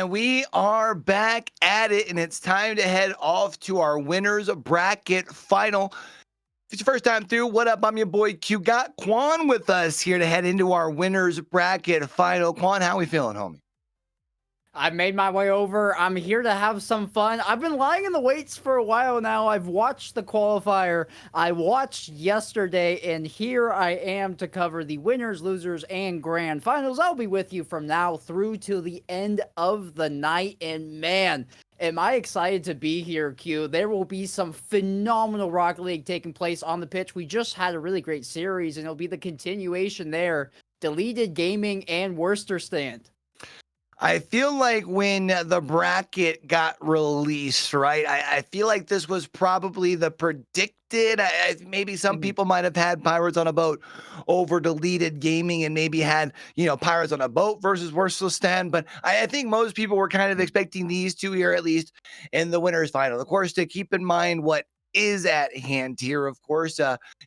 And we are back at it, and it's time to head off to our winners bracket final. If it's your first time through, what up? I'm your boy Q. Got Quan with us here to head into our winners bracket final. Quan, how we feeling, homie? I made my way over. I'm here to have some fun. I've been lying in the weights for a while now. I've watched the qualifier. I watched yesterday, and here I am to cover the winners, losers, and grand finals. I'll be with you from now through to the end of the night. And man, am I excited to be here, Q. There will be some phenomenal Rocket League taking place on the pitch. We just had a really great series, and it'll be the continuation there. Deleted Gaming and Worcester Stand. I feel like when the bracket got released, right? I feel like this was probably the predicted. Maybe some people might have had Pirates on a Boat over Deleted Gaming and maybe had, Pirates on a Boat versus Worcester Stand. But I think most people were kind of expecting these two here, at least in the winners final. Of course, to keep in mind what is at hand here, of course,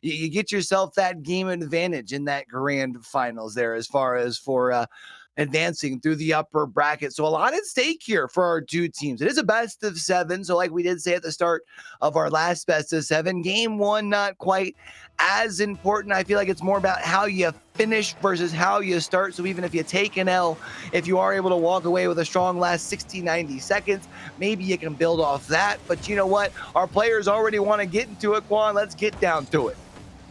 you get yourself that game advantage in that grand finals there as far as for advancing through the upper bracket. So a lot at stake here for our two teams. It is a best of 7. So like we did say at the start of our last best of 7, game 1, not quite as important. I feel like it's more about how you finish versus how you start. So even if you take an L, if you are able to walk away with a strong last 60, 90 seconds, maybe you can build off that. But you know what? Our players already want to get into it, Quan. Let's get down to it.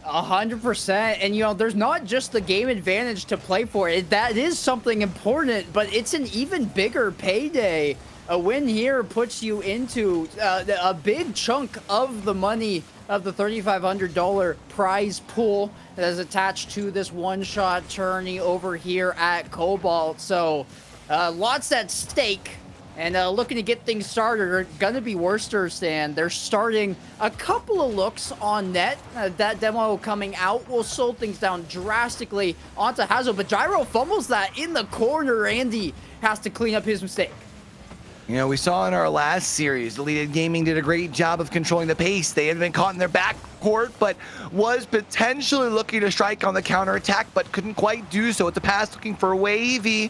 100%. And, there's not just the game advantage to play for. That is something important, but it's an even bigger payday. A win here puts you into a big chunk of the money of the $3,500 prize pool that is attached to this one-shot tourney over here at Cobalt. So lots at stake. And looking to get things started are going to be Worcester Stand. They're starting a couple of looks on net. That demo coming out will slow things down drastically onto Hazo. But Gyro fumbles that in the corner. Andy has to clean up his mistake. We saw in our last series, Deleted Gaming did a great job of controlling the pace. They had been caught in their backcourt, but was potentially looking to strike on the counterattack, but couldn't quite do so. It's a pass looking for Wavy,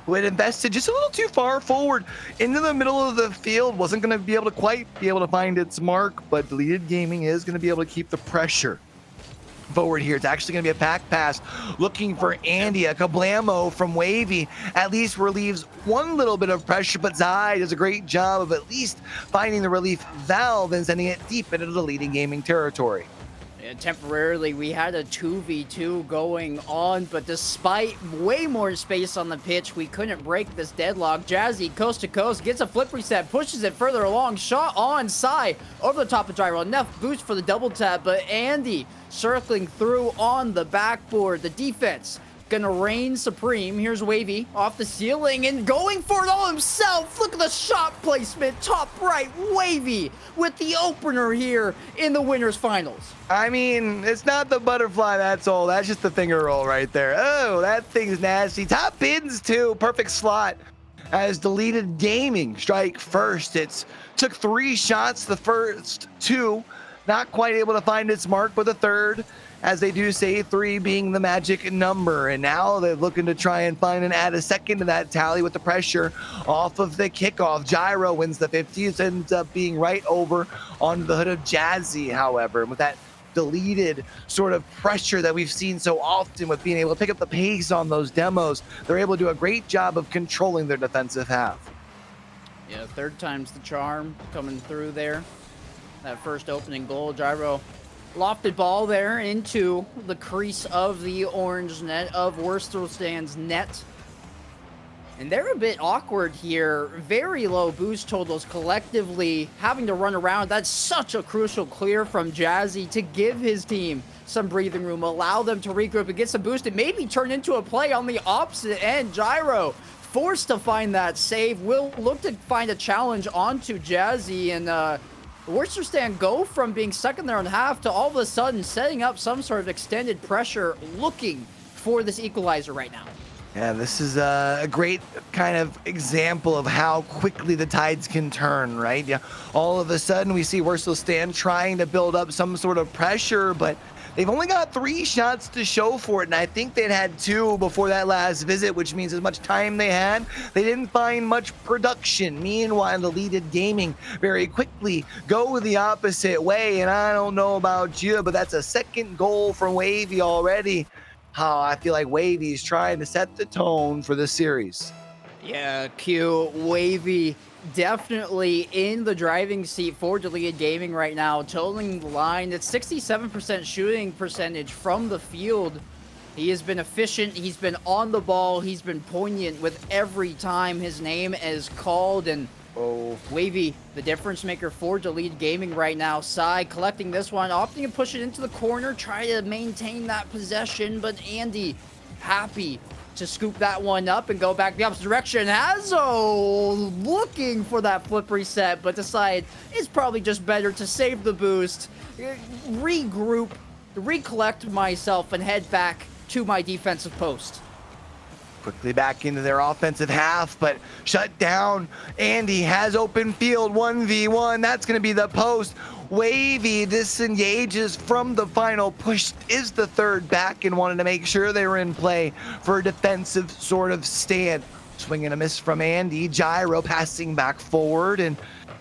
who had invested just a little too far forward into the middle of the field. Wasn't going to be able to find its mark, but Deleted Gaming is going to be able to keep the pressure forward here. It's actually going to be a pack pass looking for Andy. A kablamo from Wavy at least relieves one little bit of pressure, but Zai does a great job of at least finding the relief valve and sending it deep into the Deleted Gaming territory. Temporarily, we had a 2v2 going on, but despite way more space on the pitch, we couldn't break this deadlock. Jazzy, coast to coast, gets a flip reset, pushes it further along, shot on Sai, over the top of Gyro. Enough boost for the double tap, but Andy circling through on the backboard. The defense gonna reign supreme. Here's Wavy off the ceiling and going for it all himself. Look at the shot placement, top right. Wavy with the opener here in the winners finals. I mean, it's not the butterfly, that's all. That's just the finger roll right there. Oh, that thing's nasty. Top pins too. Perfect slot as Deleted Gaming strike first. It's took 3 shots, the first 2 not quite able to find its mark, but the third, as they do say, 3 being the magic number. And now they're looking to try and find and add a second to that tally with the pressure off of the kickoff. Gyro wins the 50s, ends up being right over onto the hood of Jazzy, however. And with that deleted sort of pressure that we've seen so often with being able to pick up the pace on those demos, they're able to do a great job of controlling their defensive half. Yeah, third time's the charm coming through there. That first opening goal, Gyro lofted ball there into the crease of the orange net of Worcester Stand's net. And they're a bit awkward here. Very low boost totals collectively, having to run around. That's such a crucial clear from Jazzy to give his team some breathing room, allow them to regroup and get some boost, and maybe turn into a play on the opposite end. Gyro forced to find that save. Will look to find a challenge onto Jazzy, and Worcester Stand go from being stuck in their own half to all of a sudden setting up some sort of extended pressure, looking for this equalizer right now. Yeah, this is a great kind of example of how quickly the tides can turn, right? Yeah, all of a sudden we see Worcester Stand trying to build up some sort of pressure, but They've only got 3 shots to show for it, and I think they'd had 2 before that last visit, which means as much time they had, they didn't find much production. Meanwhile, Deleted Gaming very quickly go the opposite way, and I don't know about you, but that's a second goal from Wavy already. I feel like Wavy's trying to set the tone for the series. Yeah, Q, Wavy definitely in the driving seat for Deleted Gaming right now, totaling the line. It's 67% shooting percentage from the field. He has been efficient, he's been on the ball, he's been poignant with every time his name is called, and Wavy, the difference maker for Deleted Gaming right now. Sai collecting this one, opting to push it into the corner, try to maintain that possession, but Andy happy to scoop that one up and go back the opposite direction. Hazo looking for that flip reset, but decide it's probably just better to save the boost, regroup, recollect myself, and head back to my defensive post. Quickly back into their offensive half, but shut down. Andy has open field, 1v1. That's going to be the post. Wavy disengages from the final push, is the third back, and wanted to make sure they were in play for a defensive sort of stand. Swing and a miss from Andy. Gyro passing back forward, and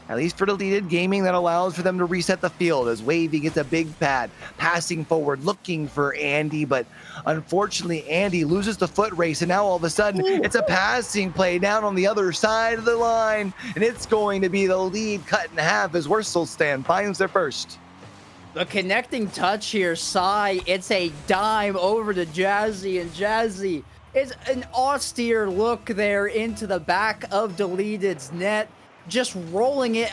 at least for Deleted Gaming, that allows for them to reset the field as Wavy gets a big pad, passing forward, looking for Andy, but unfortunately, Andy loses the foot race, and now all of a sudden, it's a passing play down on the other side of the line, and it's going to be the lead cut in half as Wurstelstand finds their first. The connecting touch here, Sai, it's a dime over to Jazzy, and Jazzy is an austere look there into the back of Deleted's net, just rolling it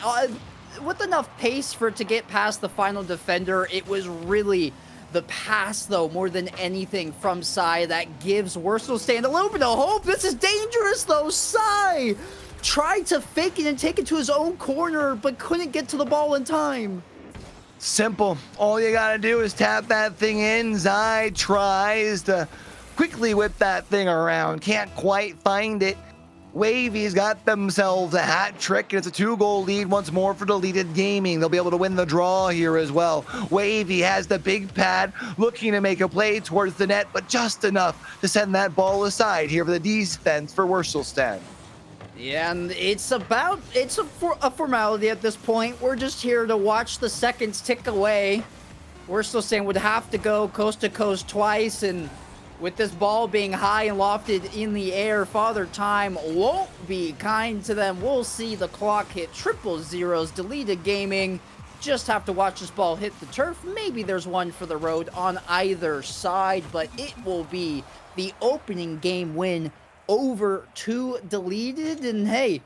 with enough pace for it to get past the final defender. It was really the pass, though, more than anything from Sai that gives Wurstelstand a little bit of hope. This is dangerous, though. Sai tried to fake it and take it to his own corner, but couldn't get to the ball in time. Simple. All you gotta do is tap that thing in. Zai tries to quickly whip that thing around. Can't quite find it. Wavy's got themselves a hat trick, and it's a 2-goal lead once more for Deleted Gaming. They'll be able to win the draw here as well. Wavy has the big pad, looking to make a play towards the net, but just enough to send that ball aside here for the defense for Wurstelstand. Yeah, and it's a formality at this point. We're just here to watch the seconds tick away. Wurstelstand would have to go coast to coast twice, and with this ball being high and lofted in the air, Father Time won't be kind to them. We'll see the clock hit triple zeros. Deleted Gaming just have to watch this ball hit the turf. Maybe there's one for the road on either side, but it will be the opening game win over to Deleted. And hey,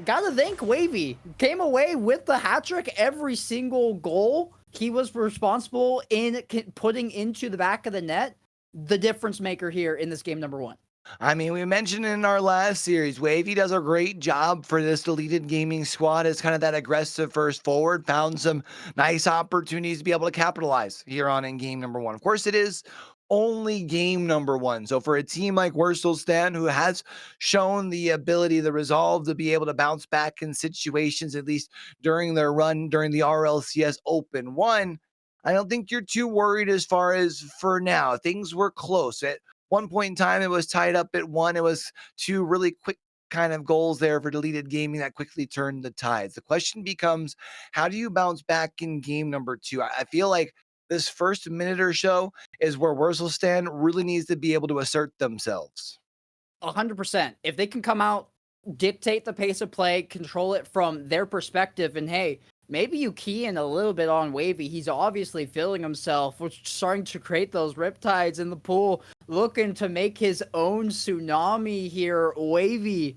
gotta thank Wavy. Came away with the hat trick. Every single goal he was responsible in putting into the back of the net. The difference maker here in this game number 1. I mean, we mentioned in our last series, Wavy does a great job for this Deleted Gaming squad as kind of that aggressive first forward, found some nice opportunities to be able to capitalize here on in game number 1. Of course, it is only game number 1. So for a team like Wurstelstand, who has shown the ability, the resolve to be able to bounce back in situations, at least during their run during the RLCS Open 1, I don't think you're too worried as far as for now. Things were close. At one point in time, it was tied up at 1. It was 2 really quick kind of goals there for Deleted Gaming that quickly turned the tides. The question becomes, how do you bounce back in game number 2? I feel like this first minute or so is where Wurstelstand really needs to be able to assert themselves. 100%. If they can come out, dictate the pace of play, control it from their perspective, and hey, maybe you key in a little bit on Wavy. He's obviously feeling himself. We're starting to create those riptides in the pool, looking to make his own tsunami here. Wavy,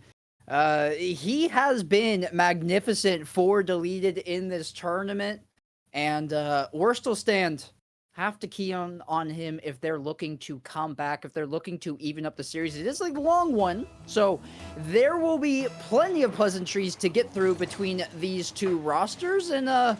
he has been magnificent for Deleted in this tournament. And Wurstelstand have to key on him if they're looking to come back, if they're looking to even up the series. It is like a long one, so there will be plenty of pleasantries to get through between these two rosters. And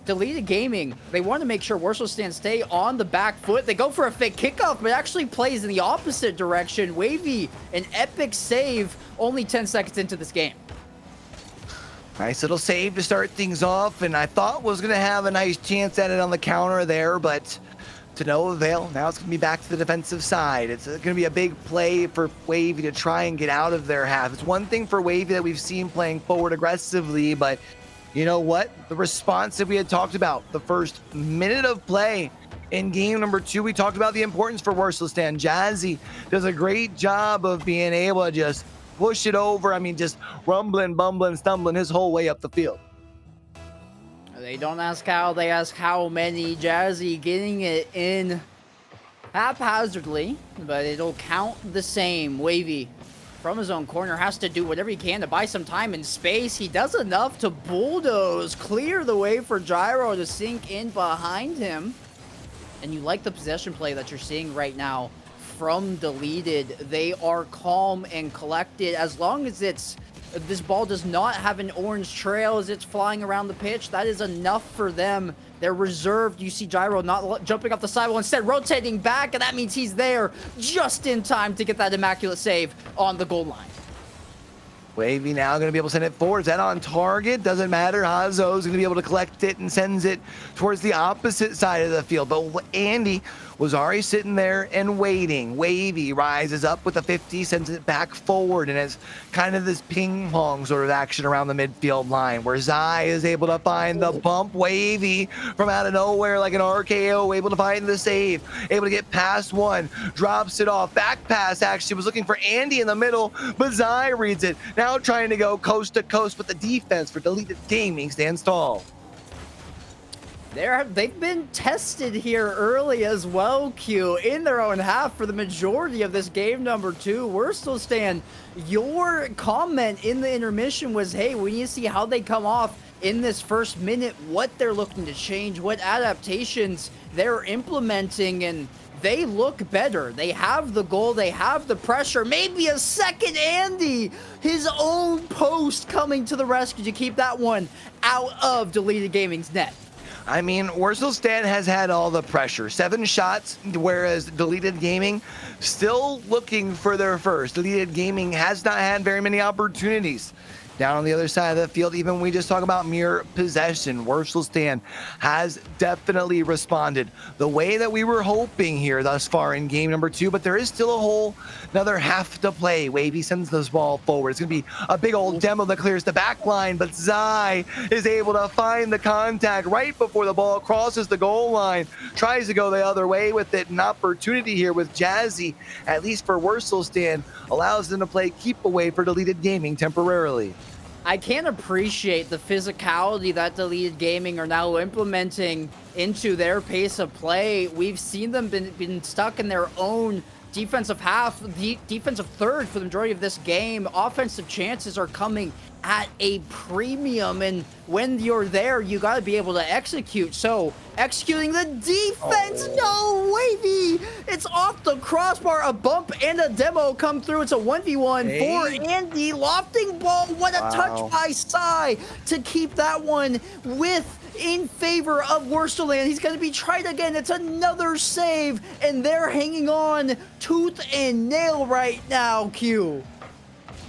Deleted Gaming, they want to make sure Wurstelstand stay on the back foot. They go for a fake kickoff, but actually plays in the opposite direction. Wavy, an epic save only 10 seconds into this game. Nice little save to start things off, and I thought was going to have a nice chance at it on the counter there, but to no avail. Now it's going to be back to the defensive side. It's going to be a big play for Wavy to try and get out of their half. It's one thing for Wavy that we've seen playing forward aggressively, but you know what? The response that we had talked about, the first minute of play in game number 2, we talked about the importance for Wurstelstand. Jazzy does a great job of being able to just push it over. I mean, just rumbling, bumbling, stumbling his whole way up the field. They don't ask how, they ask how many. Jazzy getting it in haphazardly, but it'll count the same. Wavy from his own corner has to do whatever he can to buy some time and space. He does enough to bulldoze, clear the way for Gyro to sink in behind him. And you like the possession play that you're seeing right now from Deleted. They are calm and collected. As long as this ball does not have an orange trail as it's flying around the pitch, that is enough for them. They're reserved. You see Gyro not jumping off the sidewall, instead rotating back, and that means he's there just in time to get that immaculate save on the goal line. Wavy now going to be able to send it forward. Is that on target? Doesn't matter. Hazo's going to be able to collect it and sends it towards the opposite side of the field. But Andy was already sitting there and waiting. Wavy rises up with a 50, sends it back forward, and it's kind of this ping pong sort of action around the midfield line where Zai is able to find the bump. Wavy from out of nowhere like an RKO, able to find the save, able to get past one, drops it off. Back pass actually was looking for Andy in the middle, but Zai reads it. Now trying to go coast to coast, but the defense for Deleted Gaming stands tall. They've been tested here early as well, Q, in their own half for the majority of this game number 2. Wurstelstand, your comment in the intermission was, hey, we need to see how they come off in this first minute, what they're looking to change, what adaptations they're implementing, and they look better. They have the goal, they have the pressure, maybe a second Andy, his own post coming to the rescue to keep that one out of Deleted Gaming's net. I mean, Wurstelstand has had all the pressure. 7 shots, whereas Deleted Gaming still looking for their first. Deleted Gaming has not had very many opportunities. Down on the other side of the field, even when we just talk about mere possession, Wurstelstand has definitely responded the way that we were hoping here thus far in game number 2, but there is still another half to play. Wavy sends this ball forward. It's going to be a big old demo that clears the back line, but Zai is able to find the contact right before the ball crosses the goal line, tries to go the other way with it. An opportunity here with Jazzy, at least for Wurstelstand, allows them to play keep away for Deleted Gaming temporarily. I can't appreciate the physicality that Deleted Gaming are now implementing into their pace of play. We've seen them been stuck in their own defensive half, defensive third for the majority of this game. Offensive chances are coming at a premium, and when you're there, you got to be able to execute. So executing the defense, no, Wavy, it's off the crossbar. A bump and a demo come through. It's a 1v1 for Andy. Lofting ball, what a touch by Sai to keep that one in favor of Wurstelstand. He's going to be tried again. It's another save, and they're hanging on tooth and nail right now, Q.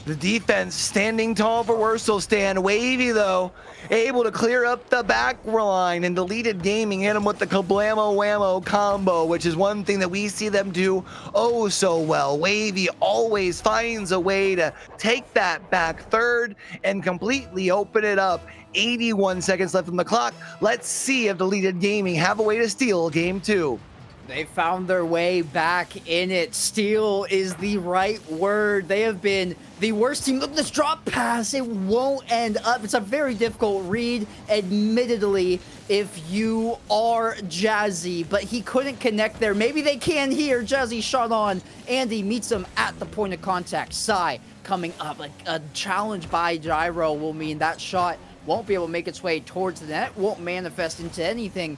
The defense standing tall for Wurstelstand. Wavy, though, able to clear up the back line, and Deleted Gaming hit him with the kablamo whammo combo, which is one thing that we see them do oh so well. Wavy always finds a way to take that back third and completely open it up. 81 seconds left on the clock. Let's see if Deleted Gaming have a way to steal game 2. They found their way back in it. Steal is the right word. They have been the worst team. Look at this drop pass. It won't end up. It's a very difficult read, admittedly, if you are Jazzy, but he couldn't connect there. Maybe they can here. Jazzy shot on. Andy meets him at the point of contact. Sai coming up. Like a challenge by Gyro will mean that shot won't be able to make its way towards the net, won't manifest into anything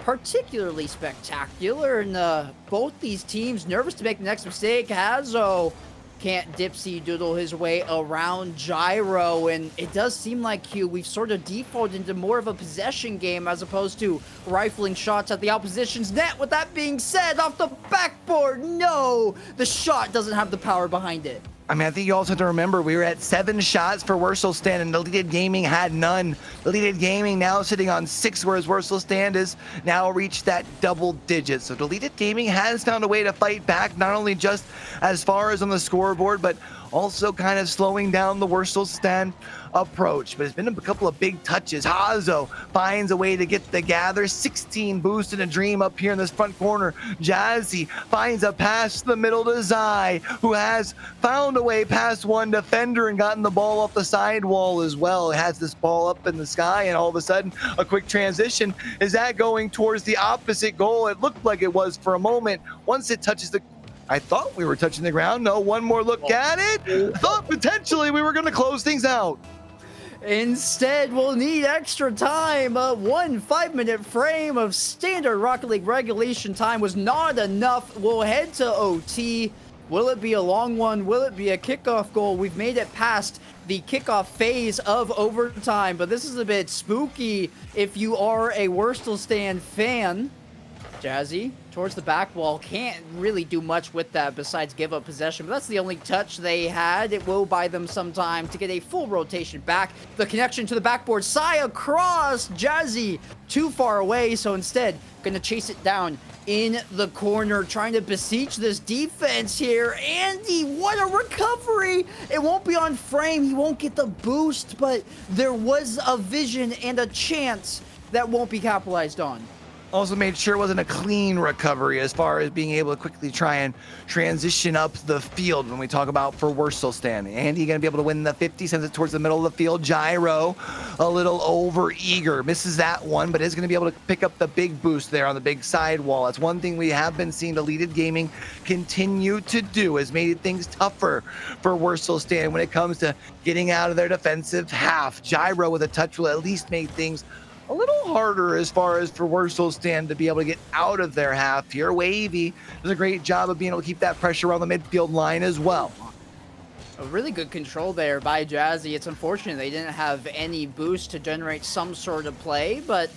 particularly spectacular, and both these teams nervous to make the next mistake. Hazo can't dipsy doodle his way around Gyro, and it does seem like, Q, we've sort of defaulted into more of a possession game as opposed to rifling shots at the opposition's net. With that being said, off the backboard, no, the shot doesn't have the power behind it. I mean, I think you also have to remember we were at 7 shots for Wurstelstand and Deleted Gaming had none. Deleted Gaming now sitting on 6, whereas Wurstelstand has now reached that double digit. So Deleted Gaming has found a way to fight back, not only just as far as on the scoreboard, but also kind of slowing down the Wurstelstand approach. But it's been a couple of big touches. Hazo finds a way to get the gather. 16 boost in a dream up here in this front corner. Jazzy finds a pass to the middle to Zai, who has found a way past one defender and gotten the ball off the sidewall as well. It has this ball up in the sky, and all of a sudden, a quick transition. Is that going towards the opposite goal? It looked like it was for a moment. Once it touches the I thought we were touching the ground. No, one more look at it. I thought potentially we were going to close things out. Instead, we'll need extra time. 1 5-minute frame of standard Rocket League regulation time was not enough. We'll head to OT. Will it be a long one? Will it be a kickoff goal? We've made it past the kickoff phase of overtime, but this is a bit spooky if you are a Wurstelstand fan. Jazzy towards the back wall, can't really do much with that besides give up possession, but that's the only touch they had. It will buy them some time to get a full rotation back. The connection to the backboard, Sai across, Jazzy too far away, so instead gonna chase it down in the corner, trying to beseech this defense here. Andy, what a recovery! It won't be on frame, he won't get the boost, but there was a vision and a chance that won't be capitalized on. Also made sure it wasn't a clean recovery as far as being able to quickly try and transition up the field when we talk about for Wurstelstand. Andy going to be able to win the 50, sends it towards the middle of the field. Gyro a little over eager, misses that one, but is going to be able to pick up the big boost there on the big sidewall. That's one thing we have been seeing Deleted Gaming continue to do, has made things tougher for Wurstelstand when it comes to getting out of their defensive half. Gyro with a touch will at least make things a little harder as far as for Wurstelstand to be able to get out of their half here. Wavy does a great job of being able to keep that pressure on the midfield line as well. A really good control there by Jazzy. It's unfortunate they didn't have any boost to generate some sort of play, but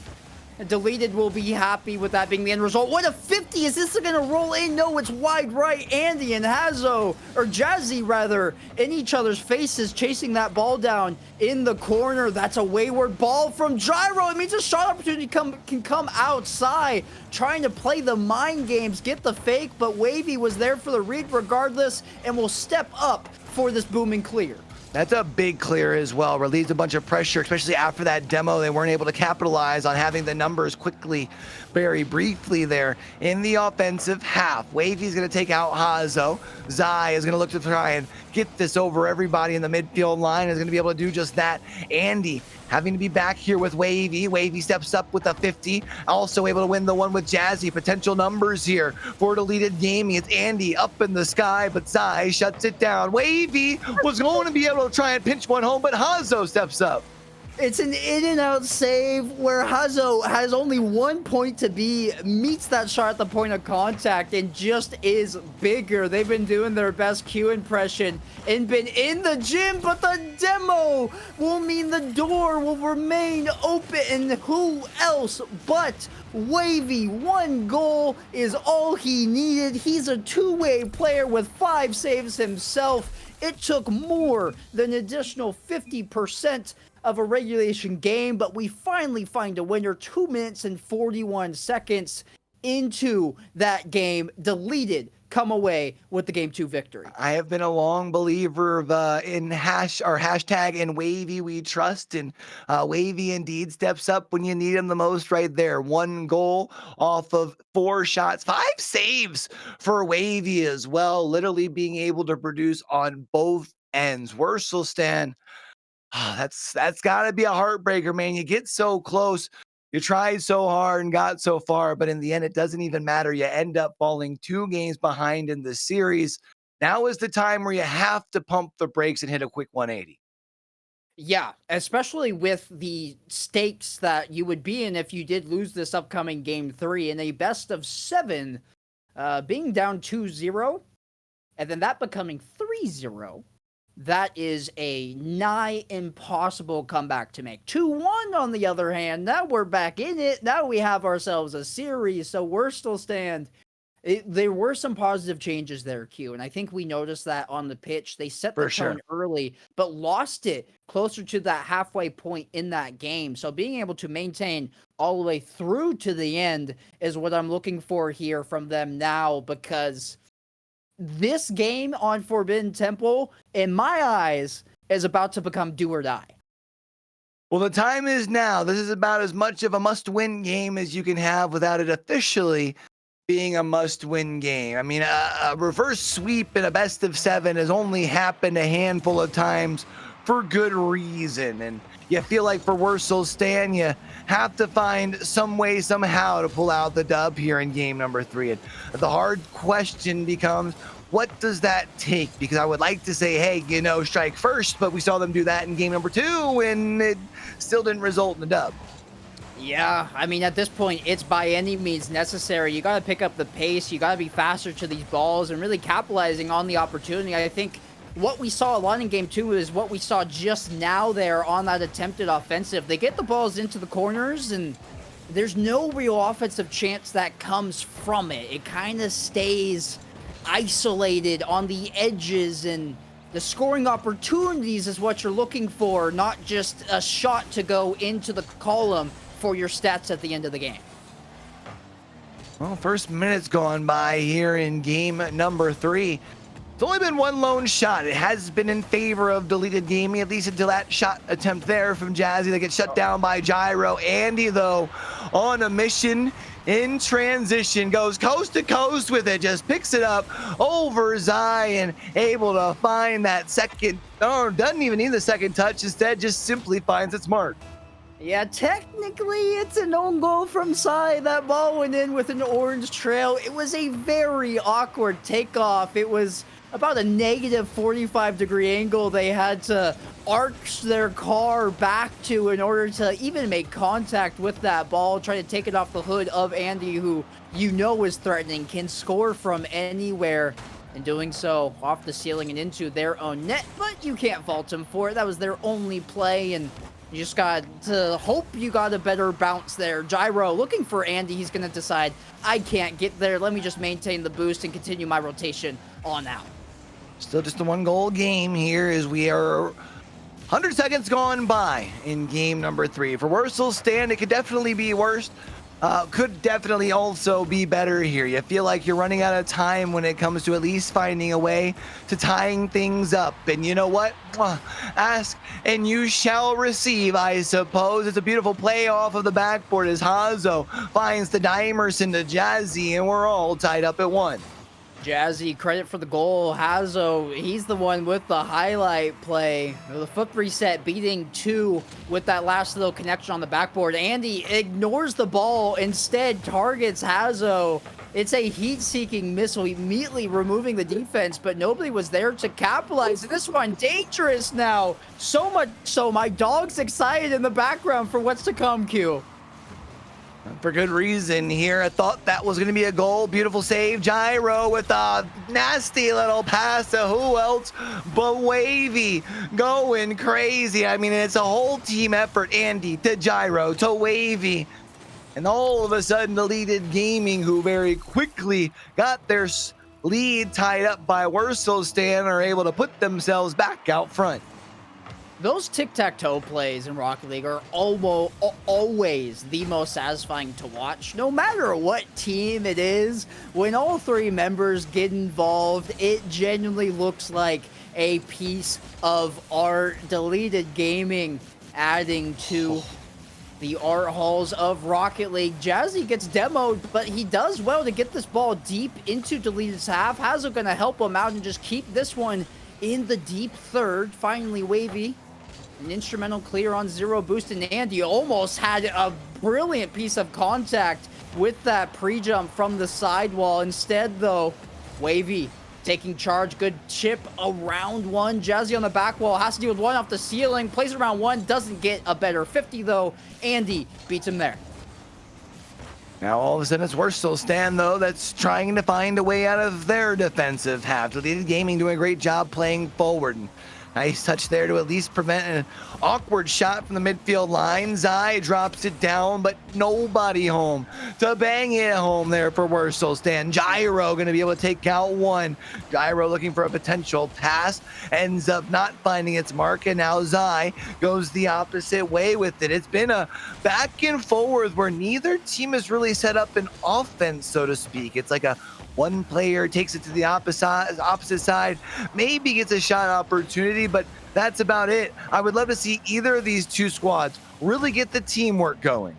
Deleted will be happy with that being the end result. What a 50! Is this going to roll in? No, it's wide right. Andy and Hazo, or Jazzy rather, in each other's faces, chasing that ball down in the corner. That's a wayward ball from Gyro. It means a shot opportunity can come outside, trying to play the mind games, get the fake, but Wavy was there for the read regardless, and will step up for this booming clear. That's a big clear as well. Relieves a bunch of pressure, especially after that demo. They weren't able to capitalize on having the numbers quickly, very briefly there in the offensive half. Wavy's going to take out Hazo. Zai is going to look to try and get this over everybody in the midfield line. Is going to be able to do just that. Andy having to be back here with Wavy. Wavy steps up with a 50. Also able to win the one with Jazzy. Potential numbers here for Deleted Gaming. It's Andy up in the sky, but Zai shuts it down. Wavy was going to be able to try and pinch one home, but Hazo steps up. It's an in and out save where Hazo has only 1 point to be, meets that shot at the point of contact, and just is bigger. They've been doing their best Q impression and been in the gym, but the demo will mean the door will remain open. And who else but Wavy? 1 goal is all he needed. He's a two-way player with 5 saves himself. It took more than an additional 50% of a regulation game, but we finally find a winner 2 minutes and 41 seconds into that game. Deleted come away with the game 2 victory. I have been a long believer of in hashtag in Wavy we trust, and Wavy indeed steps up when you need him the most right there. 1 goal off of 4 shots, 5 saves for Wavy as well, literally being able to produce on both ends. Wurstelstand, that's got to be a heartbreaker, man. You get so close. You tried so hard and got so far, but in the end, it doesn't even matter. You end up falling 2 games behind in the series. Now is the time where you have to pump the brakes and hit a quick 180. Yeah, especially with the stakes that you would be in if you did lose this upcoming game 3 in a best of 7, being down 2-0, and then that becoming 3-0. That is a nigh impossible comeback to make. 2-1 on the other hand, now we're back in it. Now we have ourselves a series, so Wurstelstand There were some positive changes there, Q, and I think we noticed that on the pitch. They set the For tone sure. early, but lost it closer to that halfway point in that game. So being able to maintain all the way through to the end is what I'm looking for here from them now, because this game on Forbidden Temple, in my eyes, is about to become do or die. Well, the time is now. This is about as much of a must-win game as you can have without it officially being a must-win game. I mean, a reverse sweep in a best of 7 has only happened a handful of times for good reason. And you feel like for Wursel Stan, you have to find some way, somehow to pull out the dub here in game number 3. And the hard question becomes, what does that take? Because I would like to say, hey, you know, strike first, but we saw them do that in game number 2 and it still didn't result in the dub. Yeah, I mean, at this point, it's by any means necessary. You got to pick up the pace. You got to be faster to these balls and really capitalizing on the opportunity. I think what we saw a lot in game 2 is what we saw just now there on that attempted offensive. They get the balls into the corners, and there's no real offensive chance that comes from it. It kind of stays isolated on the edges, and the scoring opportunities is what you're looking for, not just a shot to go into the column for your stats at the end of the game. Well, first minute's gone by here in game number 3. It's only been one lone shot. It has been in favor of deleted gaming, at least until that shot attempt there from Jazzy that gets shut down by Gyro. Andy, though, on a mission in transition, goes coast to coast with it, just picks it up over Zion, able to find that second, or doesn't even need the second touch, instead just simply finds its mark. Yeah, technically it's an own goal from Sai. That ball went in with an orange trail. It was a very awkward takeoff. It was about a negative 45-degree angle they had to arch their car back to in order to even make contact with that ball, try to take it off the hood of Andy, who you know is threatening, can score from anywhere. In doing so, off the ceiling and into their own net, but you can't fault them for it. That was their only play, and you just got to hope you got a better bounce there. Gyro looking for Andy. He's going to decide, I can't get there. Let me just maintain the boost and continue my rotation on out. Still just a 1-goal game here as we are 100 seconds gone by in game number 3. For Wursel Stan, it could definitely be worse. Could definitely also be better here. You feel like you're running out of time when it comes to at least finding a way to tying things up. And you know what? Ask and you shall receive, I suppose. It's a beautiful play off of the backboard as Hazo finds the dimers into Jazzy, and we're all tied up at 1. Jazzy, credit for the goal. Hazo, he's the one with the highlight play. The foot reset beating 2 with that last little connection on the backboard. Andy ignores the ball, instead targets Hazo. It's a heat-seeking missile, immediately removing the defense, but nobody was there to capitalize. This one dangerous now. So much so, my dog's excited in the background for what's to come, Q. For good reason here. I thought that was going to be a goal. Beautiful save. Gyro with a nasty little pass to who else but Wavy, going crazy. I mean, it's a whole team effort. Andy to Gyro to Wavy. And all of a sudden, Deleted Gaming, who very quickly got their lead tied up by Wursel Stan, are able to put themselves back out front. Those tic-tac-toe plays in Rocket League are always the most satisfying to watch. No matter what team it is, when all 3 members get involved, it genuinely looks like a piece of art. Deleted Gaming adding to the art halls of Rocket League. Jazzy gets demoed, but he does well to get this ball deep into Deleted's half. Hazo gonna help him out and just keep this one in the deep third. Finally, Wavy, an instrumental clear on 0 boost, and Andy almost had a brilliant piece of contact with that pre-jump from the sidewall. Instead, though, Wavy taking charge. Good chip around 1. Jazzy on the back wall has to deal with 1 off the ceiling. Plays around 1. Doesn't get a better 50, though. Andy beats him there. Now all of a sudden it's Wursel Stan, though, that's trying to find a way out of their defensive half. Deleted Gaming doing a great job playing forward. And Nice touch there to at least prevent an awkward shot from the midfield line. Zai drops it down, but nobody home to bang it home there for Wurstelstand. Gyro going to be able to take out one. Gyro looking for a potential pass, ends up not finding its mark, and now Zai goes the opposite way with it. It's been a back and forth where neither team has really set up an offense, so to speak. It's like a one player takes it to the opposite side, maybe gets a shot opportunity, but that's about it. I would love to see either of these two squads really get the teamwork going.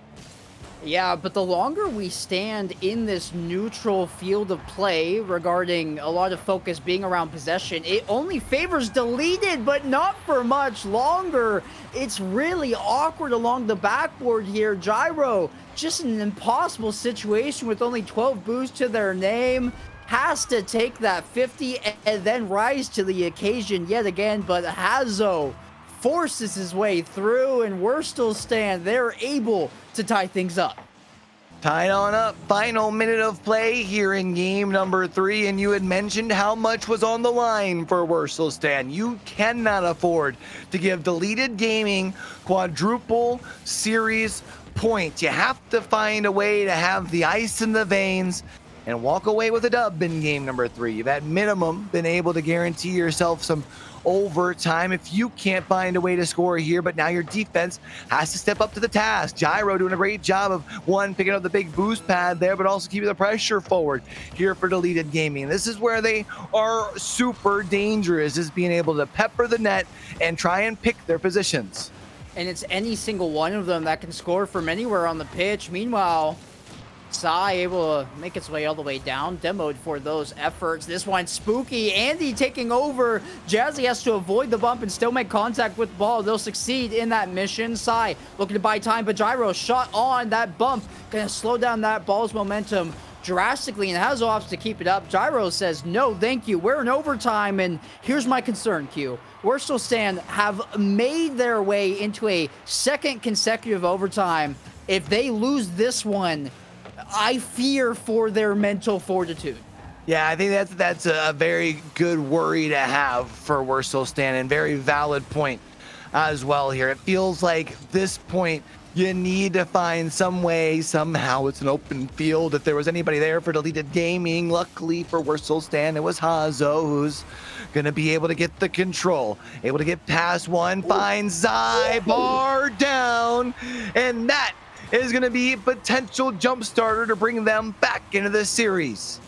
Yeah, but the longer we stand in this neutral field of play regarding a lot of focus being around possession, it only favors deleted, but not for much longer. It's really awkward along the backboard here. Gyro, just an impossible situation with only 12 boosts to their name. Has to take that 50 and then rise to the occasion yet again, but Hazo forces his way through, and Wurstelstand, they're able to tie things up. Tied on up, final minute of play here in game number 3, and you had mentioned how much was on the line for Wurstelstand. You cannot afford to give Deleted Gaming quadruple series points. You have to find a way to have the ice in the veins and walk away with a dub in game number 3. You've at minimum been able to guarantee yourself some overtime if you can't find a way to score here, but now your defense has to step up to the task. Gyro doing a great job of picking up the big boost pad there, but also keeping the pressure forward here for Deleted Gaming. This is where they are super dangerous, is being able to pepper the net and try and pick their positions. And it's any single one of them that can score from anywhere on the pitch. Meanwhile, Sai able to make its way all the way down, demoed for those efforts. This one spooky. Andy taking over. Jazzy has to avoid the bump and still make contact with the ball. They'll succeed in that mission. Sai looking to buy time, but Gyro shot on that bump. Gonna slow down that ball's momentum drastically and has opts to keep it up. Gyro says, no, thank you. We're in overtime, and here's my concern, Q. Wurstelstand have made their way into a second consecutive overtime. If they lose this one, I fear for their mental fortitude. Yeah, I think that's a very good worry to have for Wurstelstand, and very valid point as well here. It feels like this point you need to find some way, somehow. It's an open field. If there was anybody there for Deleted Gaming, luckily for Wurstelstand, it was Hazo, who's going to be able to get the control, able to get past one, finds Zai, bar down, and that is going to be a potential jump starter to bring them back into the series.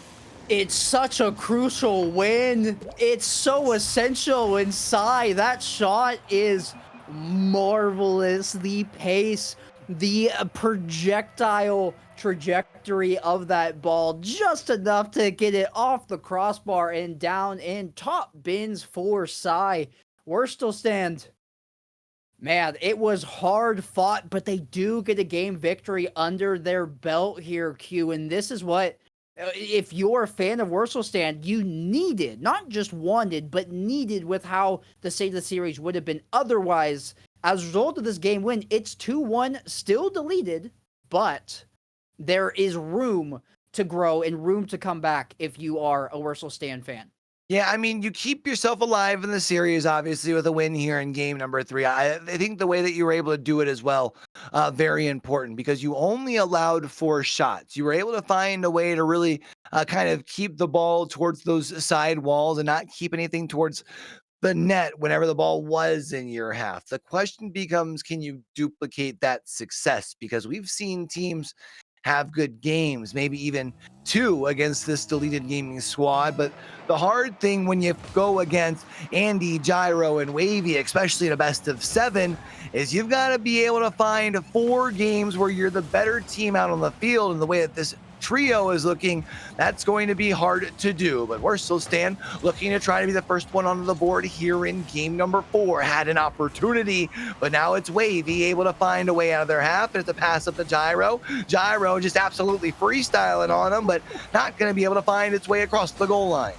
It's such a crucial win. It's so essential inside. That shot is marvelous. The pace, the projectile trajectory of that ball, just enough to get it off the crossbar and down in. Top bins for Sai. Wurstelstand, man, it was hard fought, but they do get a game victory under their belt here, Q. And this is what, if you're a fan of Wurstelstand, you needed, not just wanted, but needed with how the state of the series would have been otherwise. As a result of this game win, it's 2-1, still deleted, but there is room to grow and room to come back if you are a Wurstelstand fan. Yeah, I mean, you keep yourself alive in the series, obviously, with a win here in game number 3. I think the way that you were able to do it as well, very important, because you only allowed 4 shots. You were able to find a way to really kind of keep the ball towards those side walls and not keep anything towards the net whenever the ball was in your half. The question becomes, can you duplicate that success? Because we've seen teams have good games, maybe even 2 against this Deleted Gaming squad. But the hard thing when you go against Andy, Gyro, and Wavy, especially in a best of 7, is you've got to be able to find 4 games where you're the better team out on the field. And the way that this trio is looking, that's going to be hard to do. But Wurstelstand looking to try to be the first one onto the board here in game number 4. Had an opportunity, but now it's Wavy able to find a way out of their half, and it's a pass up to Gyro. Gyro just absolutely freestyling on him, but not going to be able to find its way across the goal line.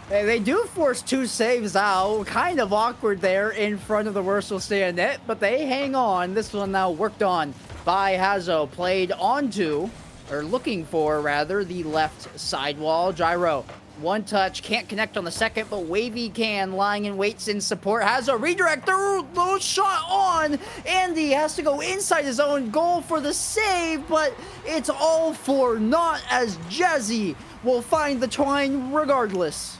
They do force 2 saves out. Kind of awkward there in front of the Wurstelstand net, but they hang on. This one now worked on by Hazo. Played onto, or looking for rather, the left side wall. Gyro One touch, can't connect on the second, but Wavy can. Lying in waits in support, has a redirect through, low shot on. Andy has to go inside his own goal for the save, but it's all for naught as Jazzy will find the twine regardless.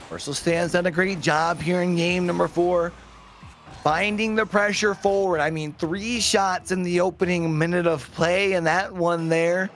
Versal Stan's done a great job here in game number 4. Finding the pressure forward. I mean, 3 shots in the opening minute of play, and that one there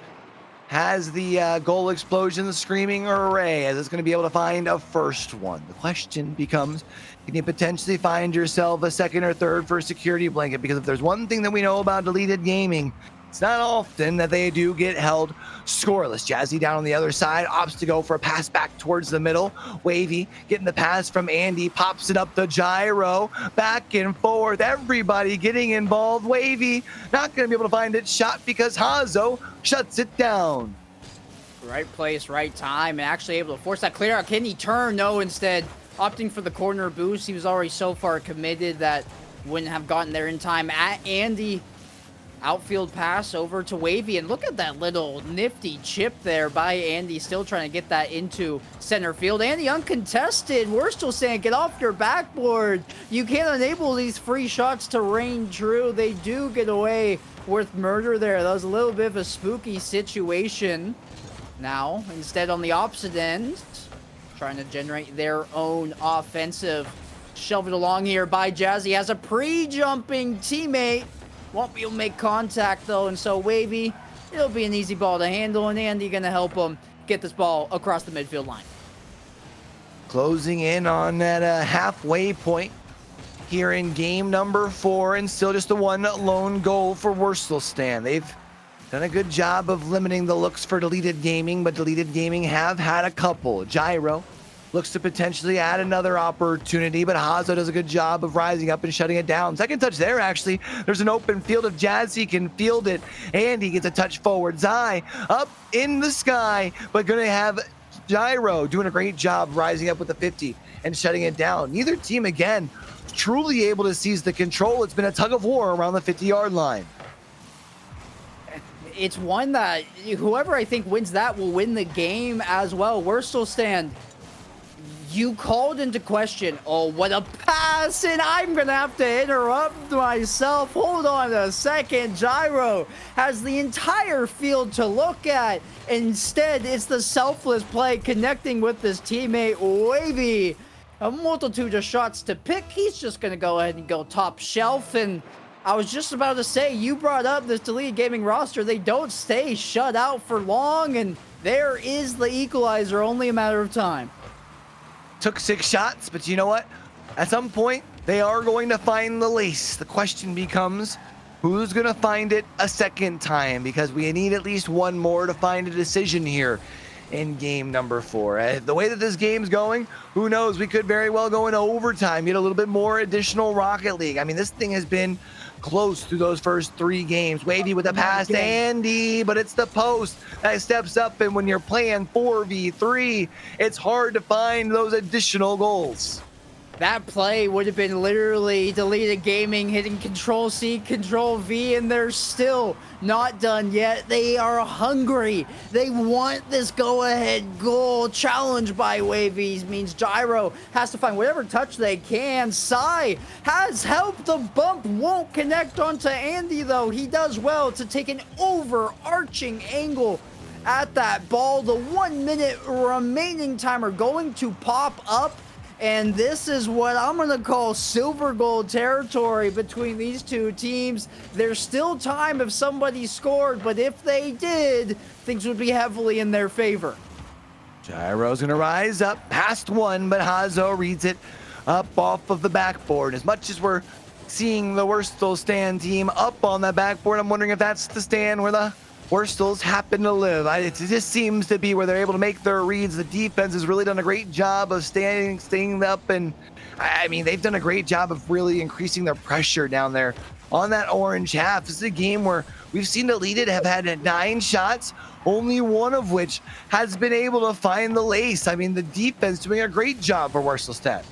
has the goal explosion screaming hooray, as it's going to be able to find a first one. The question becomes, can you potentially find yourself a second or third for a security blanket? Because if there's one thing that we know about deleted gaming, it's not often that they do get held scoreless. Jazzy down on the other side, opts to go for a pass back towards the middle. Wavy getting the pass from Andy, pops it up the gyro, back and forth. Everybody getting involved. Wavy not going to be able to find it shot because Hazo shuts it down. Right place, right time, and actually able to force that clear out. Can he turn? No, instead opting for the corner boost. He was already so far committed that wouldn't have gotten there in time. At Andy, outfield pass over to Wavy, and look at that little nifty chip there by Andy, still trying to get that into center field. Andy uncontested. We're still saying, get off your backboard. You can't enable these free shots to rain true. They do get away with murder there. That was a little bit of a spooky situation. Now, instead on the opposite end, trying to generate their own offensive. Shove it along here by Jazzy. Has a pre-jumping teammate. Won't be able to make contact though, and so Wavy, it'll be an easy ball to handle, and Andy gonna help him get this ball across the midfield line. Closing in on that halfway point here in game number 4, and still just the one lone goal for Versal Stan. They've done a good job of limiting the looks for deleted gaming, but deleted gaming have had a couple. Gyro looks to potentially add another opportunity, but Hazo does a good job of rising up and shutting it down. Second touch there, actually. There's an open field. If Jazzy can field it, Andy gets a touch forward. Zai up in the sky, but going to have Gyro doing a great job rising up with the 50 and shutting it down. Neither team, again, truly able to seize the control. It's been a tug of war around the 50-yard line. It's one that whoever I think wins that will win the game as well. We're still stand. You called into question, oh, what a pass, and I'm going to have to interrupt myself. Hold on a second. Gyro has the entire field to look at. Instead, it's the selfless play connecting with his teammate, Wavy. A multitude of shots to pick. He's just going to go ahead and go top shelf, and I was just about to say, you brought up this deleted gaming roster. They don't stay shut out for long, and there is the equalizer, only a matter of time. Took 6 shots, but you know what? At some point, they are going to find the lace. The question becomes, who's going to find it a second time? Because we need at least one more to find a decision here in game number 4. The way that this game's going, who knows? We could very well go into overtime, get a little bit more additional Rocket League. I mean, this thing has been close through those first 3 games. Wavy with a pass to Andy, but it's the post that steps up, and when you're playing 4v3, it's hard to find those additional goals. That play would have been literally deleted gaming hitting Control C, Control V, and they're still not done yet. They are hungry. They want this go-ahead goal. Challenged by Wavies means Gyro has to find whatever touch they can. Sai has helped the bump. Won't connect onto Andy, though. He does well to take an overarching angle at that ball. The 1 minute remaining timer going to pop up. And this is what I'm going to call silver gold territory between these two teams. There's still time if somebody scored, but if they did, things would be heavily in their favor. Gyro's going to rise up past one, but Hazo reads it up off of the backboard. As much as we're seeing the Wurstel stand team up on that backboard, I'm wondering if that's the stand where the Wurstles happen to live. It just seems to be where they're able to make their reads. The defense has really done a great job of staying up, and I mean, they've done a great job of really increasing their pressure down there on that orange half. This is a game where we've seen Deleted have had 9 shots, only one of which has been able to find the lace. I mean, the defense doing a great job for Wurstelstad.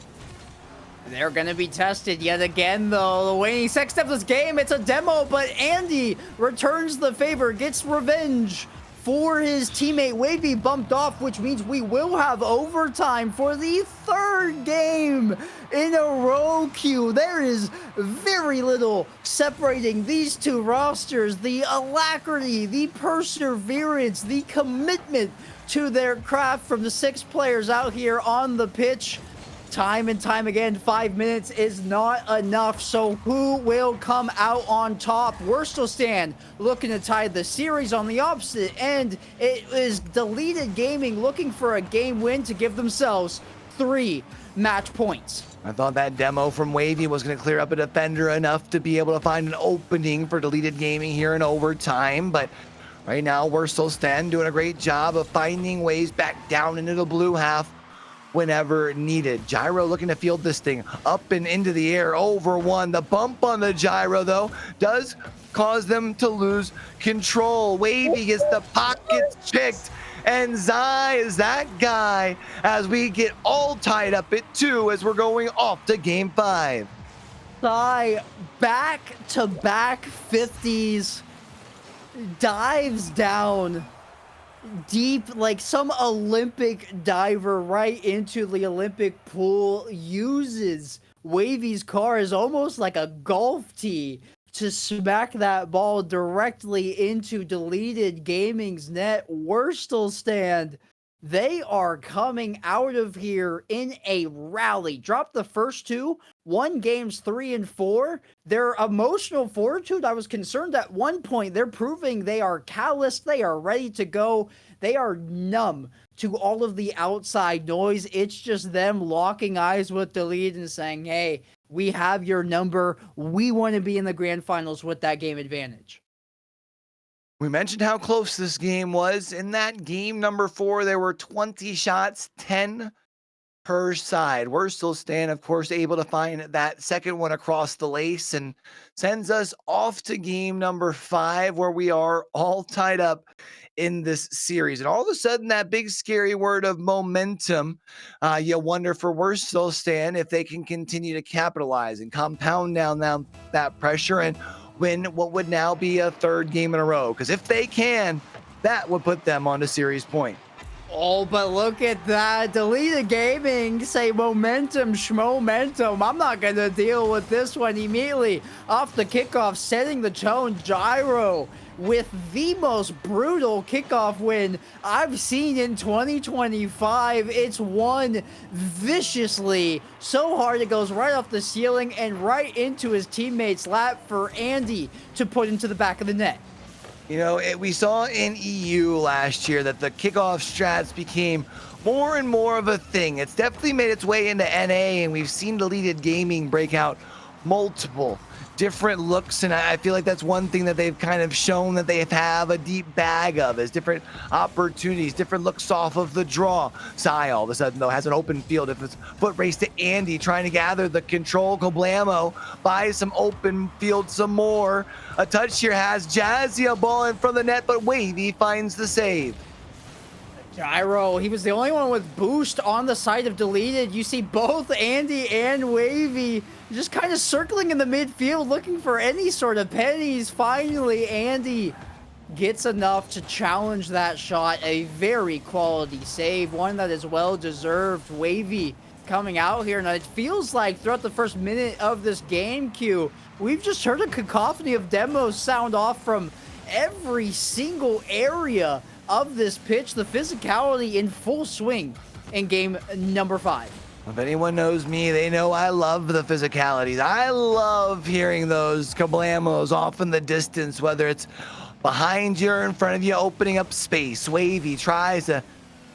They're going to be tested yet again, though. The waning sex step of this game, it's a demo, but Andy returns the favor, gets revenge for his teammate. Wavy bumped off, which means we will have overtime for the third game in a row, Q. There is very little separating these two rosters. The alacrity, the perseverance, the commitment to their craft from the 6 players out here on the pitch. Time and time again, 5 minutes is not enough. So who will come out on top? Wurstelstand looking to tie the series on the opposite end. It is Deleted Gaming looking for a game win to give themselves 3 match points. I thought that demo from Wavy was going to clear up a defender enough to be able to find an opening for Deleted Gaming here in overtime, but right now Wurstelstand doing a great job of finding ways back down into the blue half whenever needed. Gyro looking to field this thing up and into the air over one. The bump on the gyro, though, does cause them to lose control. Wavy gets the pockets picked, and Zai is that guy as we get all tied up at 2 as we're going off to game 5. Zai back-to-back 50s, dives down deep like some Olympic diver right into the Olympic pool, uses Wavy's car as almost like a golf tee to smack that ball directly into Deleted Gaming's net. Wurstelstand, they are coming out of here in a rally. Dropped the first 2, won games 3 and 4. Their emotional fortitude, I was concerned at one point. They're proving they are calloused. They are ready to go. They are numb to all of the outside noise. It's just them locking eyes with the lead and saying, hey, we have your number. We want to be in the grand finals with that game advantage. We mentioned how close this game was. In that game number 4, there were 20 shots, 10 per side. Wurstelstand, of course, able to find that second one across the lace and sends us off to game number 5, where we are all tied up in this series. And all of a sudden, that big scary word of momentum, you wonder for Wurstelstand if they can continue to capitalize and compound down that pressure and win what would now be a 3rd game in a row. Because if they can, that would put them on to series point. Oh, but look at that. Deleted Gaming say momentum, schmomentum. I'm not going to deal with this one. Immediately off the kickoff, setting the tone. Gyro with the most brutal kickoff win I've seen in 2025. It's won viciously, so hard it goes right off the ceiling and right into his teammate's lap for Andy to put into the back of the net. You know, we saw in EU last year that the kickoff strats became more and more of a thing. It's definitely made its way into NA, and we've seen Deleted Gaming break out multiple different looks, and I feel like that's one thing that they've kind of shown that they have a deep bag of, is different opportunities, different looks off of the draw. Sai all of a sudden, though, has an open field. If it's foot race to Andy, trying to gather the control. Koblamo buys some open field some more. A touch here has Jazzy, a ball in front of the net, but Wavy finds the save. Gyro, he was the only one with boost on the side of Deleted. You see both Andy and Wavy just kind of circling in the midfield, looking for any sort of pennies. Finally, Andy gets enough to challenge that shot. A very quality save, one that is well deserved. Wavy coming out here, and it feels like throughout the first minute of this game, Q, we've just heard a cacophony of demos sound off from every single area of this pitch. The physicality in full swing in game number 5. If anyone knows me, they know I love the physicalities. I love hearing those kablamos off in the distance, whether it's behind you or in front of you, opening up space. Wavy tries to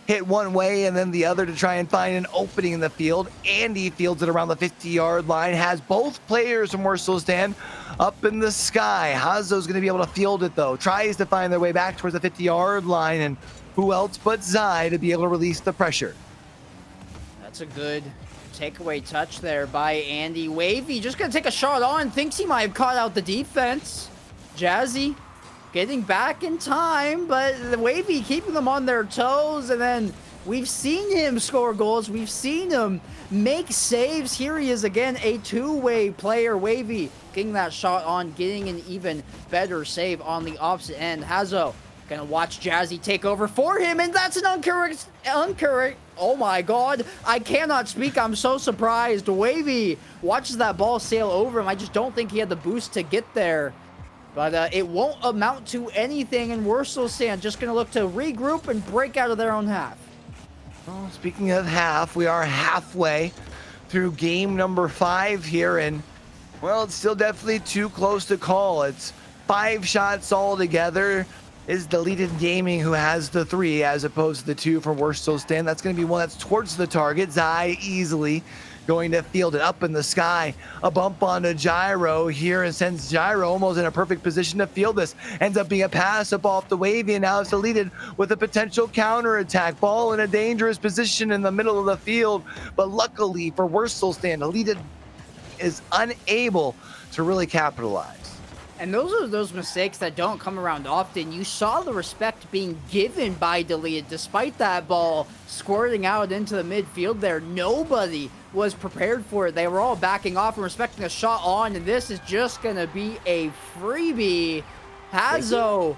hit one way and then the other to try and find an opening in the field. Andy fields it around the 50-yard line, has both players from Wurstelstand up in the sky. Hazo's going to be able to field it, though. Tries to find their way back towards the 50-yard line, and who else but Zai to be able to release the pressure. That's a good takeaway touch there by Andy. Wavy just going to take a shot on, thinks he might have caught out the defense. Jazzy getting back in time, but the Wavy keeping them on their toes, and then we've seen him score goals. We've seen him make saves. Here he is again, a two-way player. Wavy getting that shot on, getting an even better save on the opposite end. Hazo Gonna watch Jazzy take over for him, and that's an uncorrect. Oh my god, I cannot speak. I'm so surprised. Wavy watches that ball sail over him. I just don't think he had the boost to get there. But it won't amount to anything, and Wurstelstand just gonna look to regroup and break out of their own half. Well, speaking of half, we are halfway through game number 5 here, and well, it's still definitely too close to call. It's 5 shots all together. Is Deleted Gaming who has the 3 as opposed to the 2 from Wurstelstand. That's going to be one that's towards the target. Zai easily going to field it up in the sky. A bump onto Gyro here, and sends Gyro almost in a perfect position to field this. Ends up being a pass up off the Wavy, and now it's Deleted with a potential counterattack. Ball in a dangerous position in the middle of the field, but luckily for Wurstelstand, Deleted is unable to really capitalize. And those are those mistakes that don't come around often. You saw the respect being given by Deleted despite that ball squirting out into the midfield there. Nobody was prepared for it. They were all backing off and respecting the shot on, and this is just going to be a freebie. Hazo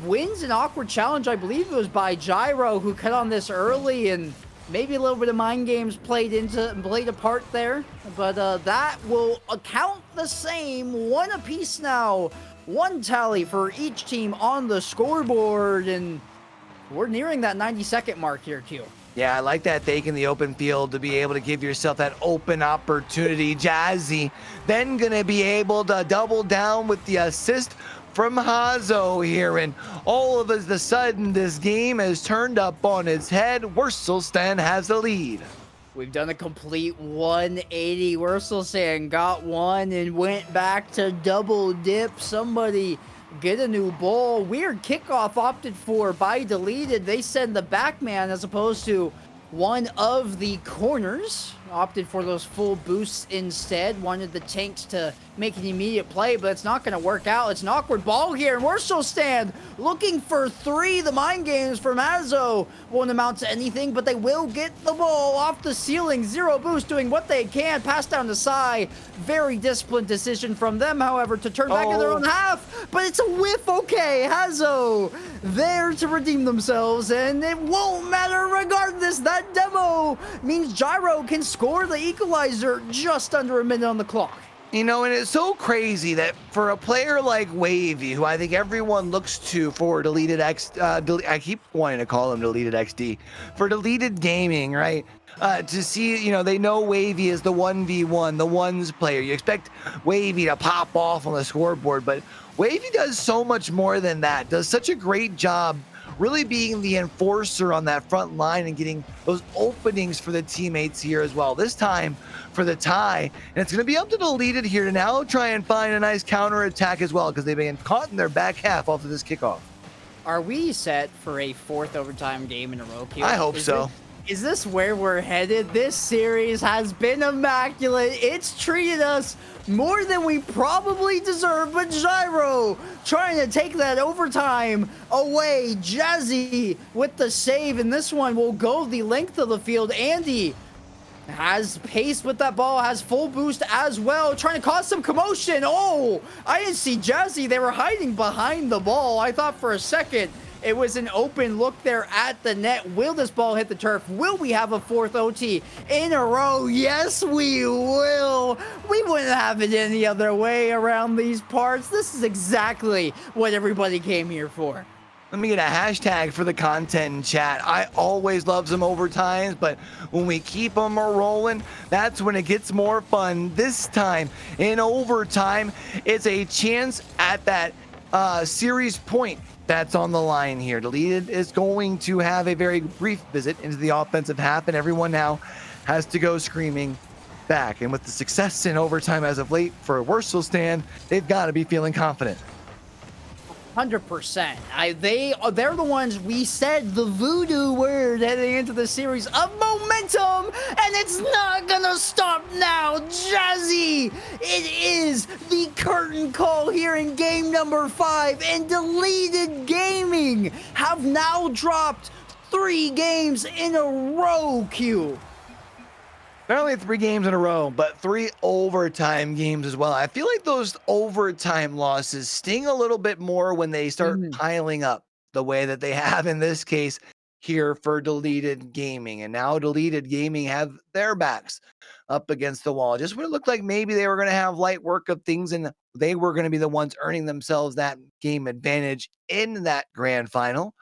wins an awkward challenge. I believe it was by Gyro who cut on this early, and maybe a little bit of mind games played a part there, but that will count the same. 1 apiece now. 1 tally for each team on the scoreboard, and we're nearing that 90-second mark here, Q. Yeah, I like that fake in the open field to be able to give yourself that open opportunity. Jazzy then going to be able to double down with the assist from Hazo here, and all of a sudden this game has turned up on its head. Wurstelstand has the lead. We've done a complete 180. Wurstelstand got one and went back to double dip. Somebody get a new ball. Weird kickoff opted for by Deleted. They send the back man as opposed to one of the corners. Opted for those full boosts instead. Wanted the tanks to make an immediate play, but it's not going to work out. It's an awkward ball here, and Wurstelstand looking for 3. The mind games from Azo won't amount to anything, but they will get the ball off the ceiling. 0 boost, doing what they can. Pass down to Sai. Very disciplined decision from them, however, to turn back in their own half, but it's a whiff. Okay, Hazo there to redeem themselves, and it won't matter regardless. That demo means Gyro can score the equalizer just under a minute on the clock. You know, and it's so crazy that for a player like Wavy, who I think everyone looks to for Deleted I keep wanting to call him Deleted XD, for Deleted Gaming, right? To see, you know, they know Wavy is the 1v1, the ones player. You expect Wavy to pop off on the scoreboard, but Wavy does so much more than that. Does such a great job really being the enforcer on that front line and getting those openings for the teammates here as well. This time for the tie, and it's going to be up to Deleted here to now try and find a nice counter attack as well, because they've been caught in their back half off of this kickoff. Are we set for a 4th overtime game in a row, Q? I hope so. Is this where we're headed? This series has been immaculate. It's treated us more than we probably deserve, but Gyro trying to take that overtime away. Jazzy with the save, and this one will go the length of the field. Andy has pace with that ball, has full boost as well, trying to cause some commotion. Oh, I didn't see Jazzy. They were hiding behind the ball. I thought for a second it was an open look there at the net. Will this ball hit the turf? Will we have a 4th OT in a row? Yes, we will. We wouldn't have it any other way around these parts. This is exactly what everybody came here for. Let me get a hashtag for the content in chat. I always love some overtimes, but when we keep them rolling, that's when it gets more fun. This time in overtime, it's a chance at that series point that's on the line here. Deleted is going to have a very brief visit into the offensive half, and everyone now has to go screaming back. And with the success in overtime as of late for Wurstelstand, they've got to be feeling confident. 100%. They're the ones we said the voodoo word heading into the series of momentum, and it's not gonna stop now. Jazzy, it is the curtain call here in game number 5, and Deleted Gaming have now dropped 3 games in a row, Q. Not only 3 games in a row, but 3 overtime games as well. I feel like those overtime losses sting a little bit more when they start piling up. the way that they have in this case here for Deleted Gaming. And now Deleted Gaming have their backs up against the wall. Just when it looked like maybe they were going to have light work of things and they were going to be the ones earning themselves that game advantage in that grand final.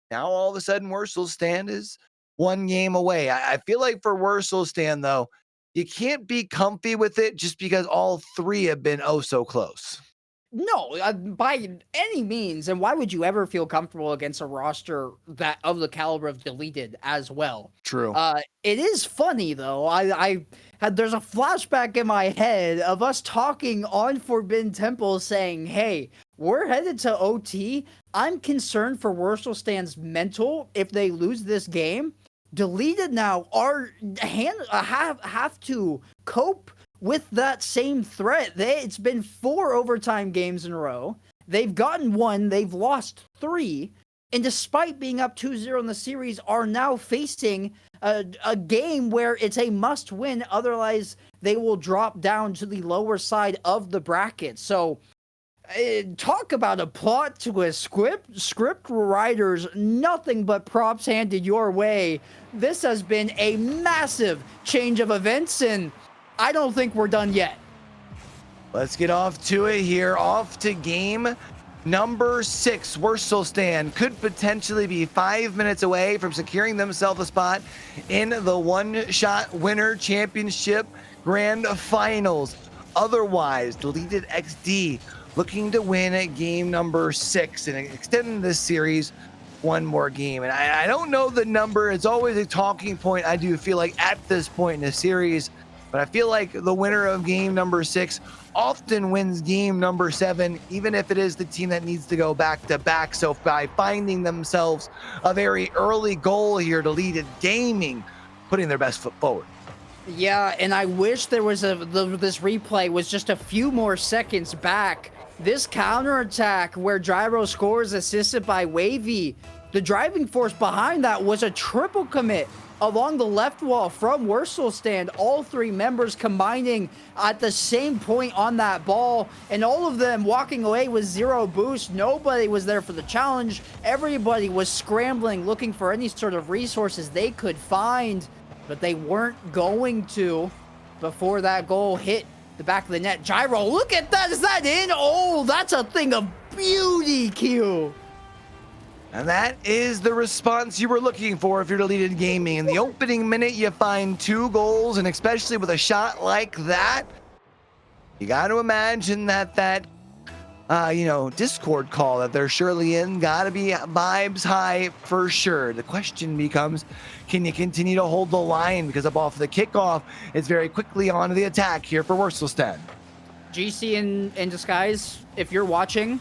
Now all of a sudden Stand is one game away. I feel like for Stand though, you can't be comfy with it just because all three have been oh so close. No, by any means. And why would you ever feel comfortable against a roster that of the caliber of Deleted as well? True. It is funny though. I had there's a flashback in my head of us talking on Forbidden Temple saying, "Hey, we're headed to OT. I'm concerned for Stand's mental if they lose this game. Deleted now have to cope with that same threat. It's been 4 overtime games in a row. They've gotten 1, they've lost 3, and despite being up 2-0 in the series, are now facing a game where it's a must-win. Otherwise, they will drop down to the lower side of the bracket. So, talk about a plot twist. Script writers, nothing but props handed your way. This has been a massive change of events, and I don't think we're done yet. Let's get off to it here. Off to game number 6. Stand could potentially be 5 minutes away from securing themselves a spot in the one-shot winner championship grand finals. Otherwise, Deleted XD looking to win game number 6 and extend this series one more game. And I don't know the number. It's always a talking point, I do feel like, at this point in the series. But I feel like the winner of game number 6 often wins game number 7, even if it is the team that needs to go back to back. So by finding themselves a very early goal here, Deleted Gaming putting their best foot forward. Yeah, and I wish there was this replay was just a few more seconds back. This counterattack where Gyro scores assisted by Wavy, the driving force behind that was a triple commit along the left wall from Stand. All 3 members combining at the same point on that ball, and all of them walking away with 0 boost. Nobody was there for the challenge. Everybody was scrambling, looking for any sort of resources they could find, but they weren't going to before that goal hit the back of the net. Gyro, look at that. Is that in? Oh, that's a thing of beauty, Q. And that is the response you were looking for if you're Deleted Gaming. In the opening minute, you find 2 goals, and especially with a shot like that, you got to imagine that Discord call that they're surely in got to be vibes high for sure. The question becomes, can you continue to hold the line? Because up off the kickoff, it's very quickly on to the attack here for Stand. GC in disguise, if you're watching,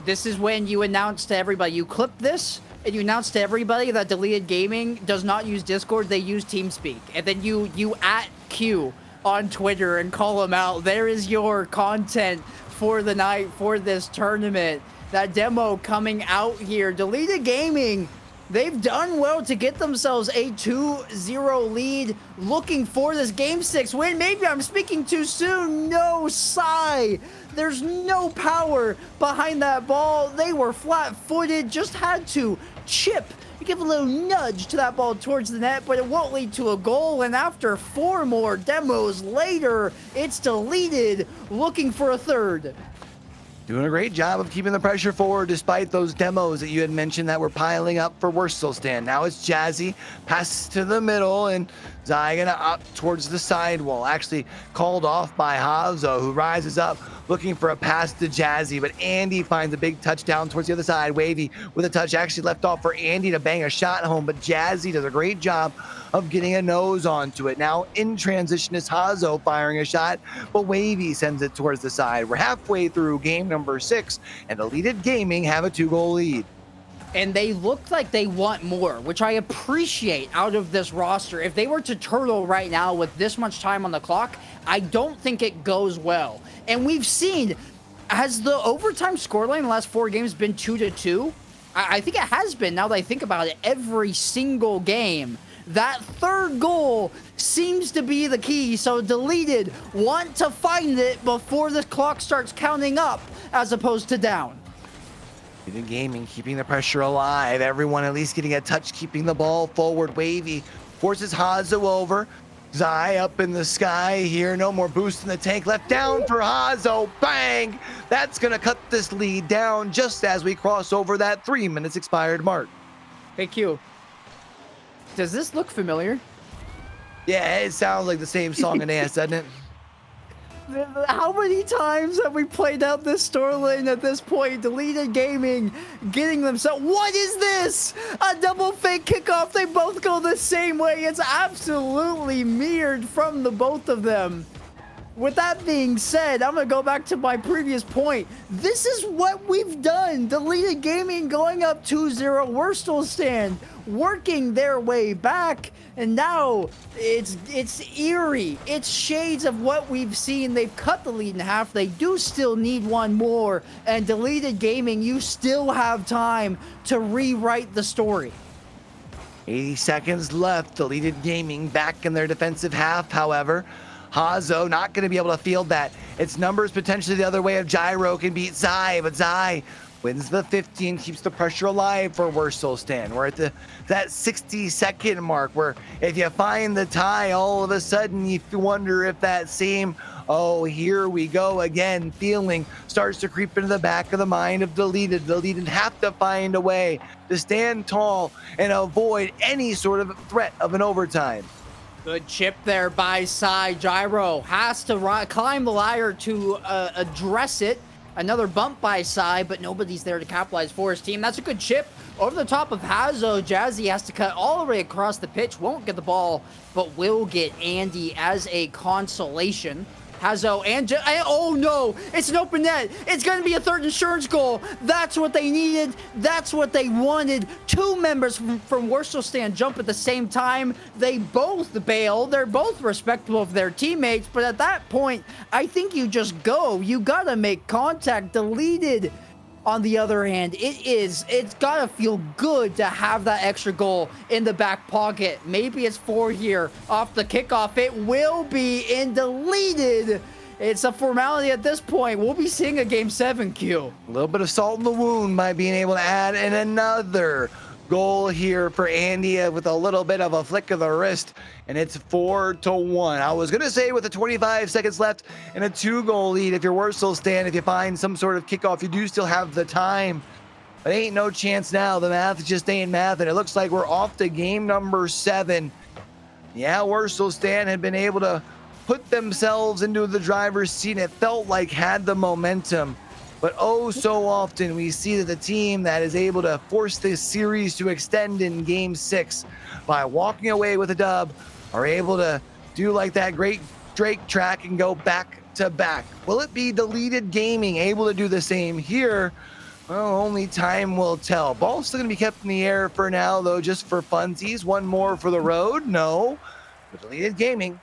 this is when you announce to everybody, you clip this, and you announce to everybody that Deleted Gaming does not use Discord, they use TeamSpeak. And then you at Q on Twitter and call them out. There is your content for the night, for this tournament. That demo coming out here. Deleted Gaming, they've done well to get themselves a 2-0 lead, looking for this game 6 win. Maybe I'm speaking too soon. No, sigh. There's no power behind that ball. They were flat-footed, just had to chip, give a little nudge to that ball towards the net, but it won't lead to a goal. And after 4 more demos later, it's Deleted looking for a third. Doing a great job of keeping the pressure forward despite those demos that you had mentioned that were piling up for Stand. Now it's Jazzy, passes to the middle, and Zai gonna up towards the sidewall. Actually called off by Hazo, who rises up looking for a pass to Jazzy, but Andy finds a big touchdown towards the other side. Wavy with a touch actually left off for Andy to bang a shot home, but Jazzy does a great job of getting a nose onto it. Now in transition is Hazo firing a shot, but Wavy sends it towards the side. We're halfway through game number 6, and Deleted Gaming have a 2-goal lead. And they look like they want more, which I appreciate out of this roster. If they were to turtle right now with this much time on the clock, I don't think it goes well. And we've seen, has the overtime scoreline in the last 4 games been 2-2? I think it has been, now that I think about it, every single game. That 3rd goal seems to be the key, so Deleted want to find it before the clock starts counting up as opposed to down. Deleted Gaming keeping the pressure alive. Everyone at least getting a touch, keeping the ball forward. Wavy forces Hazo over. Zai up in the sky here. No more boost in the tank. Left down for Hazo. Bang! That's going to cut this lead down just as we cross over that 3 minutes expired mark. Hey, Q. Does this look familiar? Yeah, it sounds like the same song and dance, doesn't it? How many times have we played out this storyline at this point? Deleted Gaming getting themselves. What is this? A double fake kickoff. They both go the same way. It's absolutely mirrored from the both of them. With that being said, I'm going to go back to my previous point. This is what we've done. Deleted Gaming going up 2-0. Wurstel Stand working their way back. And now it's eerie. It's shades of what we've seen. They've cut the lead in half. They do still need one more. And Deleted Gaming, you still have time to rewrite the story. 80 seconds left. Deleted Gaming back in their defensive half, however. Hazo not going to be able to field that. Its numbers potentially the other way of Gyro can beat Zai, but Zai wins the 15, keeps the pressure alive for Wurstel Stand. We're at that 60-second mark where if you find the tie, all of a sudden you wonder if that same, oh, here we go again, feeling starts to creep into the back of the mind of Deleted. Deleted have to find a way to stand tall and avoid any sort of threat of an overtime. Good chip there by Sai. Gyro has to climb the ladder to address it. Another bump by Sai, but nobody's there to capitalize for his team. That's a good chip over the top of Hazo. Jazzy has to cut all the way across the pitch. Won't get the ball, but will get Andy as a consolation. Hazo and oh no, it's an open net. It's going to be a third insurance goal. That's what they needed. That's what they wanted. Two members from Wurstel Stand jump at the same time. They both bail. They're both respectful of their teammates, but at that point, I think you just go. You got to make contact. Deleted. On the other hand, it's gotta feel good to have that extra goal in the back pocket. Maybe it's 4 here off the kickoff. It will be in Deleted. It's a formality at this point. We'll be seeing a game 7, Q. A little bit of salt in the wound by being able to add in another goal here for Andy with a little bit of a flick of the wrist, and it's 4-1. I was gonna say with the 25 seconds left and a 2-goal lead, if you're Wurstel Stand, if you find some sort of kickoff, you do still have the time. But ain't no chance now. The math just ain't math, and it looks like we're off to game number 7. Yeah, Wurstel Stand had been able to put themselves into the driver's seat, and it felt like had the momentum. But oh, so often we see that the team that is able to force this series to extend in game 6 by walking away with a dub are able to do like that great Drake track and go back to back. Will it be Deleted Gaming able to do the same here? Well, only time will tell. Ball's still going to be kept in the air for now, though, just for funsies. One more for the road? No. But Deleted Gaming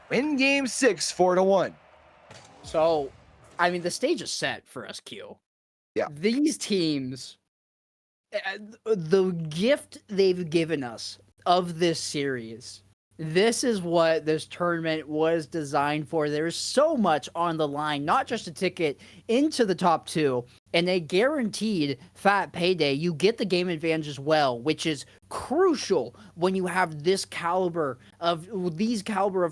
win game 6, 4-1. So, I mean, the stage is set for SQ. Yeah. These teams, the gift they've given us of this series, this is what this tournament was designed for. There's so much on the line, not just a ticket into the top 2 and a guaranteed fat payday. You get the game advantage as well, which is crucial when you have these caliber of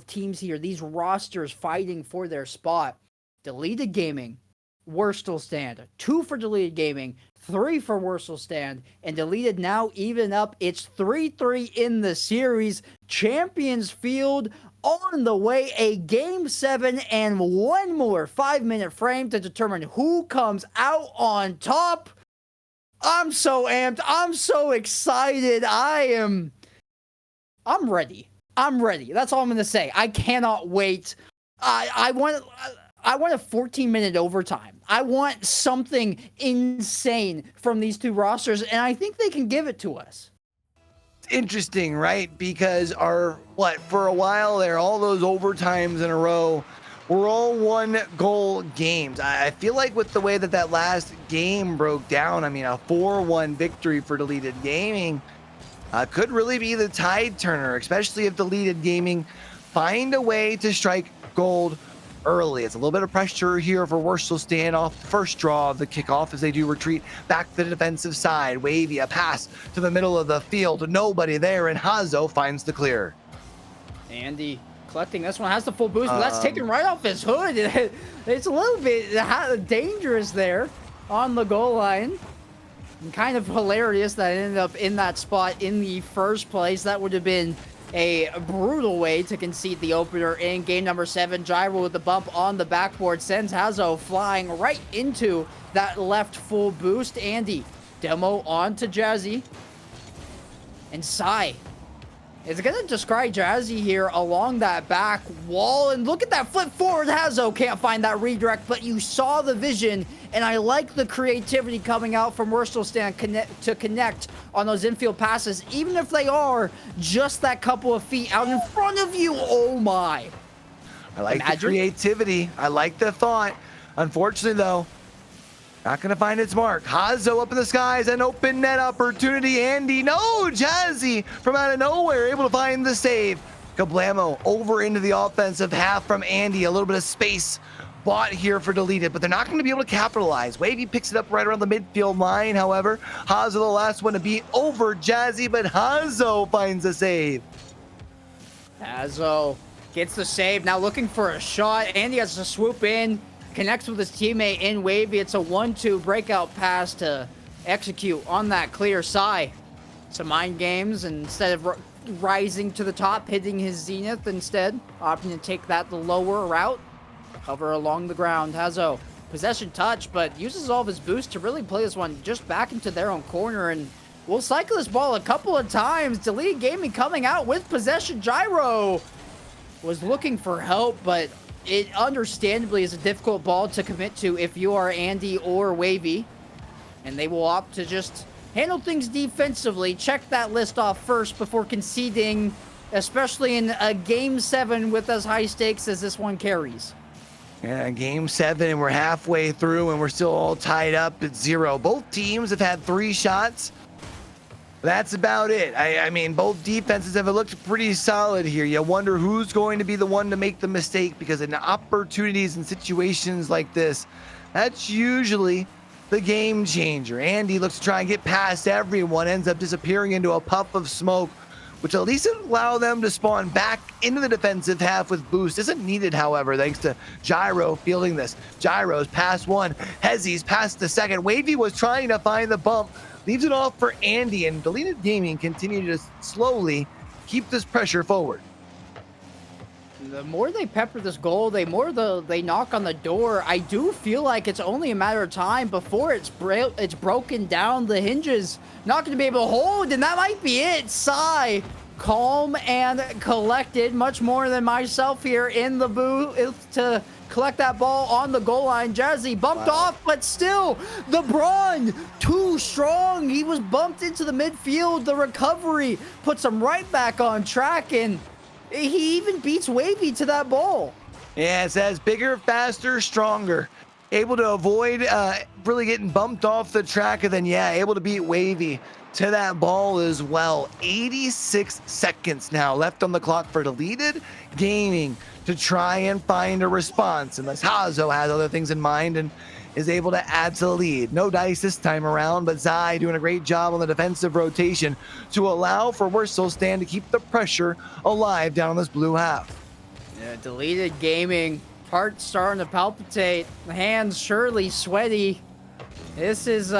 teams here, these rosters fighting for their spot. Deleted Gaming, Wurstel Stand. 2 for Deleted Gaming, 3 for Wurstel Stand, and Deleted now even up. It's 3-3 in the series. Champions Field on the way. A game 7 and one more 5-minute frame to determine who comes out on top. I'm so amped. I'm so excited. I'm ready. I'm ready. That's all I'm going to say. I cannot wait. I want a 14-minute overtime. I want something insane from these two rosters, and I think they can give it to us. It's interesting, right? Because for a while there, all those overtimes in a row were all 1-goal games. I feel like with the way that last game broke down, I mean, a 4-1 victory for Deleted Gaming could really be the tide turner, especially if Deleted Gaming find a way to strike gold early. It's a little bit of pressure here for Worcester stand off the first draw of the kickoff as they do retreat back to the defensive side. Wavy, a pass to the middle of the field. Nobody there, and Hazo finds the clear. Andy collecting this one, has the full boost, but that's taken right off his hood. It's a little bit dangerous there on the goal line. And kind of hilarious that it ended up in that spot in the first place. That would have been a brutal way to concede the opener in game number 7. Gyro with the bump on the backboard sends Hazo flying right into that left full boost. Andy, demo on to Jazzy. And Sai is going to describe Jazzy here along that back wall. And look at that flip forward. Hazo can't find that redirect, but you saw the vision. And I like the creativity coming out from Wurstelstand to connect on those infield passes, even if they are just that couple of feet out in front of you. Oh my. I like the creativity. I like the thought. Unfortunately, though, not going to find its mark. Hazo up in the skies, an open net opportunity. Andy, no, Jazzy from out of nowhere, able to find the save. Kablamo over into the offensive half from Andy. A little bit of space bought here for deleted, but they're not going to be able to capitalize. Wavy picks it up right around the midfield line, however. Hazo the last one to beat over Jazzy, but Hazo finds a save. Hazo gets the save, now looking for a shot. Andy has to swoop in, connects with his teammate in Wavy. It's a 1-2 breakout pass to execute on that clear side. Some mind games, and instead of rising to the top, hitting his zenith instead, opting to take that the lower route. Cover along the ground. Hazo, possession touch, but uses all of his boost to really play this one just back into their own corner. And we'll cycle this ball a couple of times. Deleted Gaming coming out with possession. Gyro was looking for help, but it understandably is a difficult ball to commit to if you are Andy or Wavy. And they will opt to just handle things defensively. Check that list off first before conceding, especially in a game 7 with as high stakes as this one carries. Yeah, game 7, and we're halfway through, and we're still all tied up at 0. Both teams have had 3 shots. That's about it. I mean, both defenses have looked pretty solid here. You wonder who's going to be the one to make the mistake, because in opportunities and situations like this, that's usually the game changer. Andy looks to try and get past everyone, ends up disappearing into a puff of smoke, which at least allow them to spawn back into the defensive half with boost. Isn't needed, however, thanks to Gyro fielding this. Gyro's past one, Hezzy's past the second. Wavy was trying to find the bump, leaves it off for Andy, and Deleted Gaming continue to slowly keep this pressure forward. The more they pepper this goal, the more they knock on the door. I do feel like it's only a matter of time before it's broken down. The hinges not going to be able to hold, and that might be it. Sai, calm and collected, much more than myself here in the booth to collect that ball on the goal line. Jazzy bumped off, but still, the Braun, too strong. He was bumped into the midfield. The recovery puts him right back on track, and he even beats Wavy to that ball. Yeah, it says bigger, faster, stronger. Able to avoid really getting bumped off the track, and then, yeah, able to beat Wavy to that ball as well. 86 seconds now left on the clock for Deleted Gaming to try and find a response, unless Hazo has other things in mind and is able to add to the lead. No dice this time around, but Zai doing a great job on the defensive rotation to allow for Wurstelstand to keep the pressure alive down on this blue half. Yeah, Deleted Gaming, heart starting to palpitate, hands surely sweaty. This is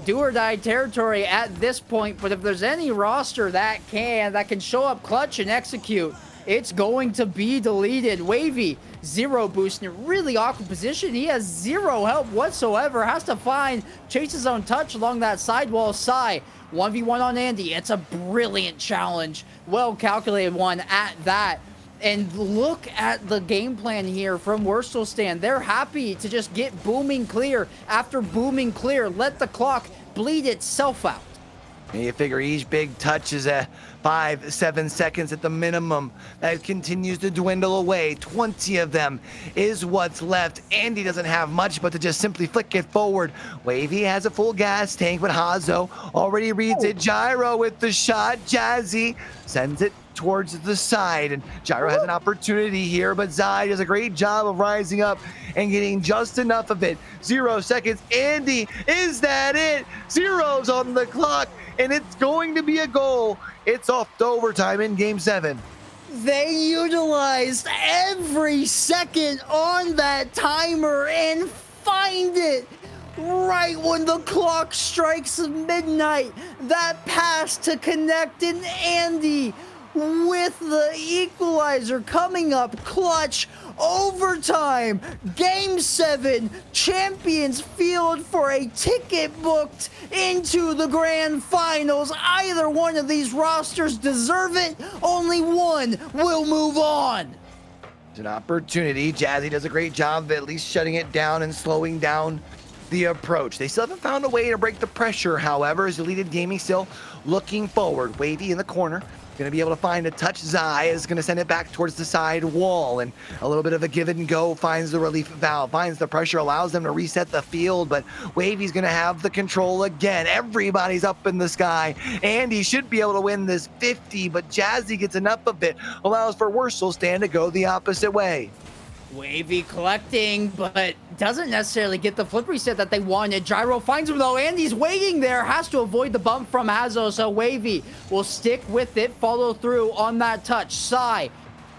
do or die territory at this point, but if there's any roster that can show up clutch and execute, it's going to be Deleted. Wavy, 0 boost in a really awkward position. He has 0 help whatsoever. Has to chase his own touch along that sidewall. Sai, 1v1 on Andy. It's a brilliant challenge. Well calculated one at that. And look at the game plan here from Wurstelstand. They're happy to just get booming clear after booming clear. Let the clock bleed itself out. And you figure each big touch is at 5-7 seconds at the minimum. That continues to dwindle away. 20 of them is what's left. Andy doesn't have much but to just simply flick it forward. Wavy has a full gas tank, but Hazo already reads it. Gyro with the shot. Jazzy sends it towards the side. And Gyro has an opportunity here, but Zai does a great job of rising up and getting just enough of it. 0 seconds. Andy, is that it? Zero's on the clock, and it's going to be a goal. It's off to overtime in game 7. They utilized every second on that timer and find it right when the clock strikes midnight. That pass to connect, and Andy with the equalizer coming up clutch. Overtime, game 7, Champions Field for a ticket booked into the grand finals. Either one of these rosters deserve it. Only one will move on. It's an opportunity. Jazzy does a great job of at least shutting it down and slowing down the approach. They still haven't found a way to break the pressure, however, as Deleted Gaming still looking forward. Wavy in the corner, going to be able to find a touch. Zai is going to send it back towards the side wall, and a little bit of a give and go. Finds the relief valve, finds the pressure, allows them to reset the field, but Wavy's going to have the control again. Everybody's up in the sky, and he should be able to win this 50, but Jazzy gets enough of it, allows for Wurstel Stand to go the opposite way. Wavy collecting, but doesn't necessarily get the flip reset that they wanted. Gyro finds him though, and he's waiting there. Has to avoid the bump from Azo, so Wavy will stick with it, follow through on that touch. Sai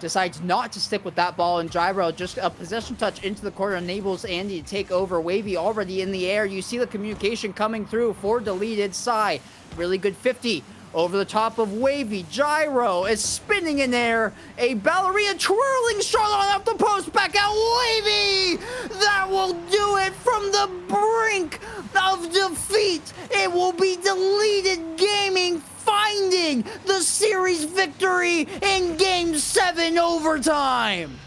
decides not to stick with that ball, and Gyro, just a possession touch into the corner, enables Andy to take over. Wavy already in the air. You see the communication coming through for Deleted. Sai, really good 50. Over the top of Wavy. Gyro is spinning in air. A ballerina twirling shot on up the post. Back out Wavy. That will do it from the brink of defeat. It will be Deleted Gaming finding the series victory in Game 7 overtime.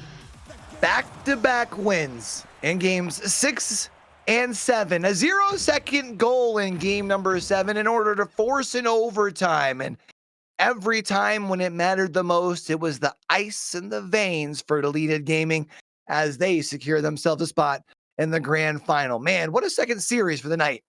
Back-to-back wins in games 6 and 7, a 0-second goal in game number 7 in order to force an overtime. And every time when it mattered the most, it was the ice in the veins for Deleted Gaming as they secure themselves a spot in the grand final. Man, what a second series for the night.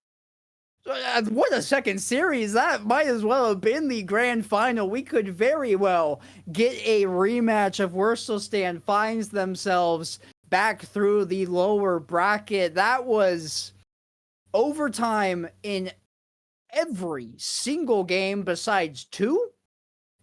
What a second series. That might as well have been the grand final. We could very well get a rematch if Wurstel Stand finds themselves back through the lower bracket. That was overtime in every single game besides 2,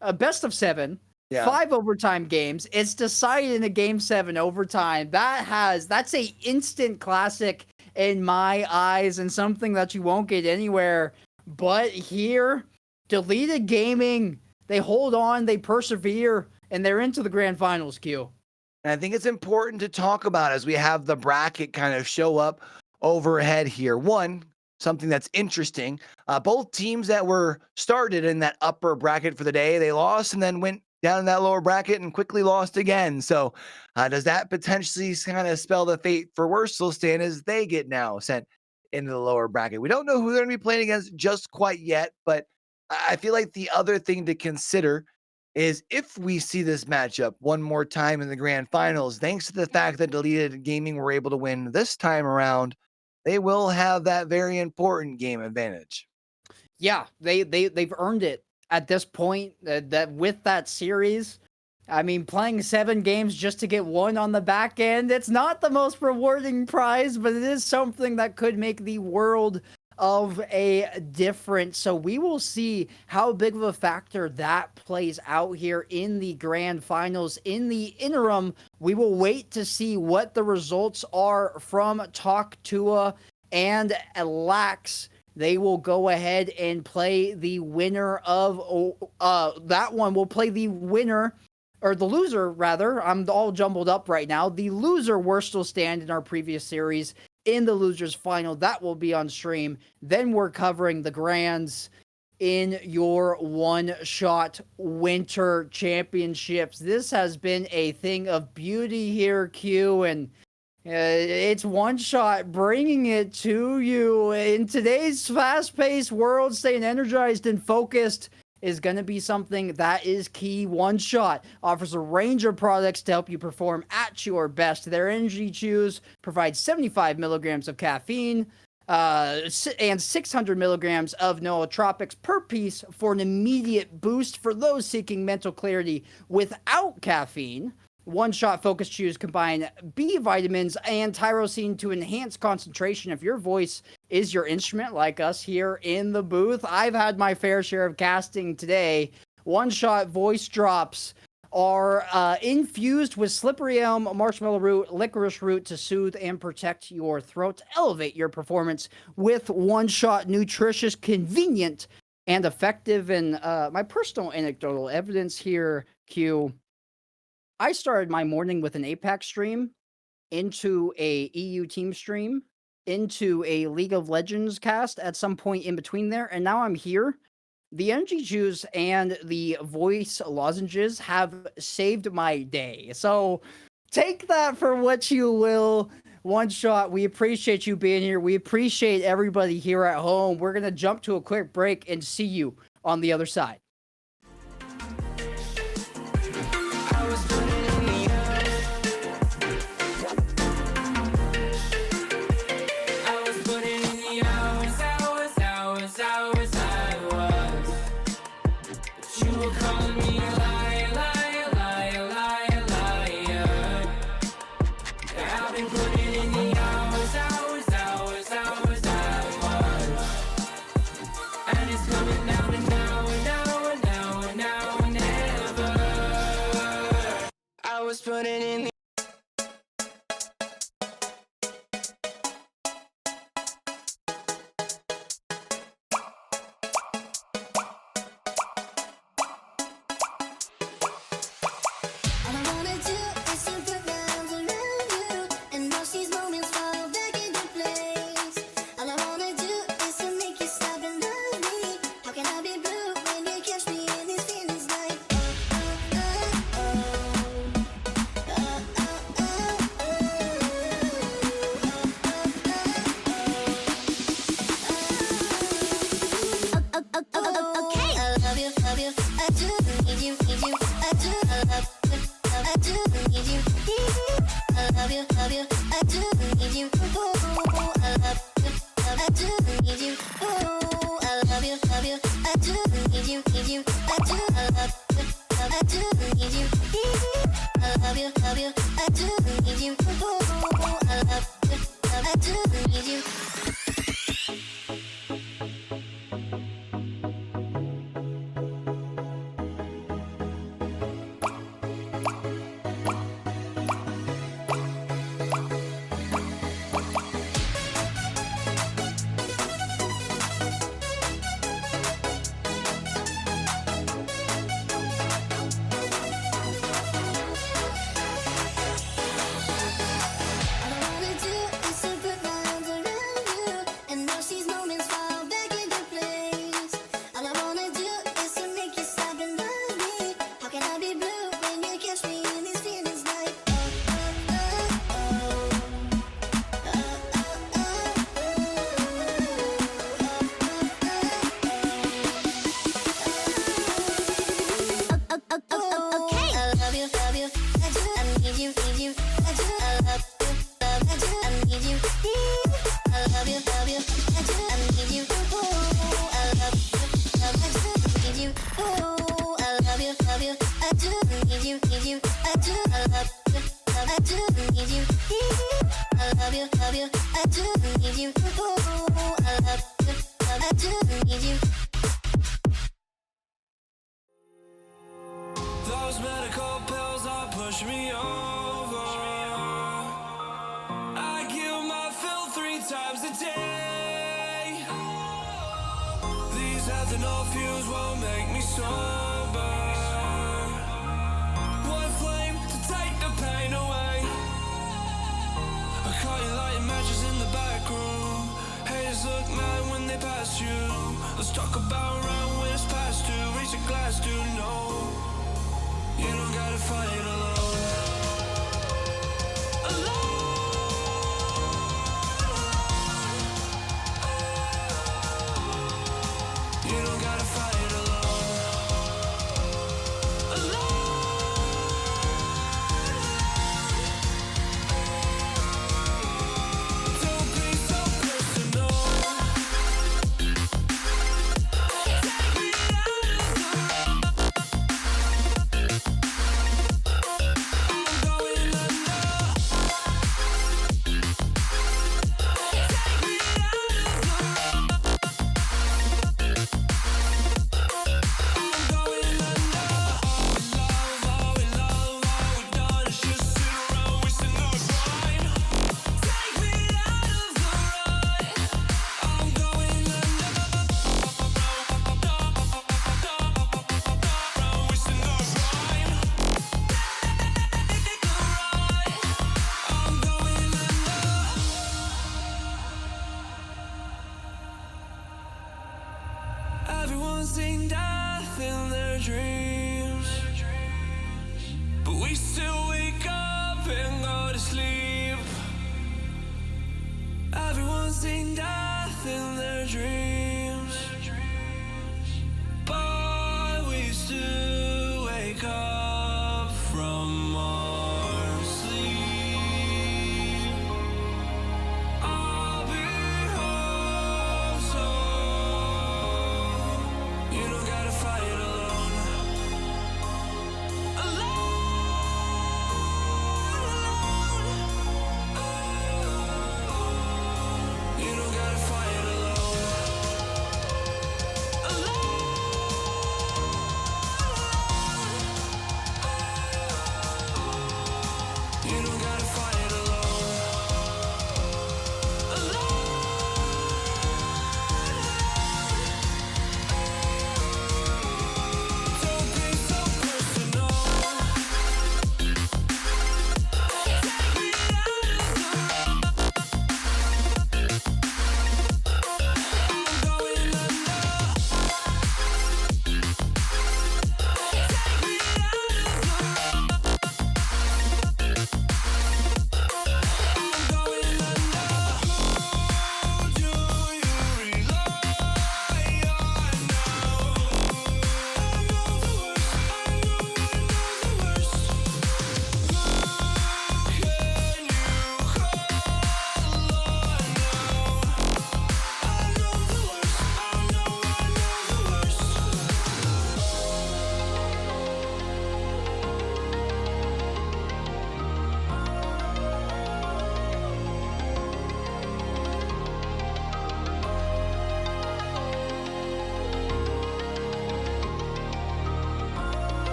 a best of 7, 5 overtime games. It's decided in a game 7 overtime. That's a instant classic in my eyes, and something that you won't get anywhere but here. Deleted Gaming, they hold on, they persevere, and they're into the grand finals, Q. And I think it's important to talk about as we have the bracket kind of show up overhead here. One, something that's interesting, both teams that were started in that upper bracket for the day, they lost and then went down in that lower bracket and quickly lost again. So does that potentially kind of spell the fate for Wurstel Stand as they get now sent into the lower bracket? We don't know who they're going to be playing against just quite yet, but I feel like the other thing to consider is if we see this matchup one more time in the grand finals, thanks to the fact that Deleted Gaming were able to win this time around, they will have that very important game advantage. Yeah, they've earned it at this point. That with that series, I mean, playing 7 games just to get 1 on the back end, it's not the most rewarding prize, but it is something that could make the world of a difference. So we will see how big of a factor that plays out here in the grand finals. In the interim, we will wait to see what the results are from Talk Tua and Lax. They will go ahead and play the winner of that one. Will play the winner, or the loser rather. I'm all jumbled up right now. The loser Wurstel Stand in our previous series in the losers final. That will be on stream. Then we're covering the grands in your one-shot winter championships. This has been a thing of beauty here, Q, and it's one shot bringing it to you. In today's fast-paced world, staying energized and focused is going to be something that is key. One Shot offers a range of products to help you perform at your best. Their energy chews provide 75 milligrams of caffeine, and 600 milligrams of nootropics per piece for an immediate boost for those seeking mental clarity without caffeine. One-shot focus chews combine B vitamins and tyrosine to enhance concentration. If your voice is your instrument, like us here in the booth, I've had my fair share of casting today. One-shot voice drops are infused with slippery elm, marshmallow root, licorice root to soothe and protect your throat. Elevate your performance with one-shot, nutritious, convenient, and effective. And my personal anecdotal evidence here, Q. I started my morning with an Apex stream, into a EU team stream, into a League of Legends cast at some point in between there, and now I'm here. The energy juice and the voice lozenges have saved my day. So take that for what you will. One shot. We appreciate you being here. We appreciate everybody here at home. We're going to jump to a quick break and see you on the other side. Putting in the Those medical pills all push me over. I kill my fill 3 times a day. These ethanol fumes won't make me sober. One flame to take the pain away. I caught you lighting matches in the back room. Haters look mad when they pass you. Let's talk about around when it's past due. Reach a glass, do no. You don't gotta fight alone. You don't gotta fight alone. Don't be so personal. Everyone's seen death in their dreams, but we still wake up and go to sleep. Everyone's seen death in their dreams, but we still wake up from our sleep. I'll be home soon. You don't gotta fight alone. You don't gotta fight alone. You don't gotta fight alone.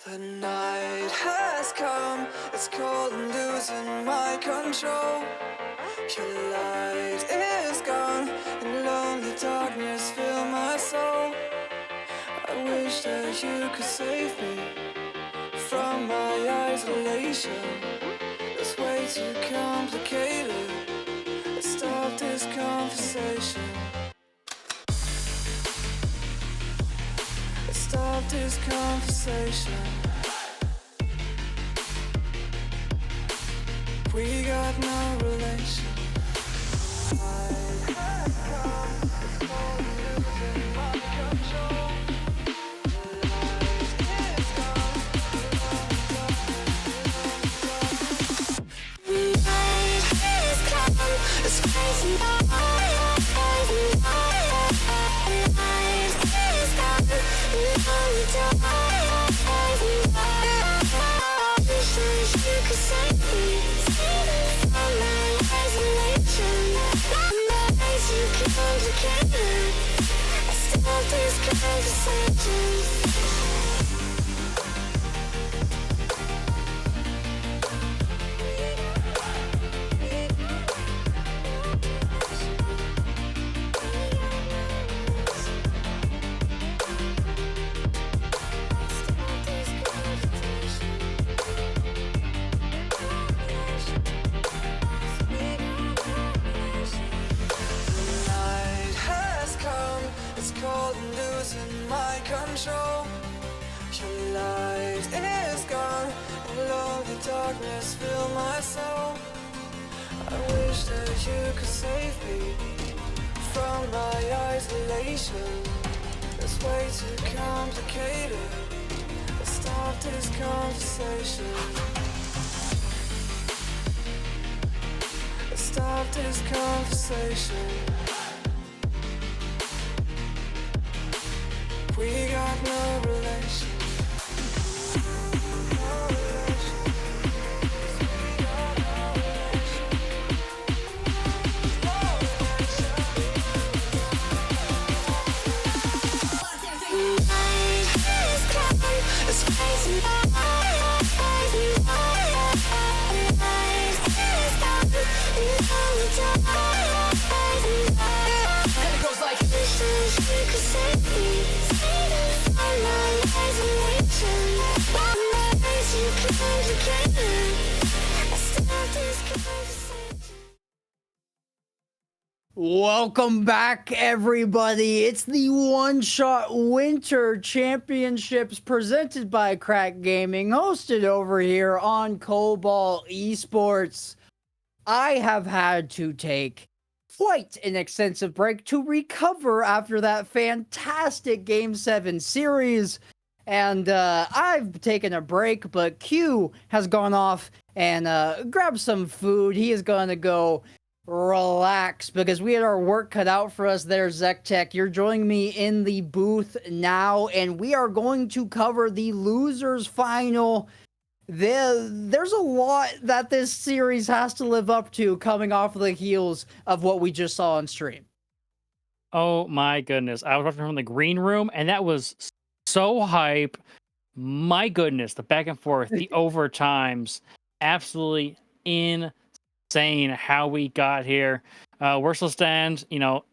The night has come, it's cold and losing my control. Your light is gone, and lonely darkness fill my soul. I wish that you could save me from my isolation. It's way too complicated. Let's stop this conversation. Let's stop this conversation. We got no relation. I have come, it's cold and losing my control. The light is gone, the night is come, it's crazy now. The night is gone, I wish that you could save me from my isolation. My eyes too complicated. I stop this conversation. Control. Your light is gone, and lonely darkness fill my soul. I wish that you could save me from my isolation. It's way too complicated. Let's stop this conversation. Let's stop this conversation. We got no relation. No relation. We got no relation. No relation. The night is coming, it's crazy now. The night is coming, and it goes like this. You could save me. Too complicated. I stop this conversation. Welcome back, everybody. It's the One Shot Winter Championships presented by Crack Gaming, hosted over here on Cobalt Esports. I have had to take quite an extensive break to recover after that fantastic Game 7 series. And I've taken a break, but Q has gone off and grabbed some food. He is going to go relax because we had our work cut out for us there, ZechTech. You're joining me in the booth now, and we are going to cover the losers final. There's a lot that this series has to live up to coming off of the heels of what we just saw on stream. Oh my goodness. I was watching from the green room and that was so hype. My goodness, the back and forth, the overtimes, absolutely insane how we got here. Stand,